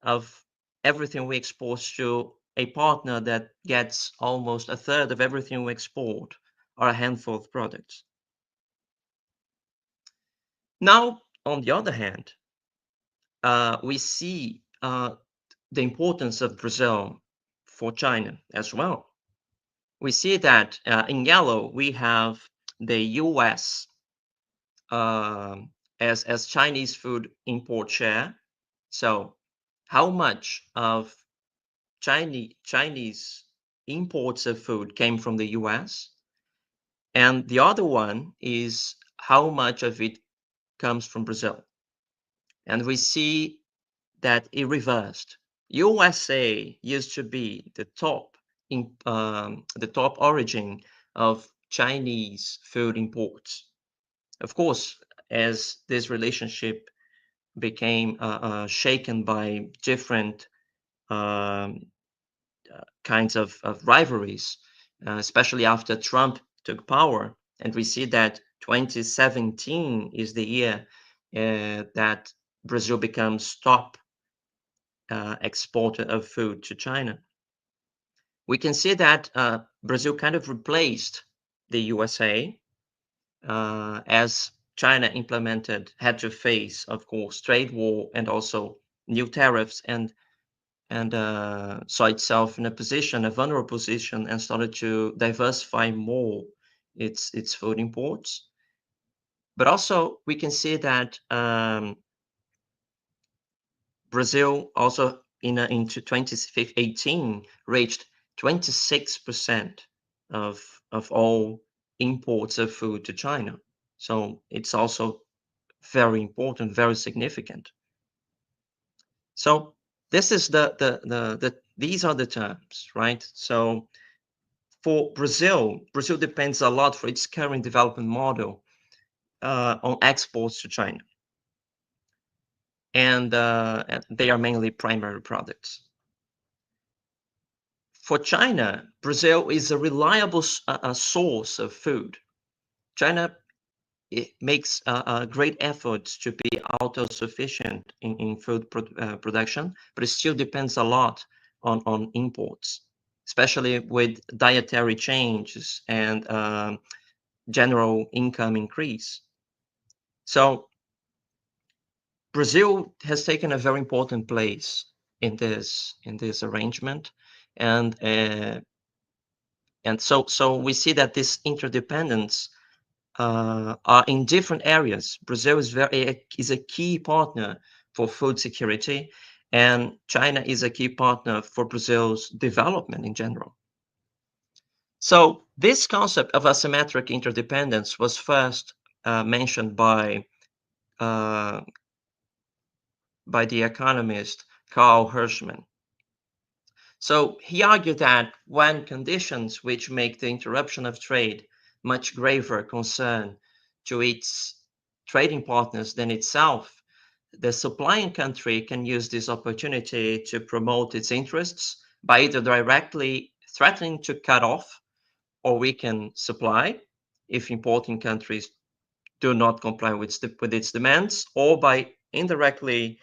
of everything we export to a partner that gets almost a third of everything we export are a handful of products. Now, on the other hand, we see the importance of Brazil for China as well. We see that in yellow, we have the US as Chinese food import share. So how much of Chinese imports of food came from the US? And the other one is how much of it comes from Brazil. And we see that it reversed. USA used to be the top origin of Chinese food imports. Of course, as this relationship became shaken by different kinds of rivalries, especially after Trump took power, and we see that 2017 is the year that Brazil becomes top exporter of food to China. We can see that Brazil kind of replaced the USA as China had to face, of course, trade war and also new tariffs, and saw itself in a vulnerable position, and started to diversify more its food imports. But also we can see that Brazil also into 2018 reached 26% of all imports of food to China. So it's also very important, very significant. So this is these are the terms, right? So for Brazil depends a lot for its current development model on exports to China. And they are mainly primary products. For China, Brazil is a reliable source of food. China makes great efforts to be autosufficient in food production, but it still depends a lot on imports, especially with dietary changes and general income increase. So Brazil has taken a very important place in this arrangement, and so we see that this interdependence are in different areas. Brazil is a key partner for food security, and China is a key partner for Brazil's development in general. So this concept of asymmetric interdependence was first mentioned by the economist Carl Hirschman. So he argued that when conditions which make the interruption of trade much graver concern to its trading partners than itself, the supplying country can use this opportunity to promote its interests by either directly threatening to cut off or weaken supply if importing countries do not comply with its demands, or by indirectly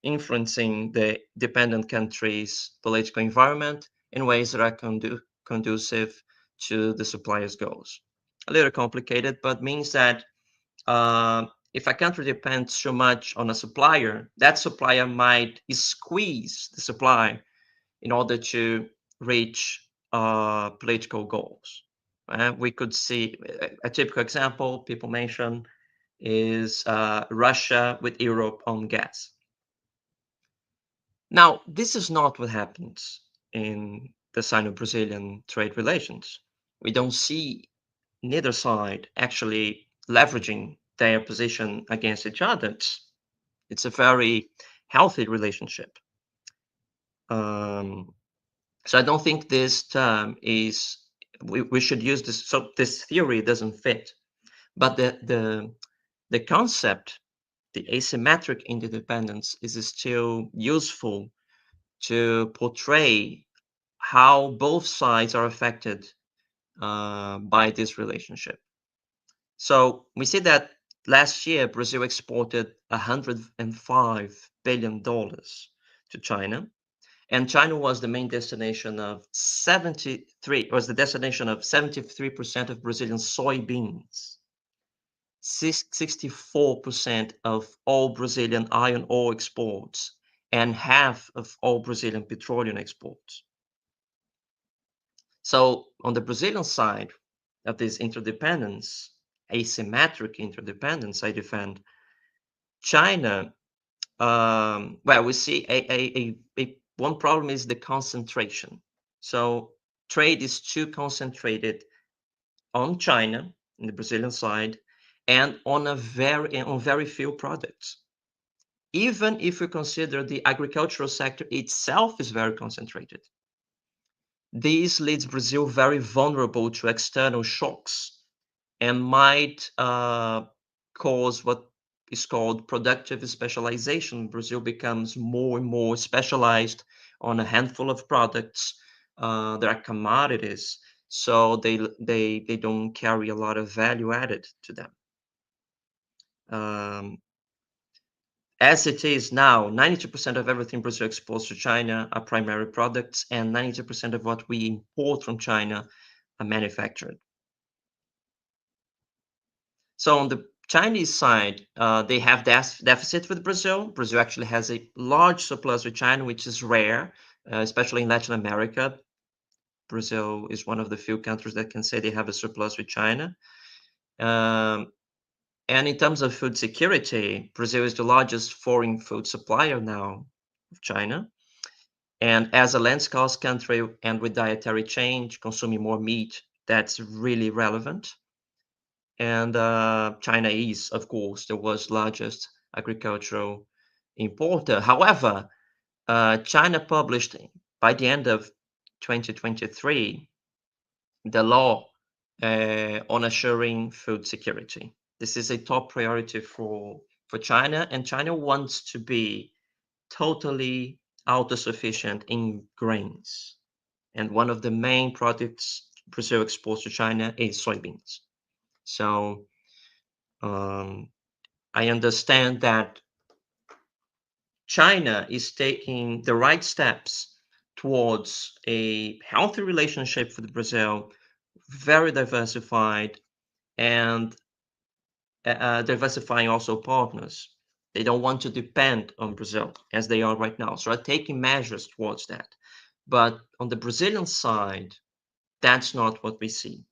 influencing the dependent country's political environment in ways that are conducive to the supplier's goals. A little complicated, but means that if a country depends too much on a supplier, that supplier might squeeze the supply in order to reach political goals. We could see a typical example people mention is Russia with Europe on gas. Now, this is not what happens in the Sino-Brazilian trade relations. We don't see neither side actually leveraging their position against each other. It's a very healthy relationship. So I don't think this term is, we should use this, so this theory doesn't fit. But the concept, the asymmetric interdependence, is still useful to portray how both sides are affected by this relationship. So we see that last year, Brazil exported $105 billion to China, and China was the main destination of 73% of Brazilian soybeans, 64% of all Brazilian iron ore exports, and half of all Brazilian petroleum exports. So on the Brazilian side of this interdependence, asymmetric interdependence, I defend, China, well, we see one problem is the concentration. So trade is too concentrated on China, in the Brazilian side, and on very few products. Even if we consider the agricultural sector itself is very concentrated. This leaves Brazil very vulnerable to external shocks and might cause what is called productive specialization. Brazil becomes more and more specialized on a handful of products. There are commodities, so they don't carry a lot of value added to them. As it is now, 92% of everything Brazil exports to China are primary products, and 92% of what we import from China are manufactured. So on the Chinese side, they have deficit with Brazil. Brazil actually has a large surplus with China, which is rare, especially in Latin America. Brazil is one of the few countries that can say they have a surplus with China. And in terms of food security, Brazil is the largest foreign food supplier now of China. And as a land-scarce country and with dietary change, consuming more meat, that's really relevant. And China is, of course, the world's largest agricultural importer. However, China published by the end of 2023 the law on assuring food security. This is a top priority for China, and China wants to be totally autosufficient in grains. And one of the main products Brazil exports to China is soybeans. So I understand that China is taking the right steps towards a healthy relationship with Brazil, very diversified, and diversifying also partners. They don't want to depend on Brazil as they are right now. So are taking measures towards that. But on the Brazilian side, that's not what we see.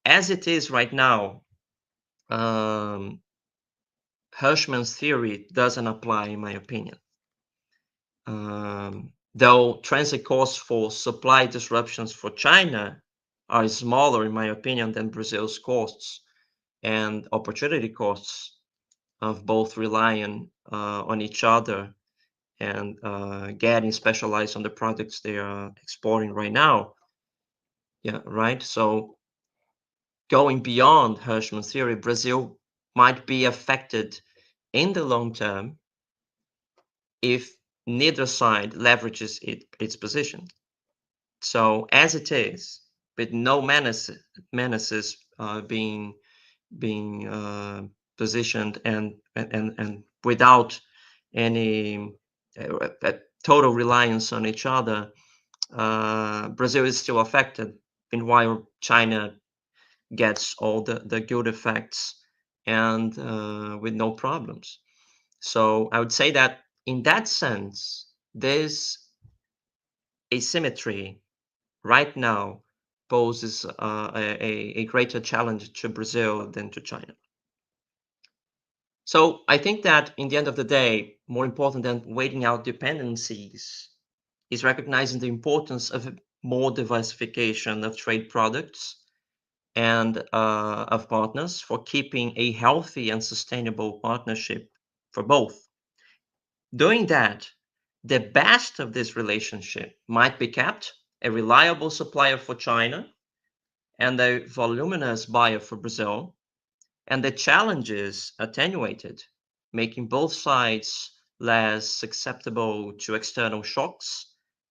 As it is right now, Hirschman's theory doesn't apply, in my opinion. Though transit costs for supply disruptions for China are smaller, in my opinion, than Brazil's costs, and opportunity costs of both relying on each other and getting specialized on the products they are exporting right now. Yeah, right. So going beyond Hirschman's theory, Brazil might be affected in the long term if neither side leverages its position. So as it is, with no menaces being positioned and without any total reliance on each other, Brazil is still affected, meanwhile China gets all the good effects and with no problems. So I would say that in that sense, there's asymmetry right now poses a greater challenge to Brazil than to China. So I think that in the end of the day, more important than waiting out dependencies is recognizing the importance of more diversification of trade products and of partners for keeping a healthy and sustainable partnership for both. Doing that, the best of this relationship might be kept, a reliable supplier for China and a voluminous buyer for Brazil, and the challenges attenuated, making both sides less susceptible to external shocks,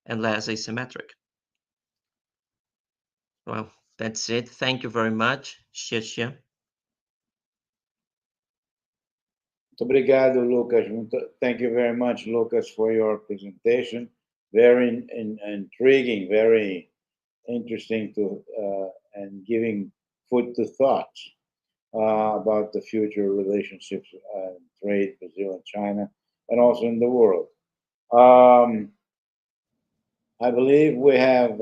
and less asymmetric. Well, that's it. Thank you very much. Xie. Obrigado, Lucas. Thank you very much, Lucas, for your presentation. Very intriguing, very interesting and giving food to thought about the future relationships and trade, Brazil and China, and also in the world. I believe we have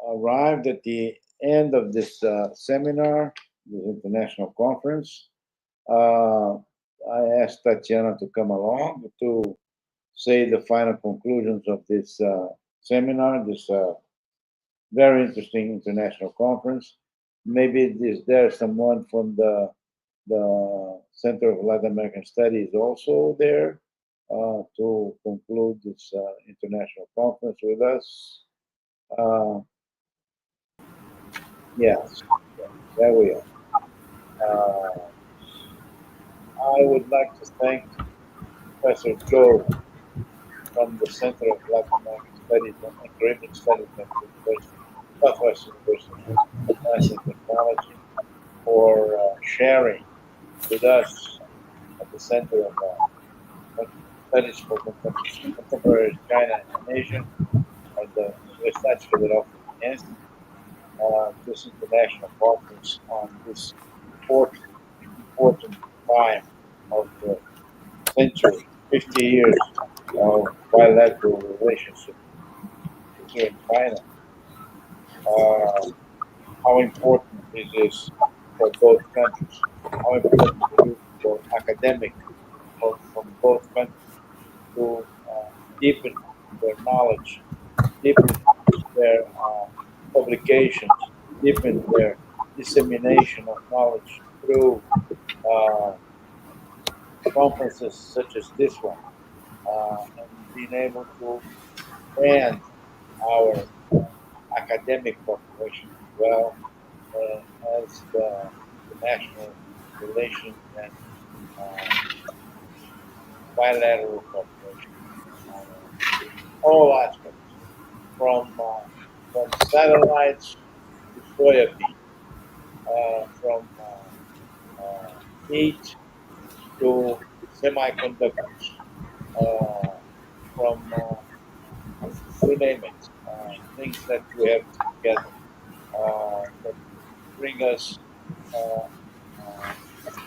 arrived at the end of this seminar, this international conference. I asked Tatiana to come along to say the final conclusions of this seminar, this very interesting international conference. Maybe there's someone from the Center of Latin American Studies also there to conclude this international conference with us. Yes, there we are. I would like to thank Professor Zou from the Center of Latin American Studies and Caribbean Studies at the Southwest University of Science and Technology for sharing with us at the Center of Studies for Contemporary China and Asia at the Universidade Federal Fluminense, this international conference on this important time of the century, 50 years of bilateral relationship here in China. How important it is for both countries, how important it is for academics from both countries to deepen their knowledge, deepen their publications, deepen their dissemination of knowledge through conferences such as this one, and being able to expand our academic population as well as the international relations and bilateral cooperation. All aspects, from satellites to soybean, from meat to semiconductors, from you name it, things that we have together that bring us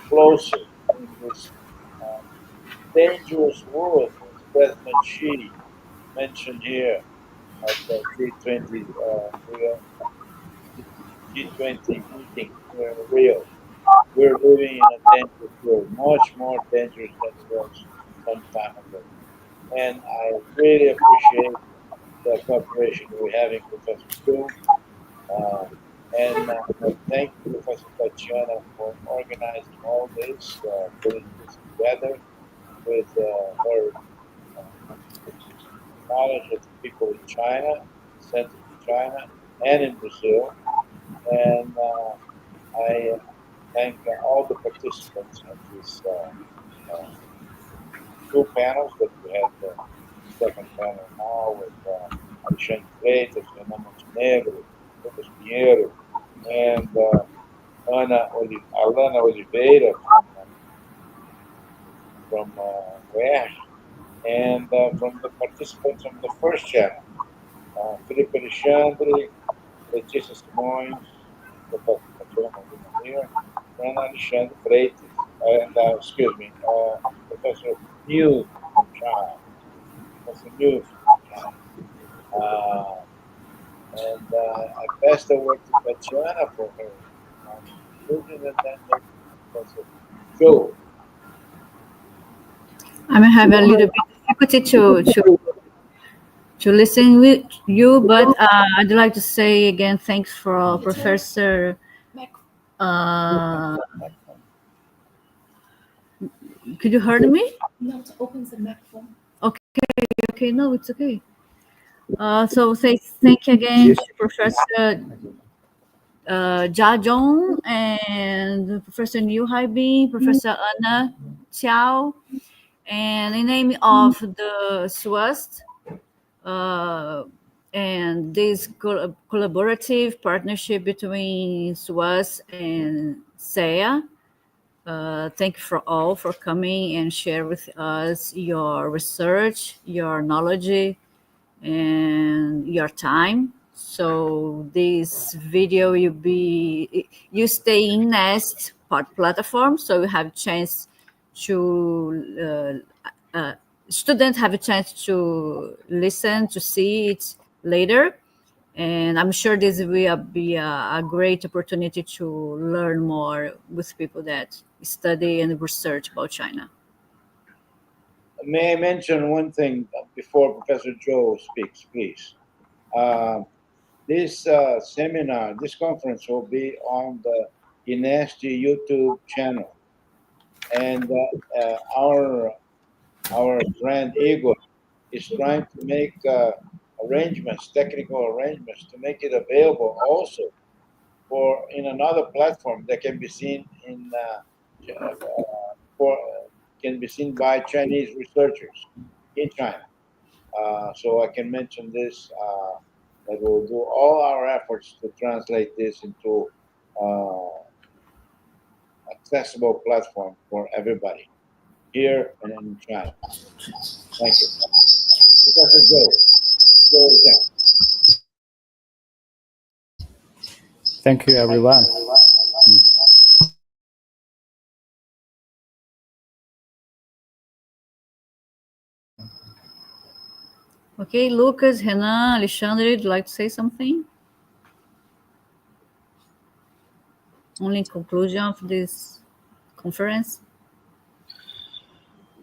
closer in this dangerous world, as President Xi mentioned here at the G20 meeting here in Rio. We're living in a dangerous world, much more dangerous than it was some time ago. And I really appreciate the cooperation we're having with Professor Zou. And I thank Professor Tatiana for organizing all this, putting this together with her knowledge of people in China, Central China, and in Brazil. And I thank all the participants in these two panels that we have. The second panel now with Alexandre Freitas, Renan Montenegro, Lucas Pinheiro, and Alana Oliveira from WER, and from the participants from the first channel, Felipe Alexandre, Letícia Simões, Professor Tatiana here, and Alexandre Freitas, and Professor New from China. Professor New from China. And I passed the word to Tatiana for her conclusion, and then Professor Zou. I'm having a little bit difficulty to listen with you, but I'd like to say again, thanks for Professor. Could you hear me? No, it opens the microphone. Okay, no, it's okay. So thank you again to Professor Jia Zhong and Professor Liu Haibing, Professor Anna Qiao, And in name of the SWUST and this collaborative partnership between SWUST and CEA, thank you for coming and share with us your research, your knowledge, and your time. So this video you stay in NEST platform, so you have a chance to students have a chance to listen, to see it later. And I'm sure this will be a great opportunity to learn more with people that study and research about China. May I mention one thing before Professor Zhou speaks, please? This seminar, this conference will be on the INEST YouTube channel. And our friend Igor is trying to make arrangements, technical arrangements, to make it available also in another platform that can be seen can be seen by Chinese researchers in China. So I can mention this, that we'll do all our efforts to translate this into accessible platform for everybody here and in China. Thank you. Professor Zou Zhan. Thank you, everyone. Okay, Lucas, Renan, Alexandre, would you like to say something? Only conclusion of this conference?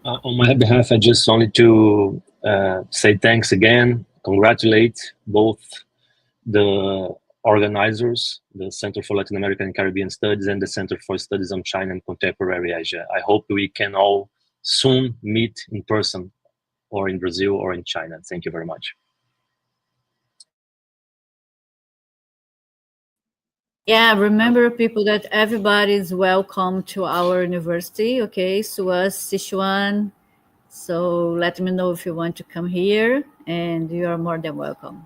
On my behalf, I just wanted to say thanks again, congratulate both the organizers, the Center for Latin American and Caribbean Studies and the Center for Studies on China and Contemporary Asia. I hope we can all soon meet in person or in Brazil or in China. Thank you very much. Yeah, remember people that everybody is welcome to our university, okay? SWUST, Sichuan. So let me know if you want to come here and you are more than welcome.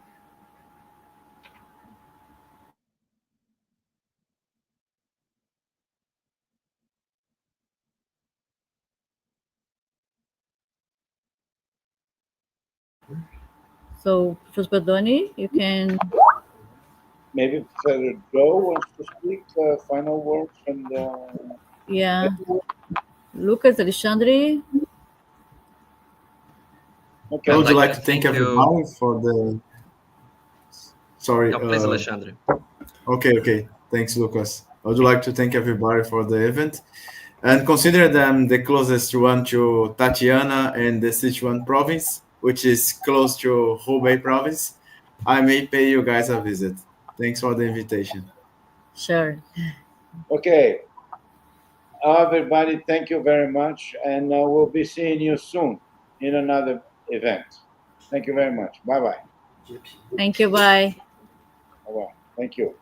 So, Professor Pedone, you can... Maybe Professor Zhou wants to speak final words from the... Yeah. Lucas, Alexandre? Okay. I would like to thank everybody for the... Sorry. No, please, Alexandre. Okay. Thanks, Lucas. I would like to thank everybody for the event and consider them the closest one to Tatiana and the Sichuan province, which is close to Hubei province. I may pay you guys a visit. Thanks for the invitation. Sure. Okay. Everybody, thank you very much. And we'll be seeing you soon in another event. Thank you very much. Bye-bye. Thank you. Bye. Bye-bye. Thank you.